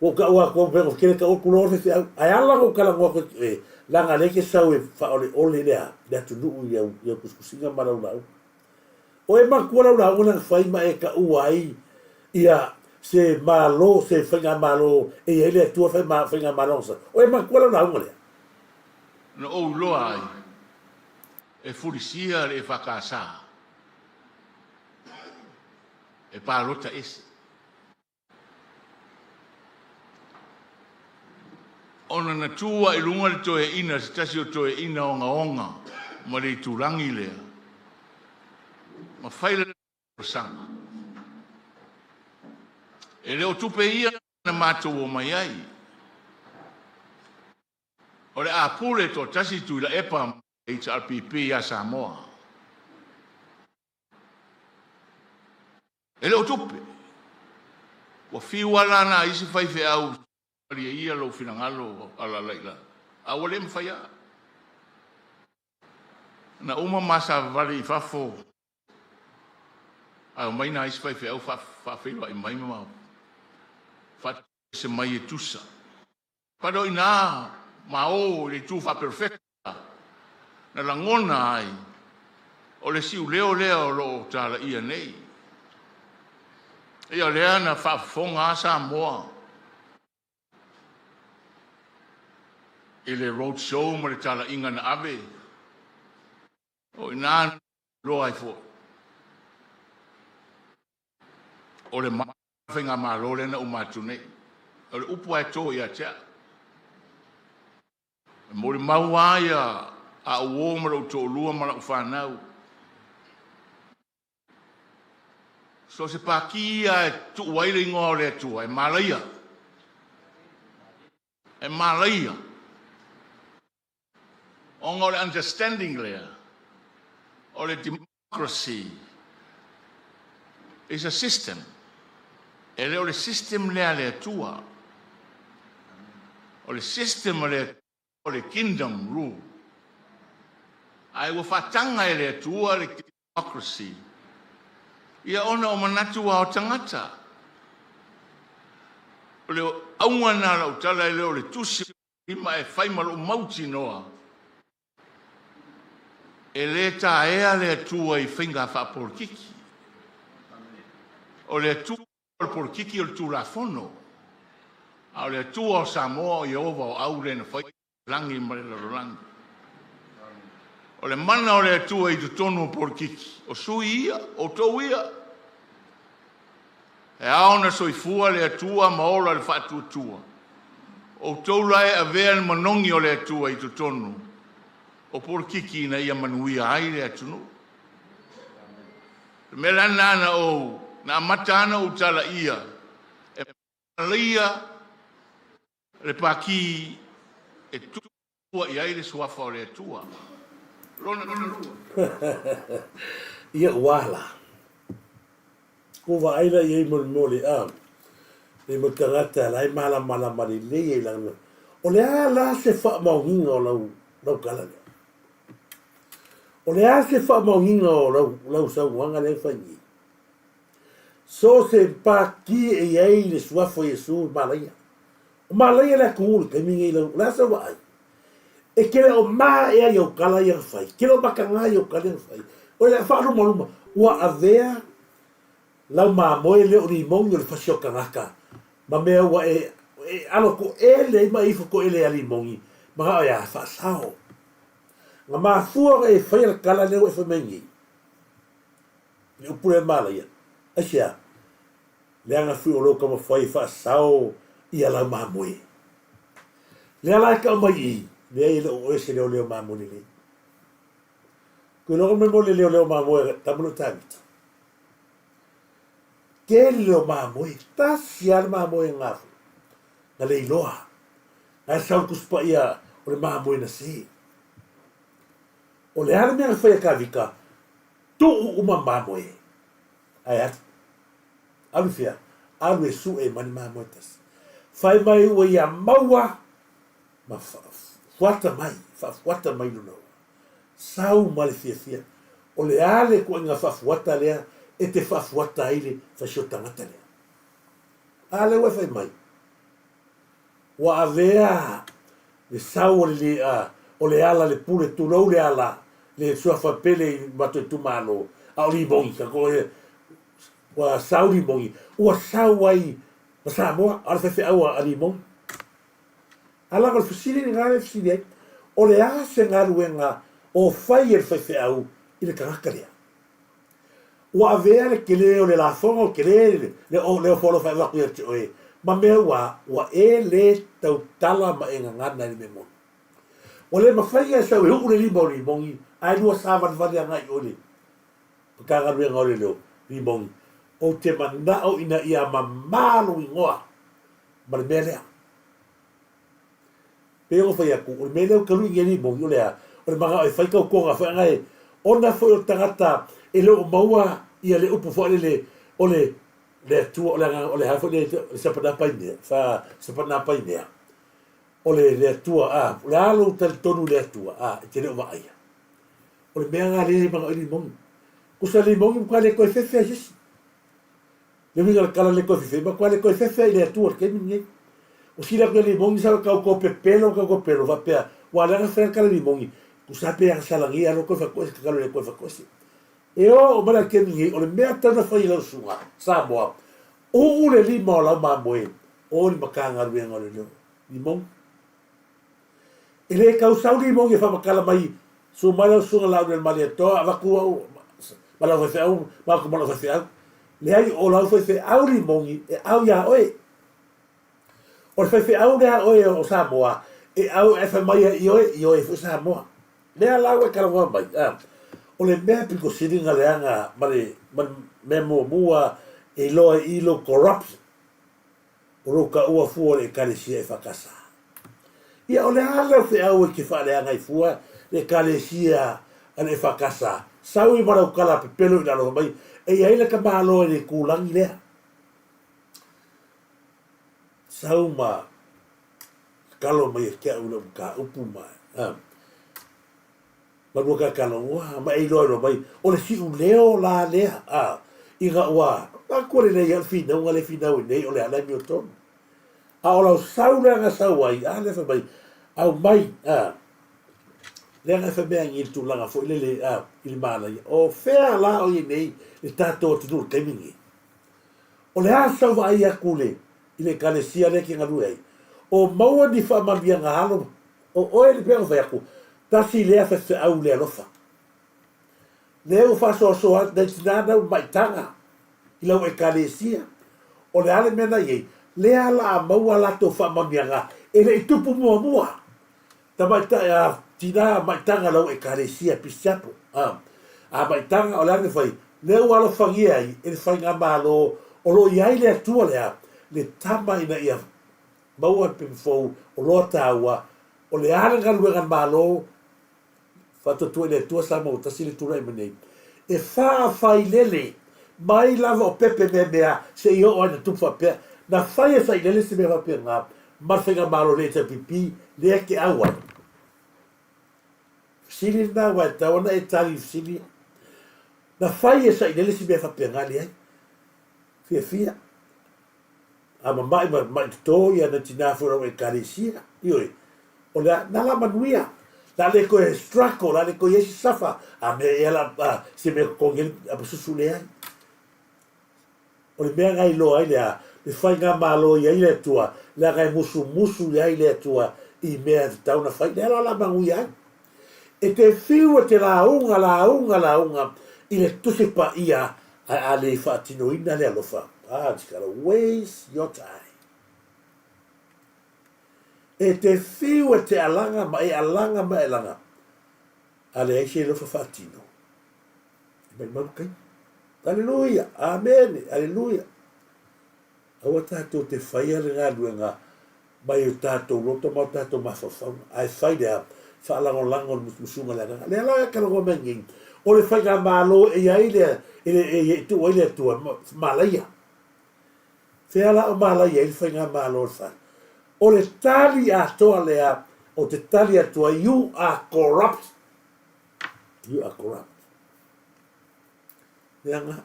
o ka ua kua pengo kere ka oku lor fesi au. Ai ala ko kala ngua ko ki oe, langa leke sau e whaole ole lea, lea tu nuu iau kuskusinga marau lau. O e makua lau lau nang whaima e ka uai, ia, se malo se fenga malo e ele tua fenga malo sa o e makuala na ngole no o lo ai e furisia e fakasa e parota es ona na tua i lunga le toe ina stasi o toe ina onga ma le turangi le ma faile sanga e leo tupe ia na mātou o mai ai. O le a pule to tasi tu la epa HRPP a Samoa. E leo tupe. Wa fiwala na isi faife au ria ia lo finangalo ala laila. A wale mfaya. Na uma masa vale i fafo. A mai na isi faife au fafelo i mai mau. Fat se mai tusa. Pado ina mao le tufa perfecta. Na langona ai. O le siu leo lo tala ia nei. Ia lea na whafonga Samoa. I le road show ma le tala inga na ave. O ina lo ai fo. O le whenga marole na umatu nei. O le upu ai tō ia tea. Mo le maua ia a uo mara tō lua mara whanau. So se paki ia e tu waile ingoa o le atua, e malaia. E malaia. O ngā le understanding lea. O le democracy. Is a system. E leo le system lea le atua. O le system lea o le kingdom rule. Ai wa fatanga e le atua le democracy. Ia ona o manatu o tangata. O le aunga nā lau tala e leo le tusi ima e whaimalo mauti noa. e le ta ea le atua I whinga whapolkiki. O le atua o polkiki o le tūlafono. A o le atua o Samoa I ova o aure na whai langi mare larolangi. O le mana o le atua I tutonu o polkiki. O sui ia, o tau ia. E aona soifua le atua maola le whatuatua. O tau lai a vea le manongi o le atua I tutonu. O polkiki na ia manuia ai le atunu. Me la nana o na matana o tala ia. E lia le paki e tua I ai le suafa o le atua. Lona lua. Ia wala. Ko wa aila I mole e mo tangata lai mala mari le I lana. O le ala se wha mauhinga o lau kalane. O le ala se wha mauhinga o lau sauanga le whaingi. So se paki e ai le suafo Yesu malaya. O malaya le kuulu te mingi I lau. La sa wa ai. E kere o maa ea yo kala ia whai. Kere o makanga yo kala ia whai. O le wharu maruma. Ua avea lau maa moe leo ni mongi o le whasio kangaka. Ma mea ua alo ko ele ma ifo ko ele ali mongi. Ma hao ya whaasao. Nga maa fua e whai ala kala leo e whamengi. Ni upure malaya. Asia. Leanga fui o loka ma whai whaasao I ala maa moe. Lea laika o mai I. Lea I leo oese leo maa moe le. Kui loko me mole leo maa moe tamuno tangita. Ke leo maa moe. Tasi ala maa moe ngafu. Na le iloa. Nga sau kuspa ia o le maa moe na se. O le ala mea whai a kawika. Tu uma maa moe. Ai atu. Alu fia. Alu e su e mani maa moe tas. Whai mai ua ia maua. Ma fuata mai. Fuata mai no. Sau male fia fia. O le ale ko inga fuata lea. E te fuata aile. Fasio tangata lea. Ale ua whai mai. Wa avea. Le sau o le ala le pule tulou le ala. Le suafa pele I mato tu malo. A o li bongi. Kako e. Wa sau li bongi. Ua sau ai. Ma Samoa. Ala fefe au a li bongi. Ala kal fusili ni ngale fusili ai. O le a se ngalu e ngā. O fai e fefe au. I le kangaka lea. Ua avea le kele o le la fonga o kele. Le o folo fai waku ia te oe. Ma mea ua e le tau tala ma e ngana ni me mo. O le mawhai e sau e huku le lima o li bongi. Ai lua savan vali a ngai ole. Pakanga rua ngau le leo. Li bongi. O te manao ina ia mamalo I ngoa. Ma le mea lea. Pero fai aku. O le mea leo kalu inge li bongi o lea. O le mga e whaikau konga whai ngai. Ona foi o tangata e leo maua ia le upu fo le o le atua o le hafo le sapana painea. Fa sapana painea. O le atua le alo tal tonu le atua te leo vaia. O le mea ngā le mga ili mongi. Kusa le mongi mkwa le koe fefe a jesi. Le winga la kala le koe fefe. Ma kwa le koe fefe i le atua ke mingi. O sila koe le mongi sa kau ko pepelo kau pelo va pea. Wa langa fere kala le mongi. Kusa pea salangi alo koe fakosi kakalo le koe fakosi. E o mara ke mingi. O le mea tana whai lau sunga. Samoa. O le lima o lau maa moe. O li makanga ruenga o le leo. Li mongi. E le kau sau li mongi e whamakala mai. So mai lau sunga lau nel mali atoa. Avaku au. Malau whai au. Mako malau whai au. Le ai o lau whai au li mongi. E au ia oe. O le whai au lea oe o Samoa. E au e whai mai I oe whai Samoa. Lea lau e karawa mai. O le mea piko siringa leanga. Mea mua e loa ilo corruption. O roka ua fua le kalesia e whakasa. Ia o le ala whi au e ki whaaleanga I fua le kalesia ane whakasa. Sau I marau kala pepelo I lalo mai. E aile ka malo e le kulangi lea. Sau ma kalo mai e kia ula ka upu mai. Marua ka kalo ma e loa mai. O le si u leo la lea. Inga ua. Ma kore nei al fina, unga le fina ui nei, o le alai mi o tonu. A o lau sau ranga sau ai, a le mai, au mai, le nga fa mea ngi tu langa fo ile ile mana o fea la o nei le tato tu te mingi o le asa va ia kule ile kalesia le ki ngalu ai o maua di fa mabia nga halo o ele pe fa ku tasi le fa se au le lofa le o fa so de nada mai tanga ile o kalesia o le ale mena ye le ala maua la to fa mabia nga ele tupu mua tamata ya tina mai tanga lau kalesia pisapo a mai tanga o le fai le walo fangia ai ele fai nga malo o lo iai le atua le tama ina ia maua pe fo o lo taua o le ala galuega malo fatotua le atua sa mo tasi le tura i manei e fa fai lele mai lava o pepe mea se io o ina tupa pea na fai e sai lele se mea pea nga marfenga malo le te pipi le ke awa sili na wa tawana e tali sili na fai e sai lele se mea pea nga le fia ama mai to ia na tina fora e kalesia ioi o la na la manuia la le ko strako la le ko yesi safa a me ela se me kongel a susule ai o le mea ngai lo ai le fai nga malo ia ile tua la ngai musu ia ile tua i mea tau na fai la manuia e te fiu te la unga i le tusi pa ia a le fatino ina le alofa it's gotta waste your time. E te fiu e te alanga ma e langa. Ale e se lo fa fatino. Mai malukai. Alleluia. Amen. Alleluia. Awa tato te whaia le ngā luenga mai o tato roto mau tato mawhawhau. Ai whai dea whaalango musunga le ngā. Le ala e kalango mengi. O le whai ngā mālo e ai le tu oile tua malaia. Fela o malaia il whai ngā mālo whai. O le tali atoa lea, o te tali atoa, you are corrupt. You are corrupt. Lea ngā.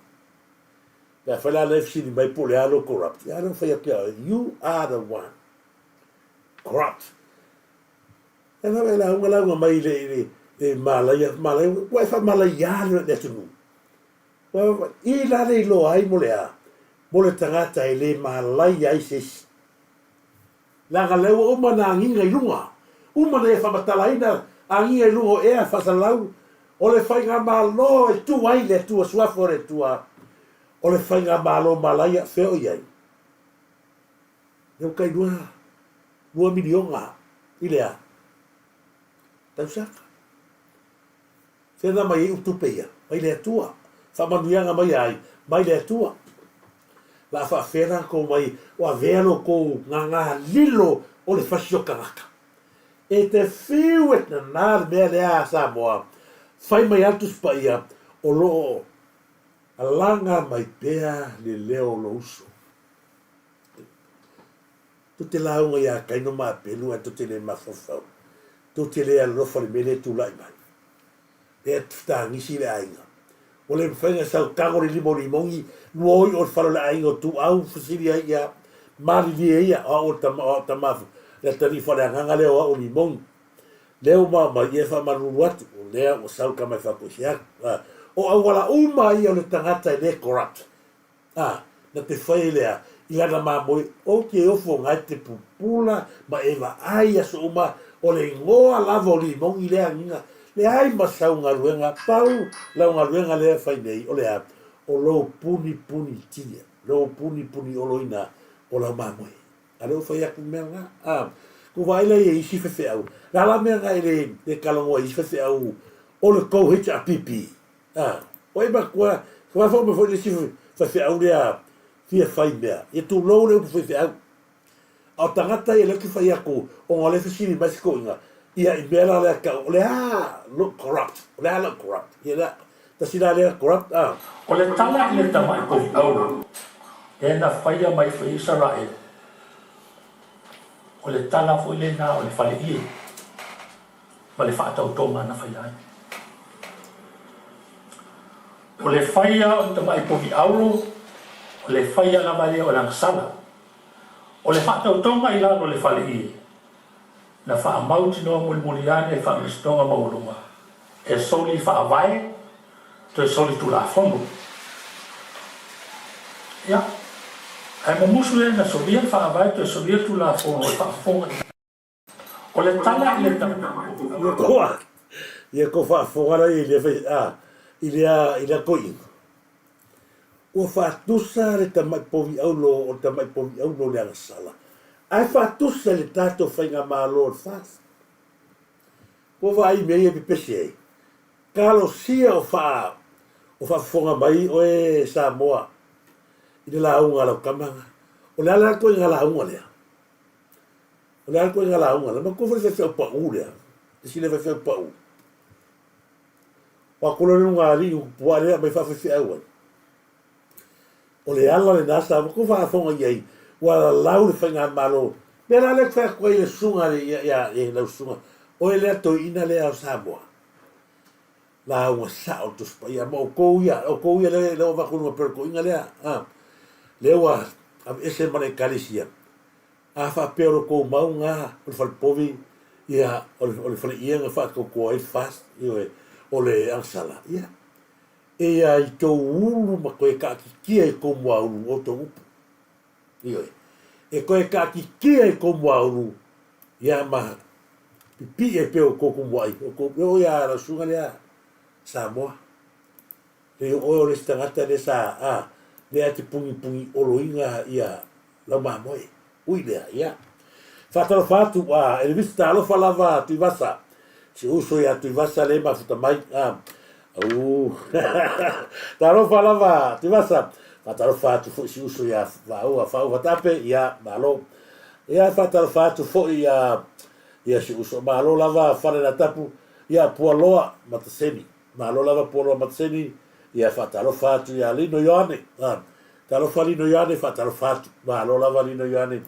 Lea whaila lefsini mai po le alo corrupt. Lea alo whai apia, you are the one. Corrupt. Lea ngā wela hunga launga mai le malaia, wai wha malaia le tunu. I lare i loa ai mo lea. Mo le tangata e le malaia i sesi. Langa lewa uma na anginga i lunga. Uma na e whamatalaina anginga i lunga ea whasalau. O le whai ngā malo e tu ai le tua suafo le tua. O le whai ngā malo malaia wheo iai. Leo kai 2 milionga i lea. Tau saka. Whena mai e utupeia. Mai lea tua. Whamanuianga mai ai. Mai lea tua. La whawhena ko mai o a velo ko ngā lilo o le whasio karaka. E te whiu et na nāre mea lea a Samoa, whai mai altus pa ia o loo alanga mai pea le leo lo uso. Tu te launga ia kaino maa pelu e tu te le mawhawhau. Tu te le alofa le mele tu lai mai. E tuta ngisi le ainga. O le whainga sau tango le limongi, nuoi o whalo le aingo tu au whasiri ai ia, mari li ia, o tamafu, le tani whale anganga leo o limongi. Leo mai e wha maruru atu, o lea o sau ka mai whakosia. O au wala uma ia o le tangata e le corrupt. Na te whai lea, i ana mamoi, o ke ofo ngai te pupula, ma ewa ai aso uma, o le ngoa lava o limongi lea nginga, le ai masau ngā ruenga pau, lau ngā ruenga lea whai nei, o lea, o lo puni tia, lo puni oloina, o lau mamoi. A leo whai aku mea ngā, ko waila e isi whewhe au, la mea ngā le kalongoa isi whewhe au, o le kou hita a pipi. O e makua, kwa whau me whai le isi whewhe au lea, fia whai mea, e tu lou leo whewhe au. Au tangata e leki whai aku, o ngā lefa siri mai siko inga, ia i mea lea ka, o lea look corrupt, o lea look corrupt, ia lea, tasina lea corrupt, O le tala i le tama i kofi au, e na whaia mai whai Israel, o le tala fo i le nā o le whale ie, ma le whaatau tōma na whai ai. O le whaia o tama i kofi au, o le whaia la male o lang sala, o le whaatau tōma i lalo le whale ie, na whaamauti no mulimuliane e whaamistonga maurunga. E soli whaavae, to e soli tu la whongu. Ia, ai mo musu e na solia whaavae, to e solia tu la whongu, e whaafonga. O le tala i le tala. Ia ko whaafongara i le koi. Ua whaatusa le tamai povi aulo o tamai povi aulo le angasala. Ai whaatusa le tātou whainga mālo o whaas. Ko vai mei e pipesi ei. Kalo sia o whaafonga mai o e Samoa. I le launga lau kamanga. O le ala koe ngā launga lea. O le ala koe ngā launga lea. Ma kofre whewhau pa u lea. E sile whewhau pa u. Wa kolonu ngā ri u pua lea mai whawhewhau ai. O le ala le nasa, ma ko whaafonga iei, wa la lau le whainga malo. Mera le whea koe le sunga le ia lau sunga. O e lea toi ina lea o Samoa. La unga sa o tuspa ia, ma o kou ia le o wakununga perko inga lea. Lea wa, am ese mane kalisia. A wha pero kou maunga, o le whalipovi, ia, o le whali ianga wha kou koa i fast, o le ansala, ia. E a i tō ulu ma koe ka ki kia e kou mua ulu o tō upu. Ioi. E koe ka ki kia e kou mua ulu, ia ma pipi e peo kou mua i. O kou peo ia la sunga lea Samoa. Le o le stangata le sa, le ati pungi olo inga ia lau mamoe. Ui lea, ia. Whataro whatu, e le vista alofa lava tui vasa. Si uso ia tui vasa le mafuta mai, taro falava, te vasa. Fataro fatu fo si uso ya VAO FAO vatape ya malo. Ya fataro fatu fo ya si uso malo lava fale na tapu ya pualoa mataseni. Malo lava pualoa mataseni ya fataro fatu ya lino yoane. Taro fa lino yoane fataro fatu. Malo lava lino yoane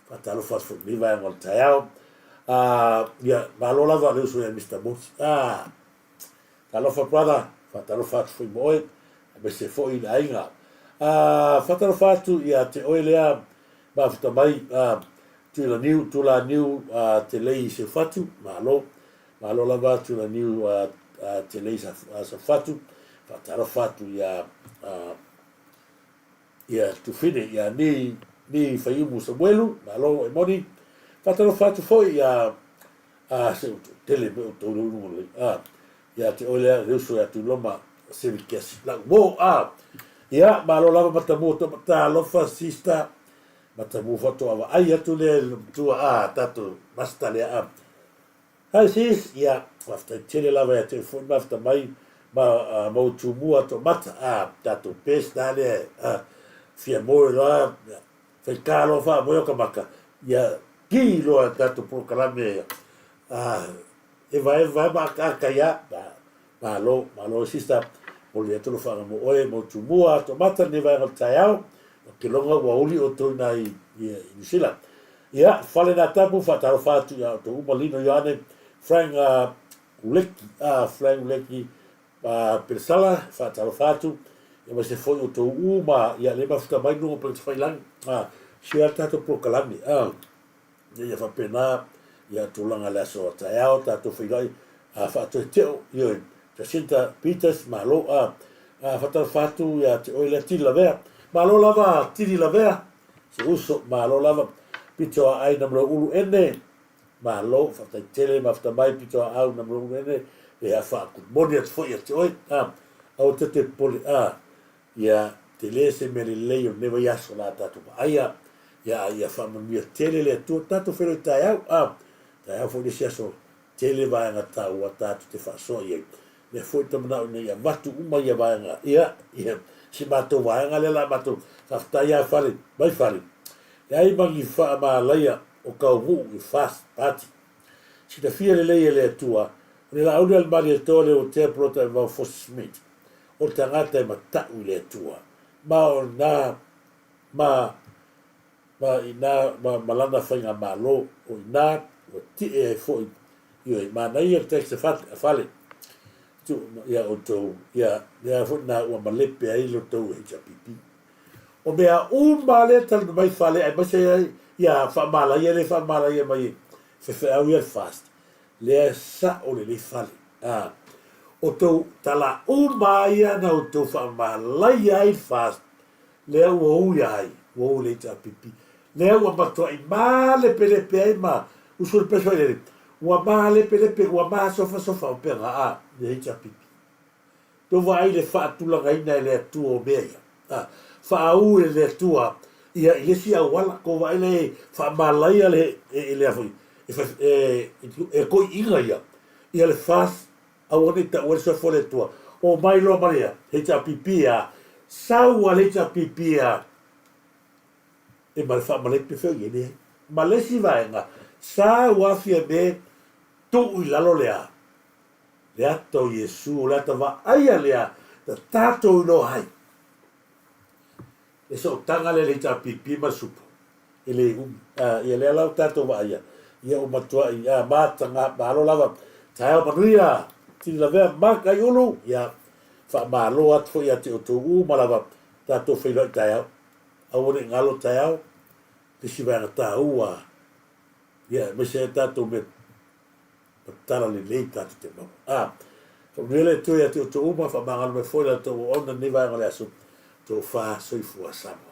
fataro fatu mi vai ngol tayao. Ya malo lava le uso ya Mr. Mosi. Talo fa prada, fatalo fatu foi moe, be se foi na inga. Fatalo fatu ia te oilea, ba fata mai tu la new te lei se fatu, malo lava tu la new te lei se fatu, fatalo fatu ia tu fine ia ni faiumu Samuelu, malo e moni, fatalo fatu foi ia se tele me o tolu ia te olea reuso ia tu loma serikiasi. La mo ia malo lava matamu to mata lofa sista matamu foto ava ai atu le tua tatu basta le hai sis ia after tele lava ia telefone basta mai mo tu mua to mata tatu pes dale fia mo la fe calo fa mo kamaka ia kilo tatu por kalame e vai ma kaya malo sista o le tolo fa mo oe mo tumua to mata ni vai al taiao ke longa wa uli o to na i sila ia fale na tapu fa taro fatu ya to umalino yane frank uleki persala fa taro fatu e ma se foi o to uma ia le ma futa mai no pe fai lang sia tato pro kalami ia fa pena ia tulanga la so taiao tato fai fa to teo io Jacinta Peters malo fatal fatu ya te oile tila vea malo lava tili la vea se uso malo lava pito ai namro ulu ene malo fatal tele mafta mai pito au namro ulu ene e a fa ku moni at foi te oi au te poli ya te lese me le leo neva ya sola tatu ya fa mi tele le tu tatu fero taiao taiao fo sia so tele va nga tau tatu te fa so ye le foi tamna ne ya watu uma ya vanga ia si mato vanga le la mato fafta ya fale mai fale ai bangi fa ma laia o ka u fast party si da fia le tua le la audio al mari tole o te prota va fo smith o tangata ma ta u le tua ma ina malanda fainga malo o ina o ti e foi io ma na ia te fale ia o tau, ia fwt na ua malepe ai lo tau e chapipi. O mea male tal mai fale, ai mase ia whamala ia le whamala ia mai, au ia fast le sa o le fale o tau tala ia na o tau whamalai ai fast le au ia ai o le ta pipi le au matua i male pele pe ma usul peso le ua male pele pe ua ma sofa o pera le ta pipi to vai le fatula gaina le tu o mea fa au le tua ia ile sia wala ko vai le fa malai le afoi ko inga ia le fas au ni ta o so fole tua o mai lo maria he ta pipia sau ale ta pipia e mal fa male pe fe ye malesi vai nga sa wa fie be tu i lalo lea le ato Yesu le ata va aia lea ta tato no hai e so tanga le ta pipi ma supo ele ia le lau tato va aia ia o matua ia matanga malo lava tae manuia ti la vea maka yulu ia fa malo at fo ia te o tu malava tato filo tae au ne ngalo tae te si va ta ua ia me se tato me tala le tato te mo Vele tu ia te o uma fa mangal me foi la to ona ni vai ngale asu to fa soi fu Samoa.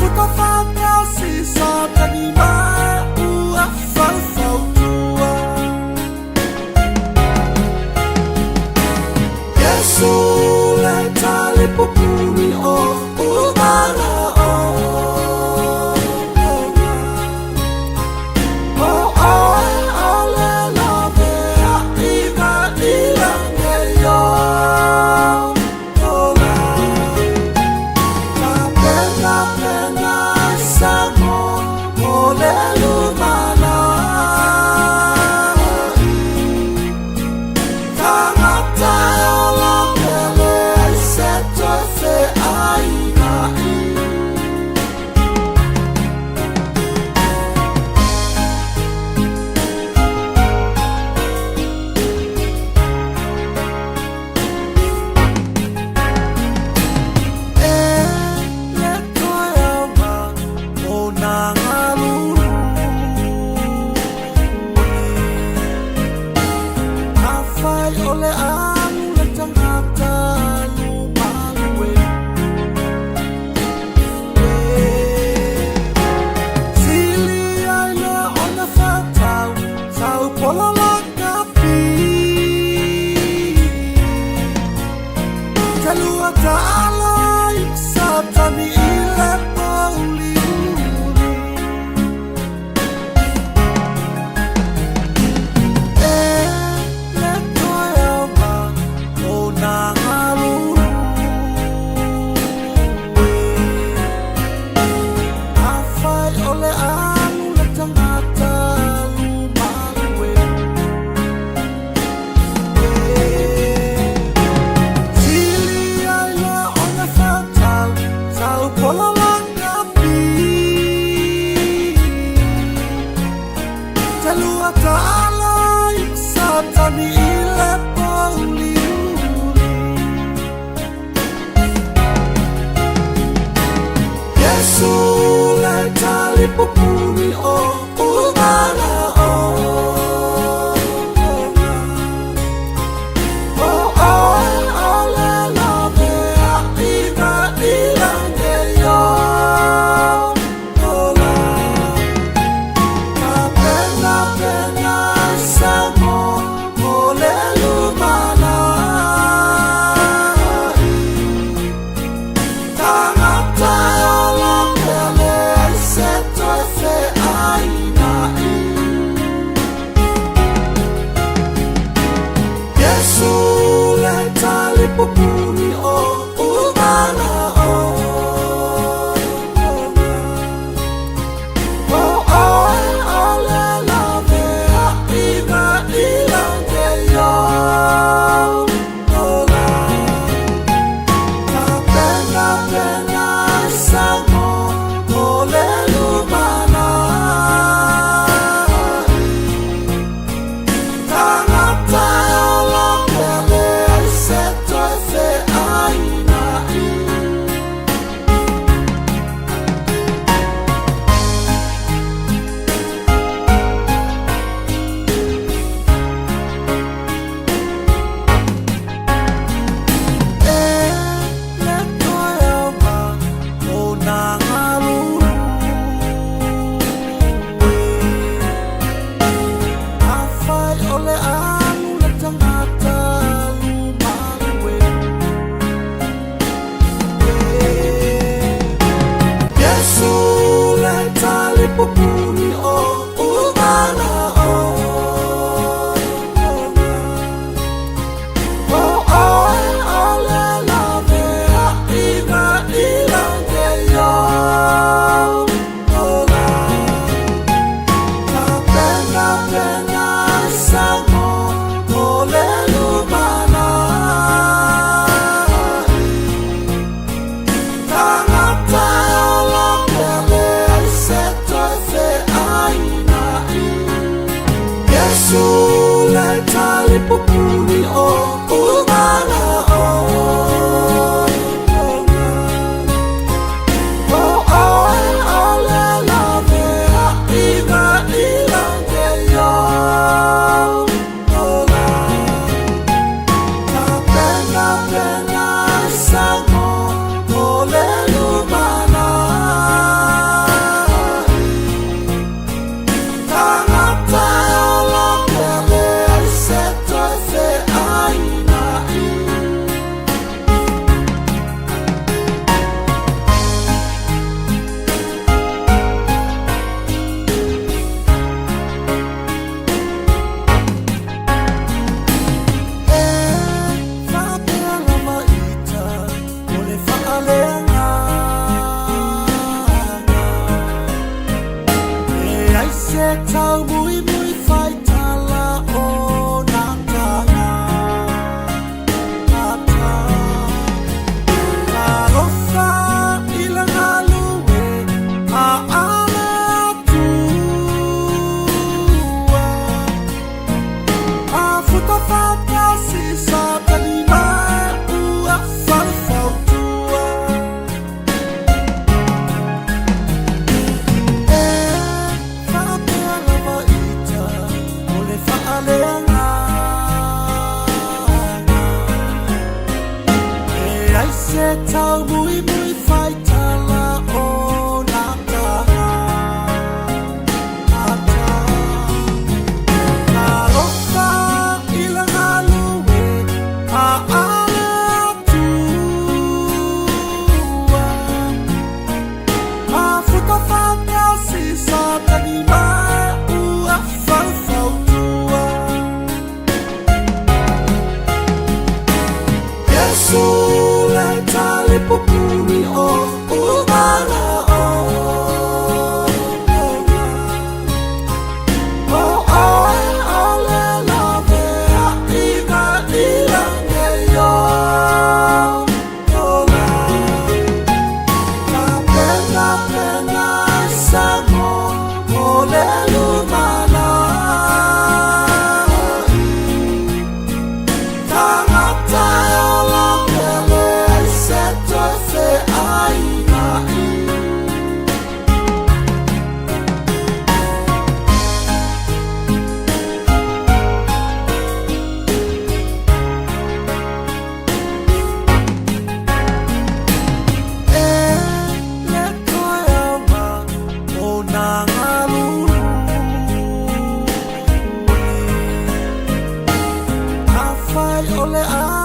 Africa. pupuri o umana o. ole a